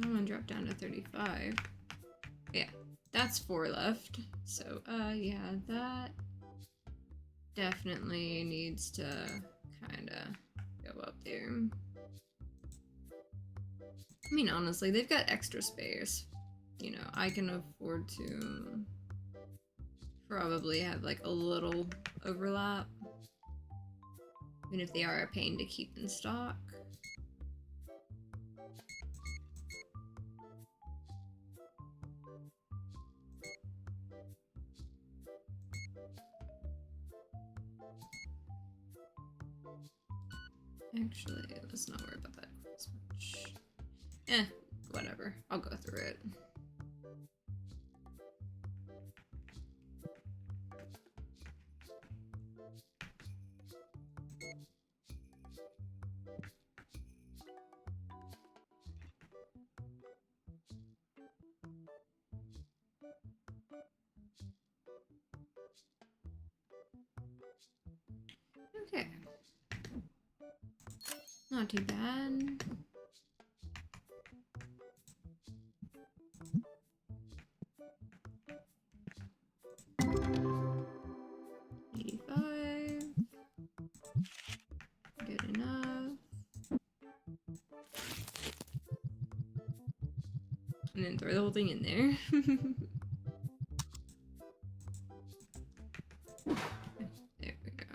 I'm gonna drop down to 35. Yeah, that's 4 left. So, yeah, that definitely needs to kinda go up there. I mean, honestly, they've got extra space. You know, I can afford to probably have like a little overlap. Even if they are a pain to keep in stock. Actually, let's not worry about that as much. Whatever. I'll go through it. Okay. Not too bad. Good enough. And then throw the whole thing in there. There we go.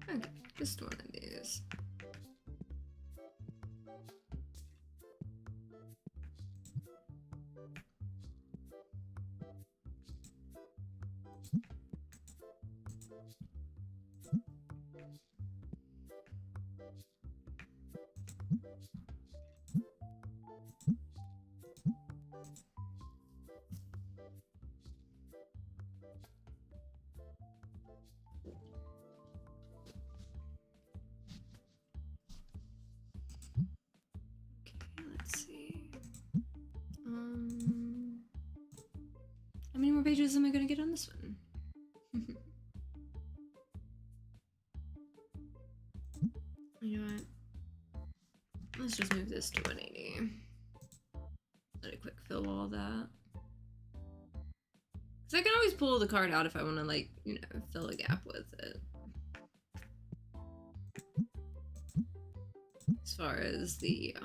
Okay, just one of these. Let's see. How many more pages am I gonna get on this one? You know what? Let's just move this to 180. Let it quick fill all that. Because I can always pull the card out if I want to, like, you know, fill a gap with it. As far as the,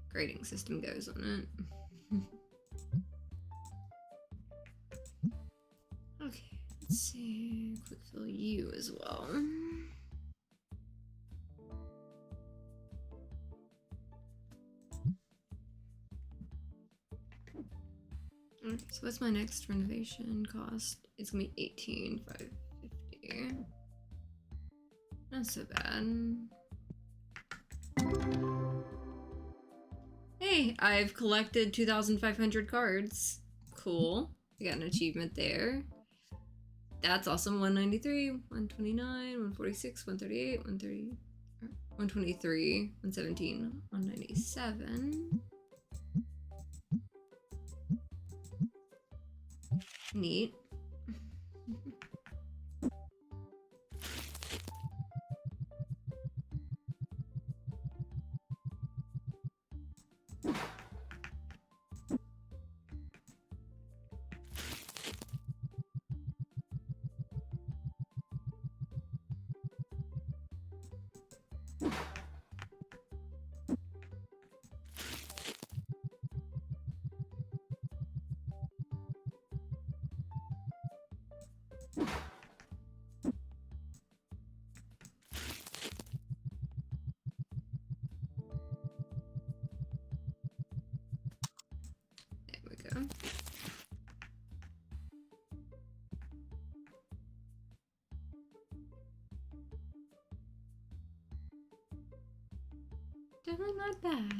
grading system goes on it. Okay, let's see. Quick fill you as well. Okay, so what's my next renovation cost? It's gonna be $18,550. Not so bad. Hey, I've collected 2,500 cards. Cool. I got an achievement there. That's awesome. 193, 129, 146, 138, 130, 123, 117, 197. Neat. There we go. Definitely not bad.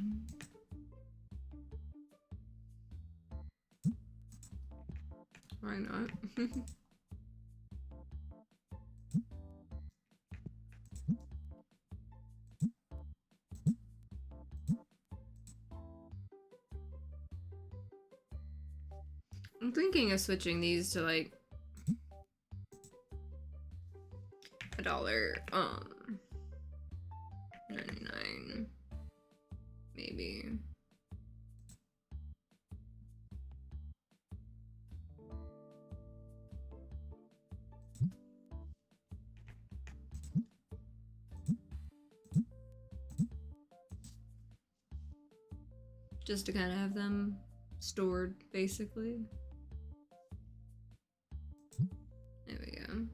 Why not? I'm thinking of switching these to like... $99 maybe. Just to kind of have them stored, basically. There we go.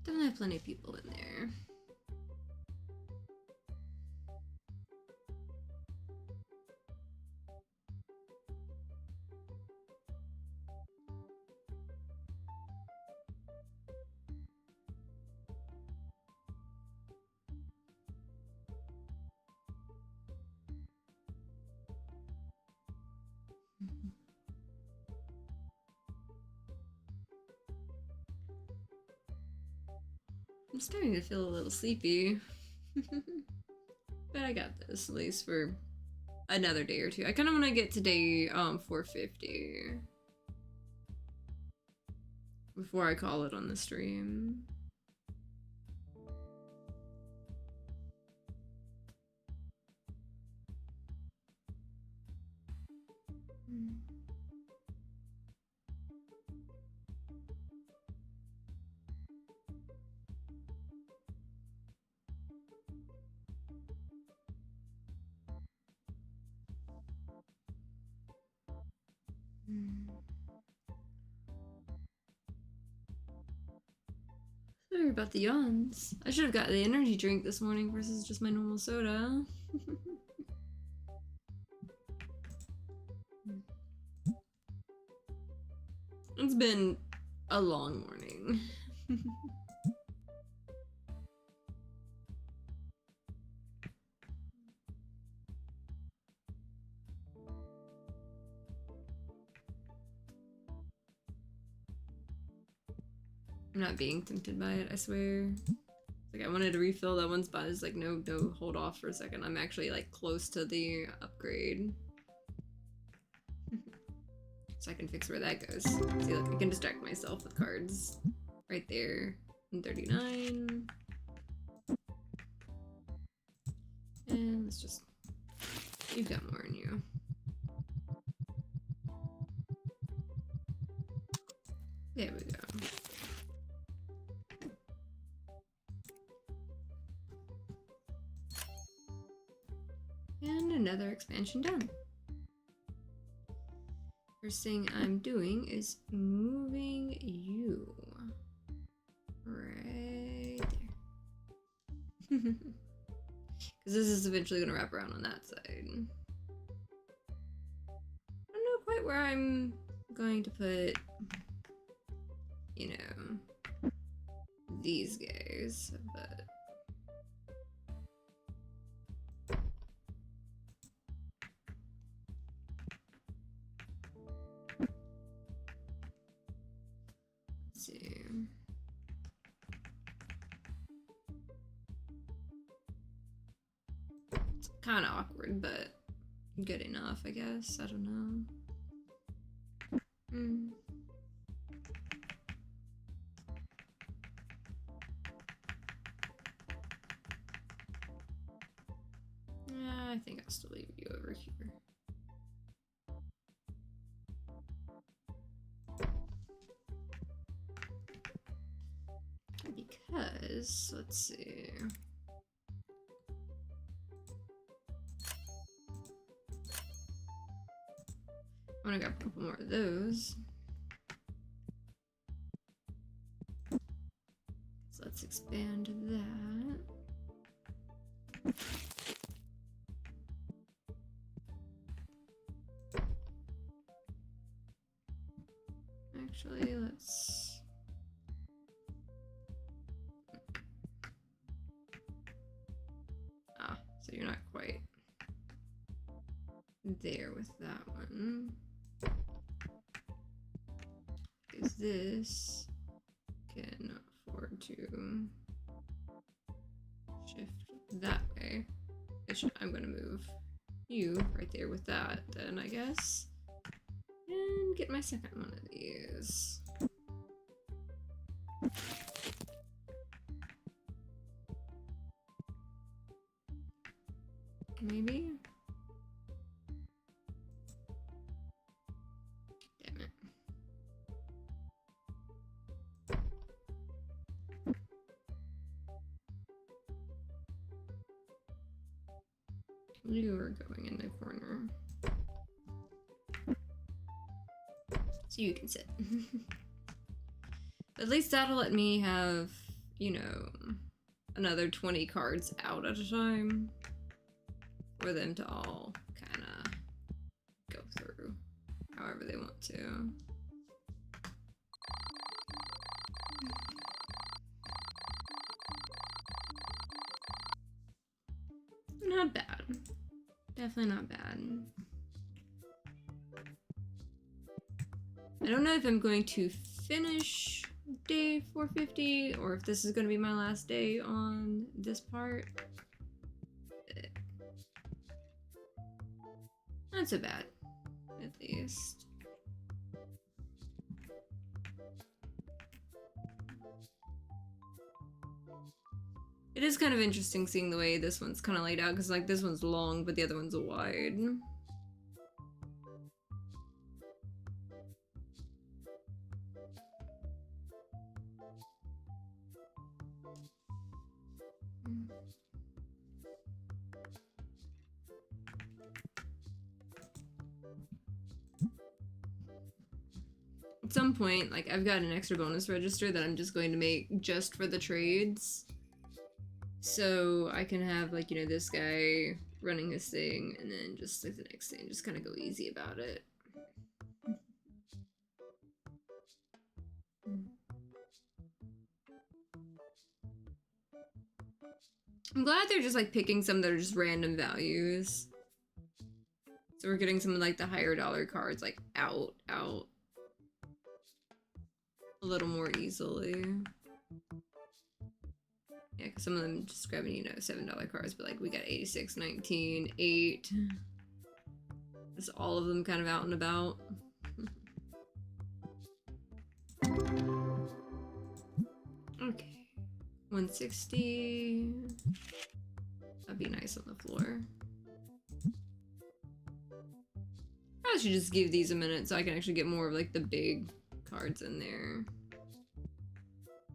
Definitely have plenty of people in there. I'm starting to feel a little sleepy. But I got this, at least for another day or two. I kind of want to get to day 450 before I call it on the stream. Sorry about the yawns. I should have got the energy drink this morning versus just my normal soda. It's been a long morning. I'm not being tempted by it, I swear. Like, I wanted to refill that one spot. It's like, no, hold off for a second. I'm actually, like, close to the upgrade. So I can fix where that goes. See, look, I can distract myself with cards. Right there. And 39. And let's just... You've got more in you. There we go. And another expansion done. First thing I'm doing is moving you right there. Because this is eventually going to wrap around on that side. I don't know quite where I'm going to put, you know, these guys, but... see. It's kind of awkward, but good enough, I guess. I don't know. Yeah, I think I'll still leave you over here. Because, let's see. I'm gonna grab a couple more of those. So let's expand that. Actually, let's... Ah, so you're not quite there with that one. Because this can afford to shift that way. I'm gonna move you right there with that then, I guess. And get my second one of these. Maybe? Damn it. You are going in the corner. So you can sit. At least that'll let me have, you know, another 20 cards out at a time for them to all kind of go through however they want to. Not bad. Definitely not bad. I don't know if I'm going to finish day 450 or if this is going to be my last day on this part. Not so bad, at least. It is kind of interesting seeing the way this one's kind of laid out, because like this one's long, but the other one's wide. At some point, like, I've got an extra bonus register that I'm just going to make just for the trades. So I can have, like, you know, this guy running his thing, and then just, like, the next thing, just kind of go easy about it. I'm glad they're just, like, picking some that are just random values. So we're getting some of, like, the higher dollar cards, like, out a little more easily. Yeah, because some of them just grabbing, you know, $7 cards, but like we got 86, 19, 8. Just all of them kind of out and about. Okay. 160. That'd be nice on the floor. I should just give these a minute so I can actually get more of like the big cards in there.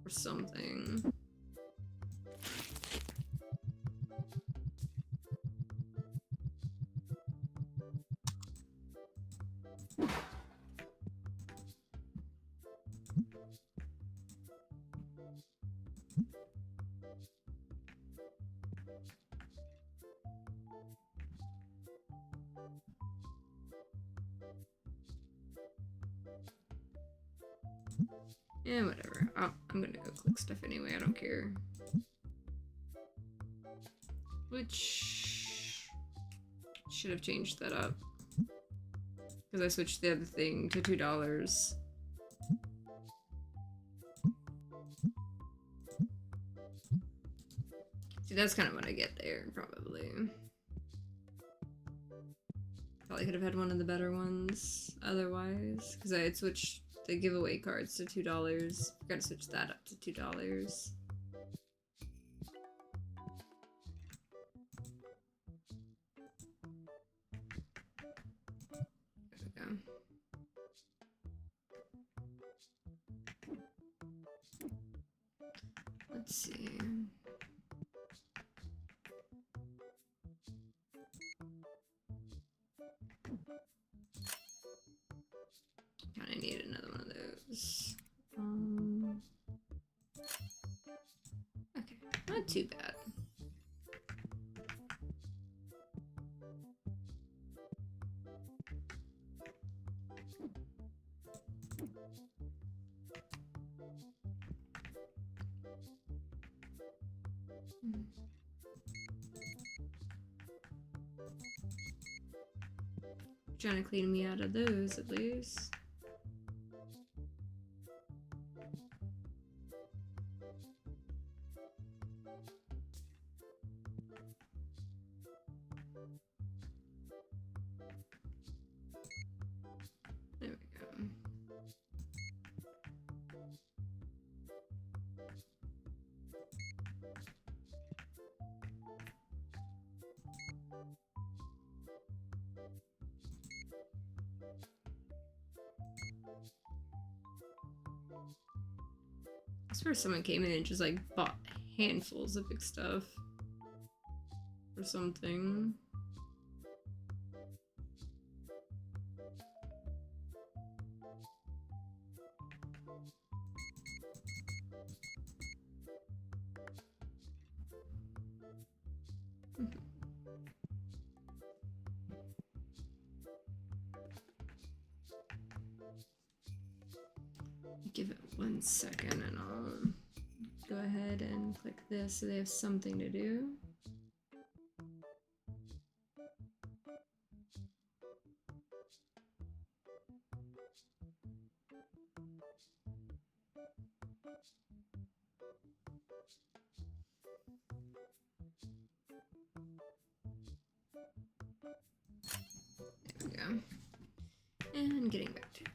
Or something. Yeah, whatever. Oh, I'm gonna go click stuff anyway, I don't care. Which should have changed that up. Because I switched the other thing to $2. See, that's kind of what I get there, probably. Probably could have had one of the better ones otherwise. Because I had switched the giveaway cards to $2. Gotta switch that up to $2. There we go. Let's see. Kinda need another one of those. Okay, not too bad. Trying to clean me out of those at least. swear someone came in and just like bought handfuls of big stuff or something. Give it 1 second and I'll go ahead and click this so they have something to do. There we go. And getting back to it.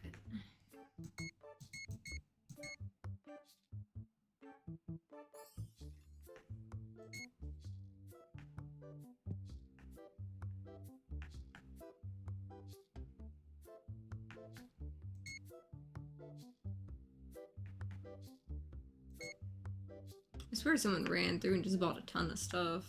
I swear someone ran through and just bought a ton of stuff.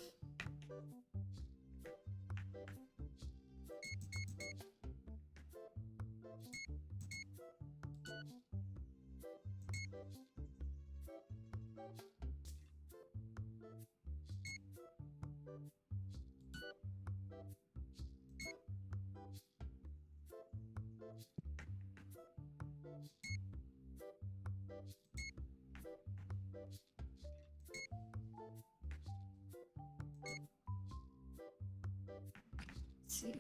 Let's see.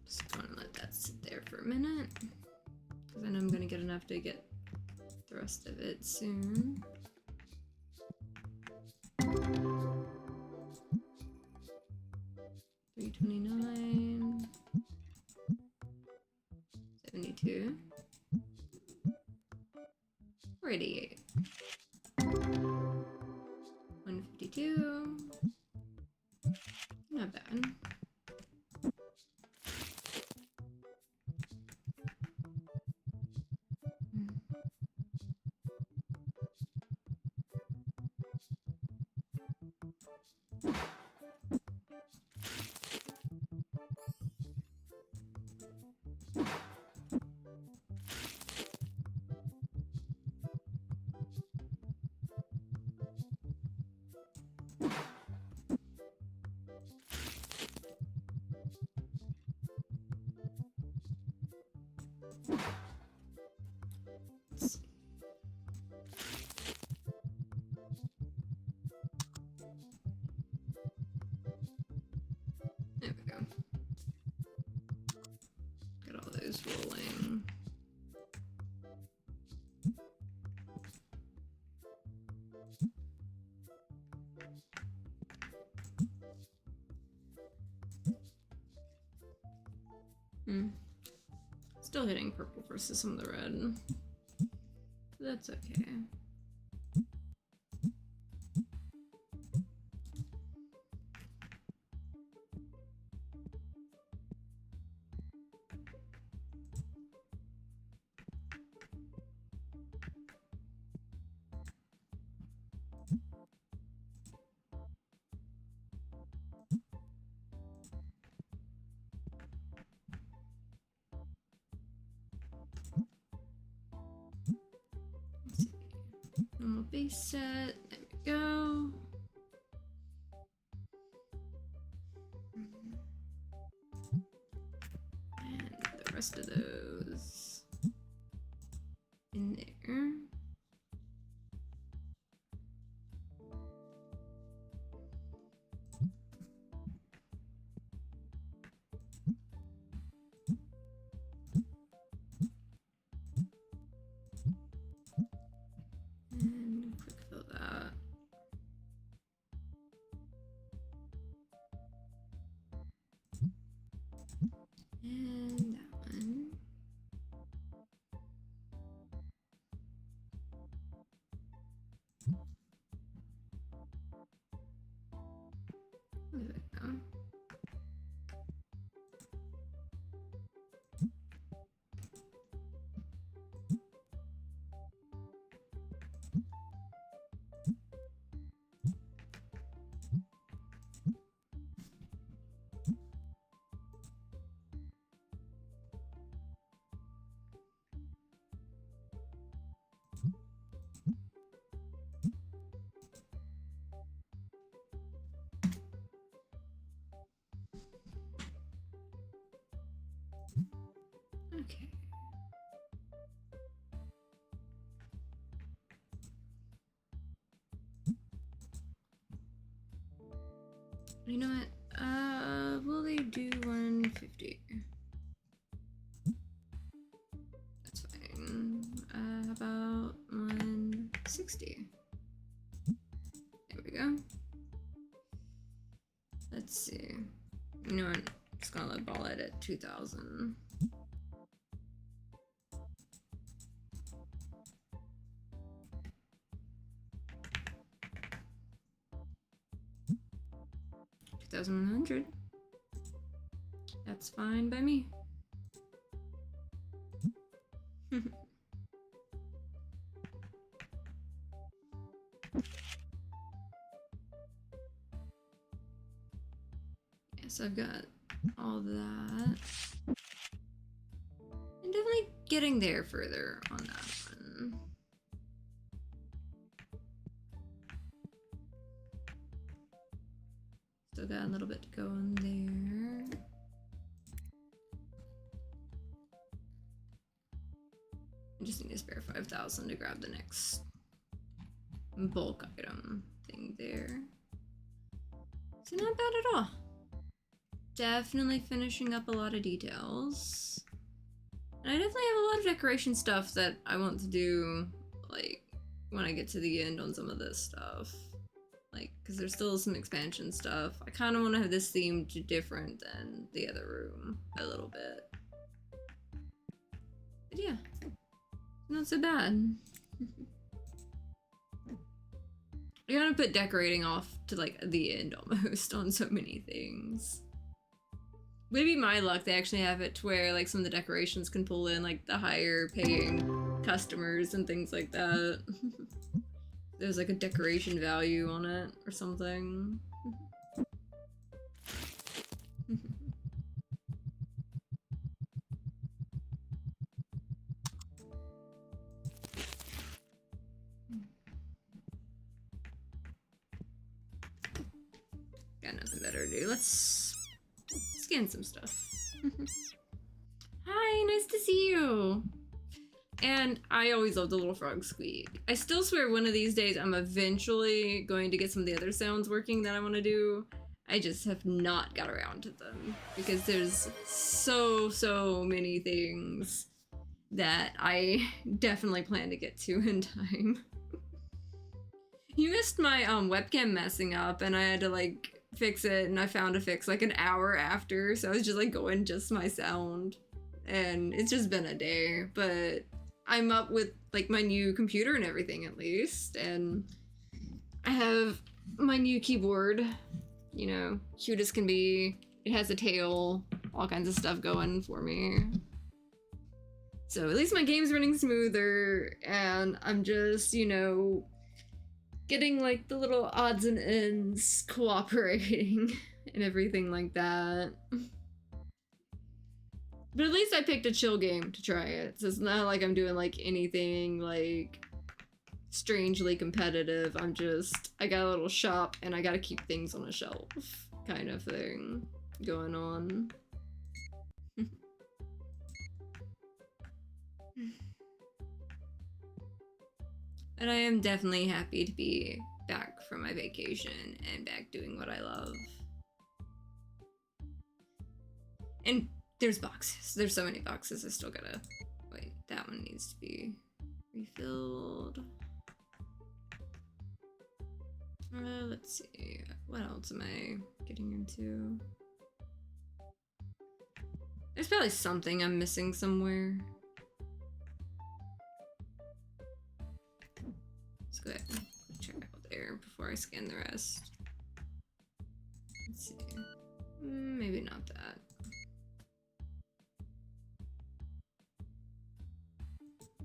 Just gonna let that sit there for a minute, because I know I'm gonna get enough to get the rest of it soon. $329, 72, 488, 152. Not bad. Let's see. There we go. Get all those rolling. Still hitting purple versus some of the red. That's okay. Normal base set, there we go. And the rest of those in there. And quick fill that. And that one. There we go. Okay. You know what? Will they do 150? That's fine. How about 160? There we go. Let's see. You know what? I'm just gonna let ball it at 2,000. $2,100. That's fine by me. Yes, I've got all that. I'm definitely getting there further on that one. Still got a little bit to go in there. I just need to spare 5,000 to grab the next bulk item thing there. So not bad at all. Definitely finishing up a lot of details. And I definitely have a lot of decoration stuff that I want to do, like, when I get to the end on some of this stuff. Like, because there's still some expansion stuff. I kind of want to have this theme different than the other room a little bit. But yeah, not so bad. You gotta put decorating off to like the end almost on so many things. Maybe my luck, they actually have it to where like some of the decorations can pull in like the higher paying customers and things like that. There's like a decoration value on it or something. Got nothing better to do. Let's scan some stuff. Hi, nice to see you. And I always love the little frog squeak. I still swear one of these days I'm eventually going to get some of the other sounds working that I want to do. I just have not got around to them because there's so many things that I definitely plan to get to in time. You missed my webcam messing up and I had to like fix it, and I found a fix like an hour after, so I was just like going just my sound, and it's just been a day, but I'm up with like my new computer and everything at least, and I have my new keyboard, you know, cute as can be. It has a tail, all kinds of stuff going for me. So at least my game's running smoother, and I'm just, you know, getting like the little odds and ends cooperating and everything like that. But at least I picked a chill game to try it. So it's not like I'm doing like anything like strangely competitive. I'm just, I got a little shop and I gotta keep things on a shelf kind of thing going on. And I am definitely happy to be back from my vacation and back doing what I love. And there's boxes. There's so many boxes I still gotta... Wait, that one needs to be refilled. Let's see. What else am I getting into? There's probably something I'm missing somewhere. Let's go ahead and check out there before I scan the rest. Let's see. Maybe not that.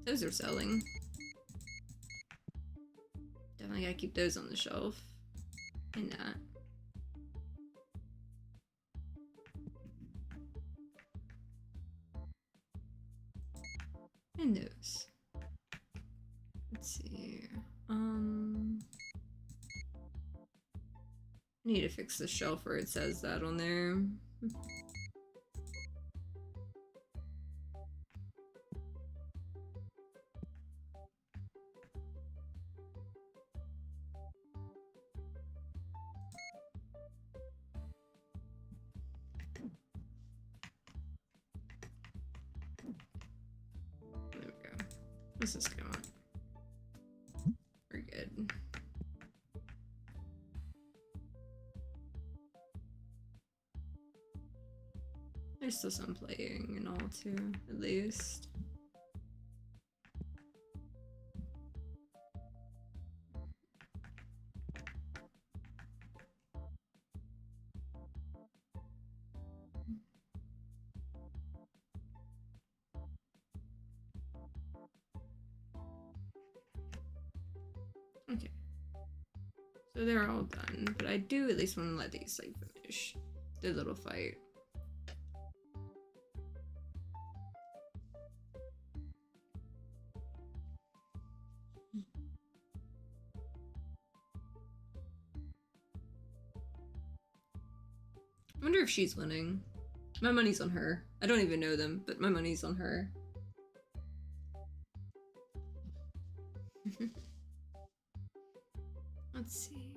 Those are selling. Definitely gotta keep those on the shelf. And that. And those. Let's see. I need to fix the shelf where it says that on there. There we go. What's this going on? We're good. There's still some playing and all too, at least. Okay. So they're all done, but I do at least want to let these like finish their little fight. I wonder if she's winning. My money's on her. I don't even know them, but my money's on her. Let's see.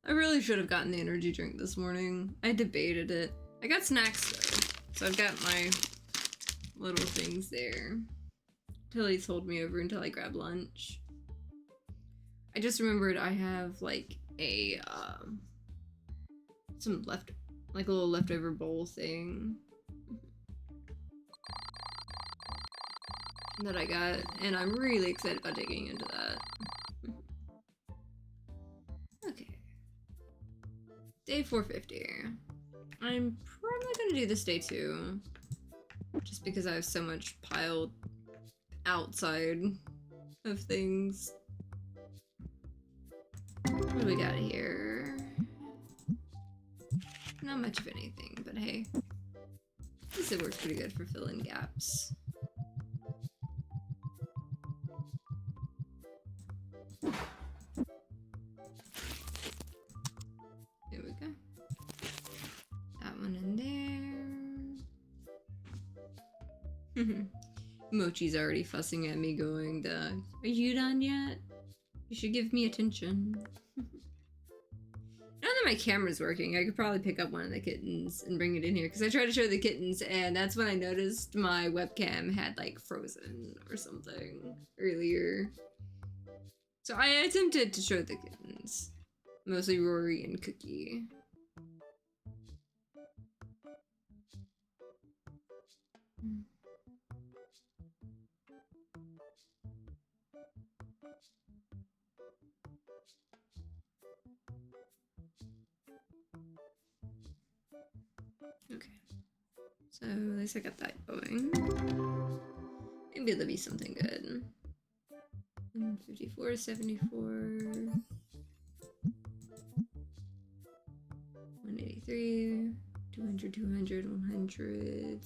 I really should have gotten the energy drink this morning. I debated it. I got snacks though, so I've got my little things there. Tilly's hold me over until I grab lunch. I just remembered I have like a some a little leftover bowl thing that I got, and I'm really excited about digging into that. Okay. Day 450. I'm probably gonna do this day too, just because I have so much piled outside of things. What do we got here? Not much of anything, but hey. At least it works pretty good for filling gaps. There we go. That one in there. Mochi's already fussing at me going, are you done yet? You should give me attention. Now that my camera's working, I could probably pick up one of the kittens and bring it in here, because I tried to show the kittens and that's when I noticed my webcam had like frozen or something earlier. So I attempted to show the kittens. Mostly Rory and Cookie. Okay. So at least I got that going. Maybe there'll be something good. 54, 74. 183. 200, 200, 100.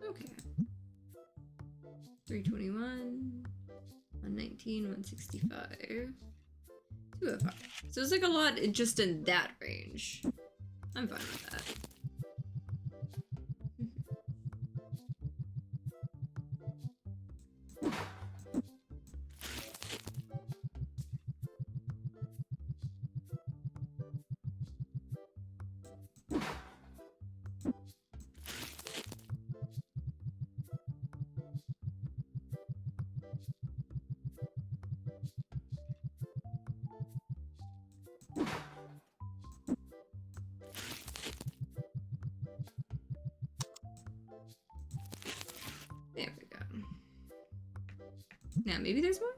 Okay. 321. 119, 165. 205. So it's like a lot just in that range. I'm fine with that. Yeah, maybe there's more?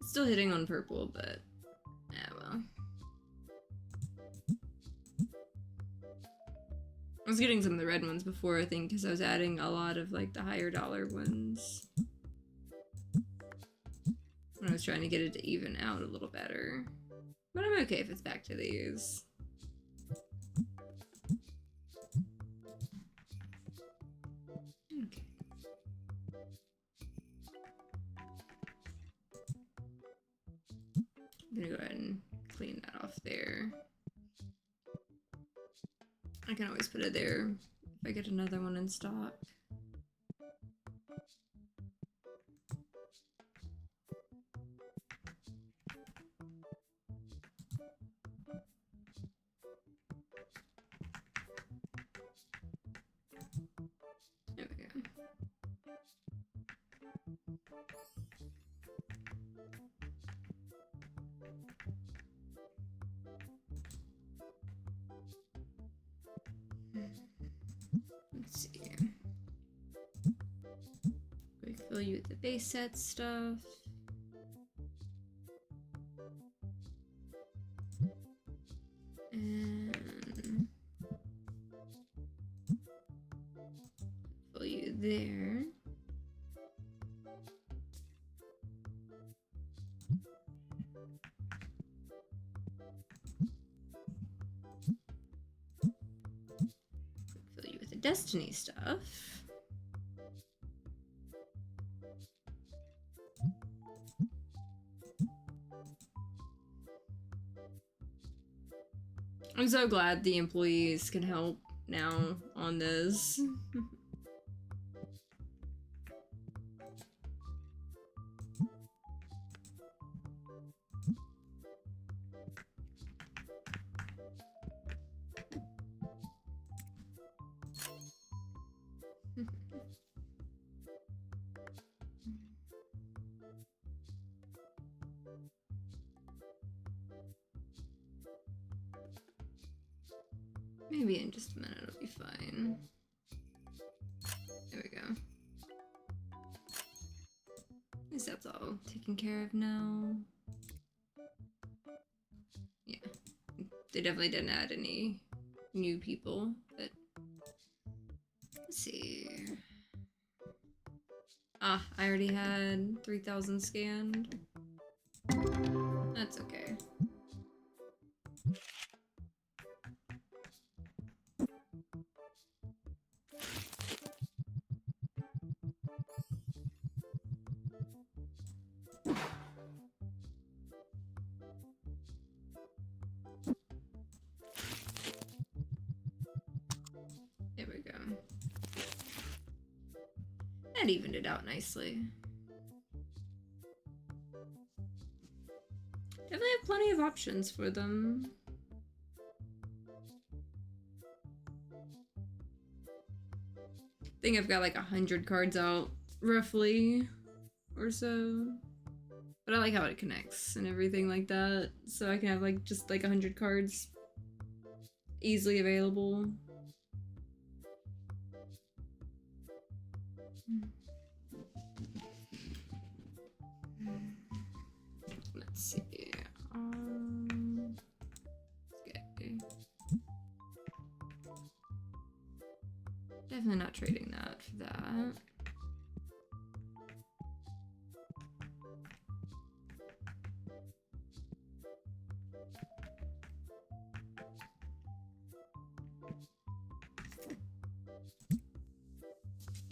It's still hitting on purple, but... yeah, well. I was getting some of the red ones before, I think, because I was adding a lot of, like, the higher dollar ones. When I was trying to get it to even out a little better. But I'm okay if it's back to these. Okay. I'm gonna go ahead and clean that off there. I can always put it there if I get another one in stock. There we go. Let's see. We fill you with the base set stuff. And fill you there. Fill you with the Destiny stuff. I'm so glad the employees can help now on this. Maybe in just a minute it'll be fine. There we go. At least that's all taken care of now. Yeah. They definitely didn't add any new people, but let's see. Ah, I already had 3,000 scanned. That's okay. There we go. That evened it out nicely. Definitely have plenty of options for them. I think I've got like 100 cards out, roughly, or so. But I like how it connects and everything like that. So I can have like just like 100 cards easily available. Let's see. Okay. Definitely not trading that for that.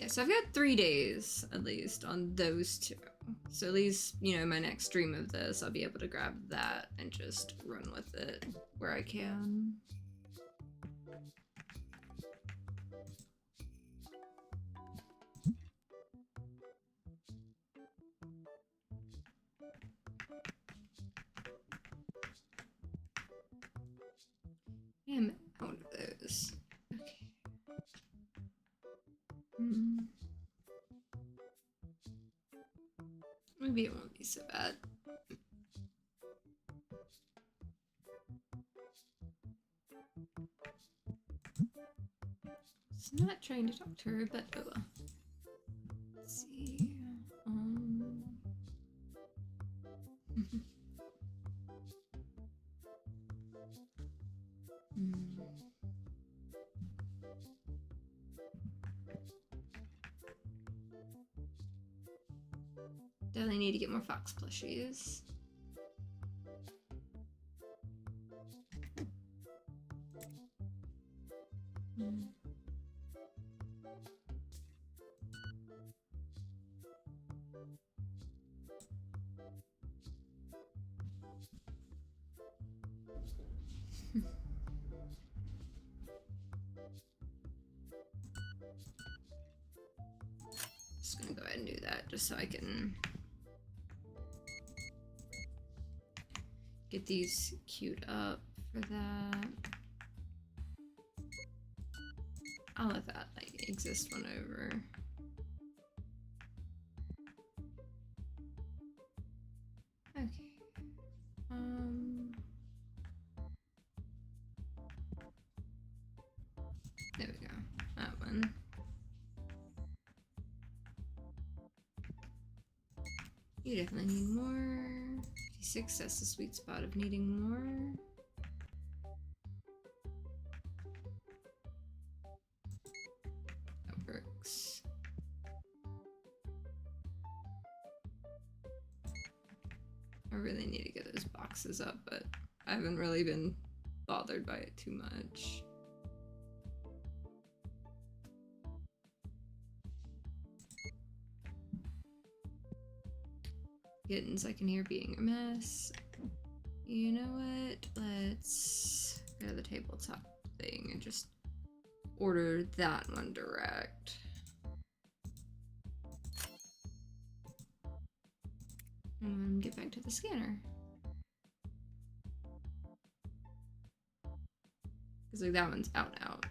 Yeah, so I've got 3 days at least on those two. So at least, you know, my next stream of this, I'll be able to grab that and just run with it where I can. I'm out of those. Okay. Maybe it won't be so bad. It's not trying to talk to her, but oh well. Let's see. Definitely need to get more fox plushies. Just gonna go ahead and do that just so I can get these queued up for that. I'll let that like exist whenever. Okay. There we go. That one. You definitely need more. 56, that's the sweet spot of needing more. That works. I really need to get those boxes up, but I haven't really been bothered by it too much. Kittens, I can hear being a mess. You know what? Let's go to the tabletop thing and just order that one direct. And get back to the scanner. Because like that one's out and out.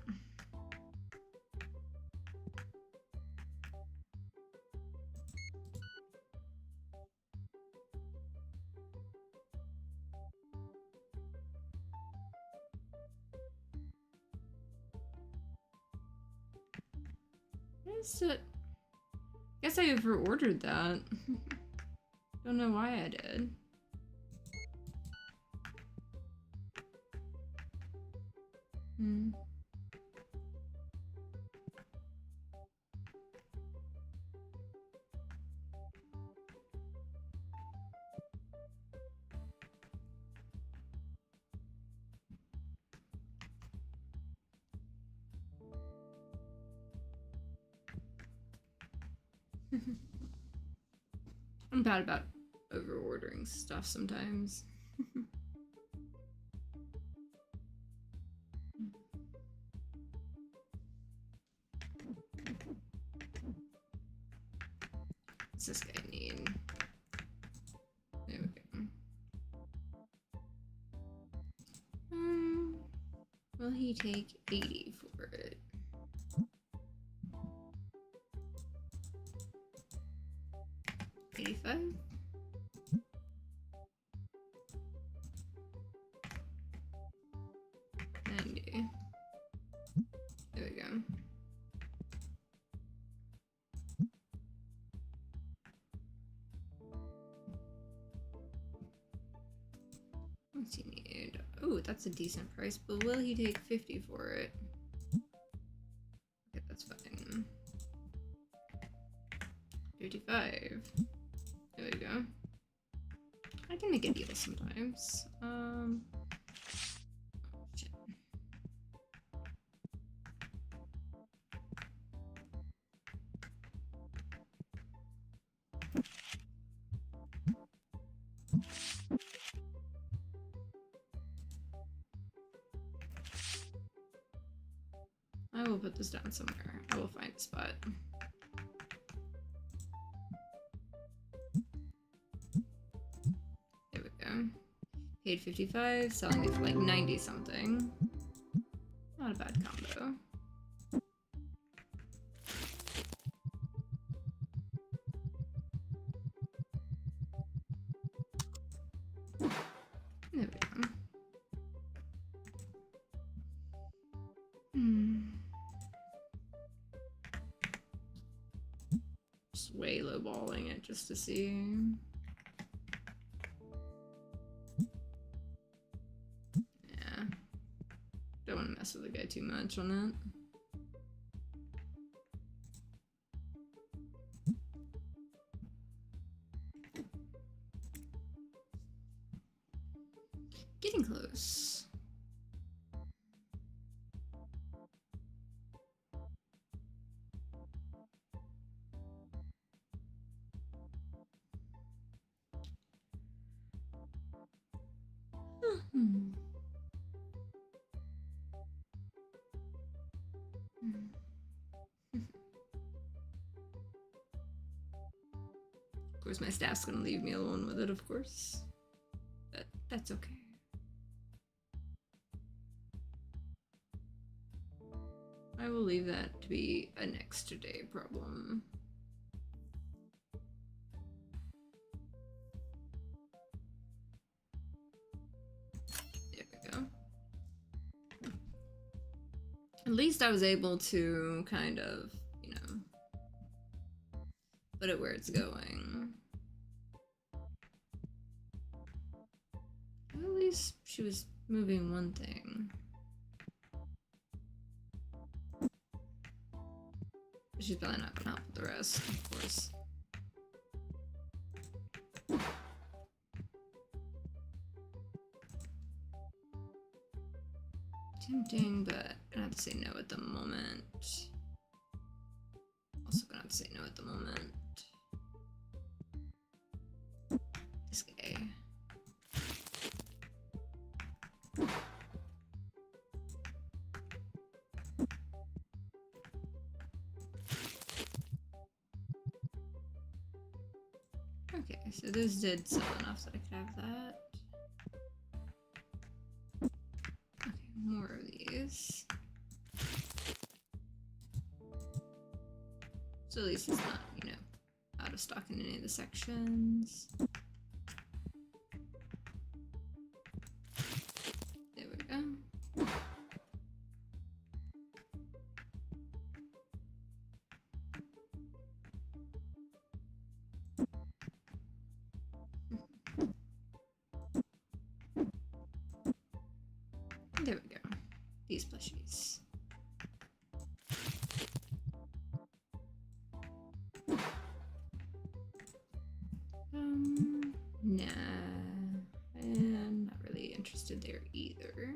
Guess I over-ordered that. Don't know why I did. I'm bad about over-ordering stuff sometimes. What's this guy need? There we go. Will he take 80 for it? $85? 90. There we go. What's he need? Oh, that's a decent price, but will he take 50 for it? Okay, that's fine. 55. There we go. I can make a deal sometimes. Shit. I will put this down somewhere. I will find a spot. There we go. Paid 55, selling it for like 90 something. Not a bad combo. There we go. Just way lowballing it just to see. Yeah. Don't want to mess with the guy too much on that. Getting close. Of course, my staff's gonna leave me alone with it, of course. But that's okay. I will leave that to be a next day problem. There we go. At least I was able to kind of, you know, put it where it's going. At least she was moving one thing. She's probably not gonna help with the rest, of course. Tempting, but gonna have to say no at the moment. Also gonna have to say no at the moment. This guy. Okay, so this did sell enough that I could have that. Okay, more of these. So at least it's not, you know, out of stock in any of the sections. There we go. There we go. These plushies. Nah. I'm not really interested there either.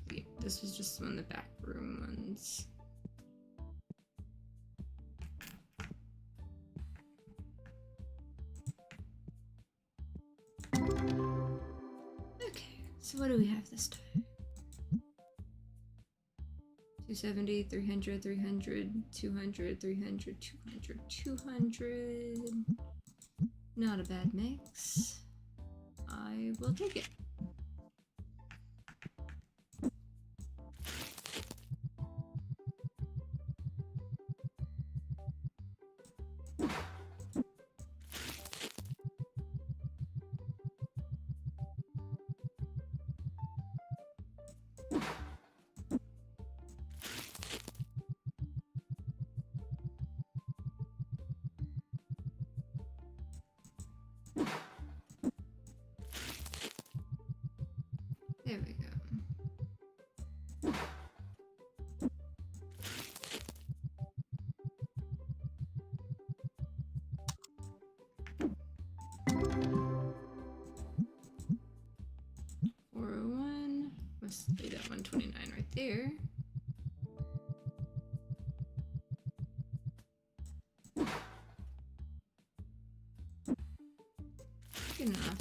Okay, this was just one of the back room ones. Okay, so what do we have this time? 270, 300, 300, 200, 300, 200, 200. Not a bad mix. I will take it. There we go. $401. Must be that 129 right there. Good enough.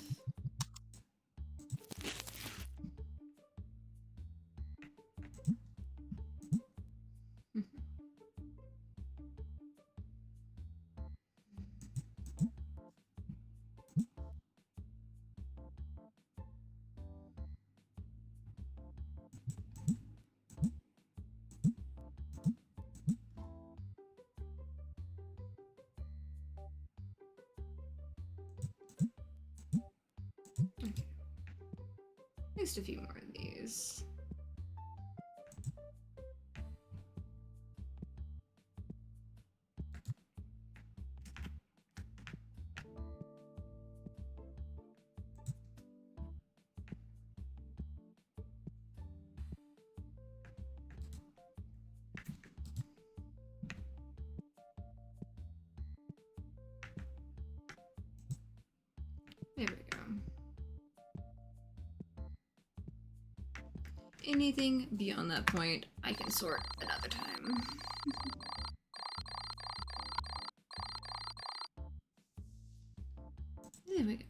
Okay. Just a few more of these. anything beyond that point, I can sort another time. There we go.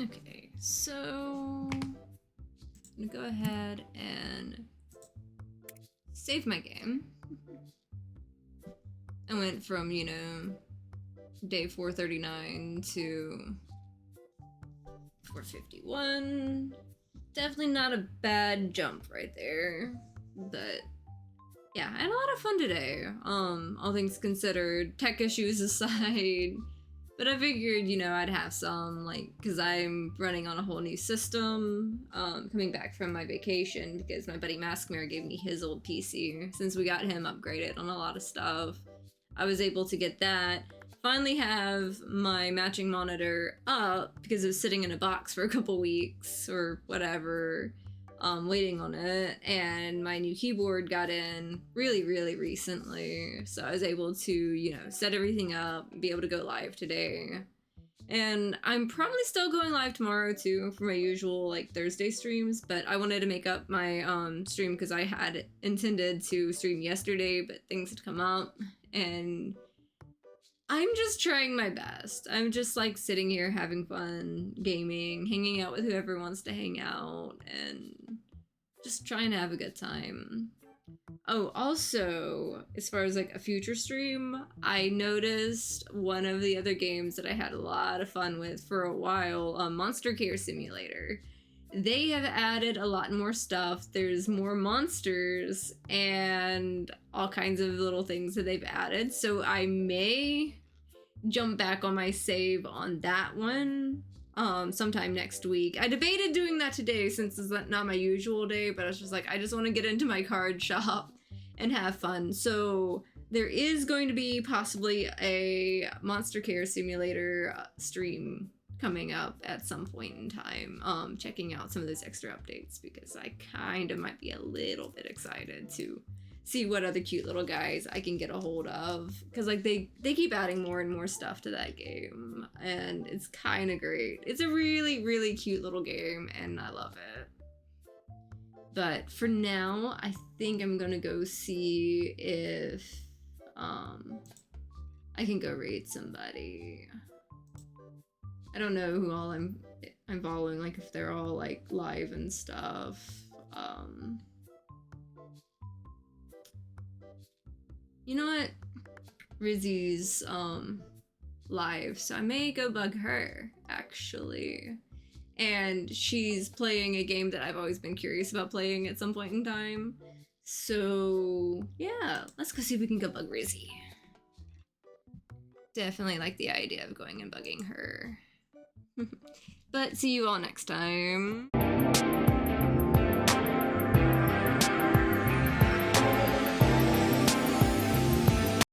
Okay, so I'm gonna go ahead and save my game. I went from, you know, day 439 to 451. Definitely not a bad jump right there. But yeah, I had a lot of fun today. All things considered, tech issues aside. But I figured, you know, I'd have some, like, because I'm running on a whole new system, coming back from my vacation, because my buddy Maskmare gave me his old PC. Since we got him upgraded on a lot of stuff, I was able to get that. Finally have my matching monitor up, because it was sitting in a box for a couple weeks, or whatever, waiting on it, and my new keyboard got in really, really recently, so I was able to, you know, set everything up, be able to go live today. And I'm probably still going live tomorrow too for my usual like Thursday streams, but I wanted to make up my stream because I had intended to stream yesterday, but things had come up, and I'm just trying my best. I'm just like sitting here having fun, gaming, hanging out with whoever wants to hang out, and just trying to have a good time. Oh, also, as far as like a future stream, I noticed one of the other games that I had a lot of fun with for a while, Monster Care Simulator. They have added a lot more stuff. There's more monsters and all kinds of little things that they've added. So I may jump back on my save on that one sometime next week. I debated doing that today since it's not my usual day, but I was just like, I just want to get into my card shop and have fun. So there is going to be possibly a Monster Care Simulator stream coming up at some point in time, checking out some of those extra updates, because I kind of might be a little bit excited to see what other cute little guys I can get a hold of, because like they keep adding more and more stuff to that game, and it's kind of great. It's a really, really cute little game, and I love it. But for now, I think I'm gonna go see if I can go raid somebody. I don't know who all I'm following, like if they're all like live and stuff. You know what? Rizzy's live, so I may go bug her actually. And she's playing a game that I've always been curious about playing at some point in time. So yeah, let's go see if we can go bug Rizzy. Definitely like the idea of going and bugging her. But see you all next time.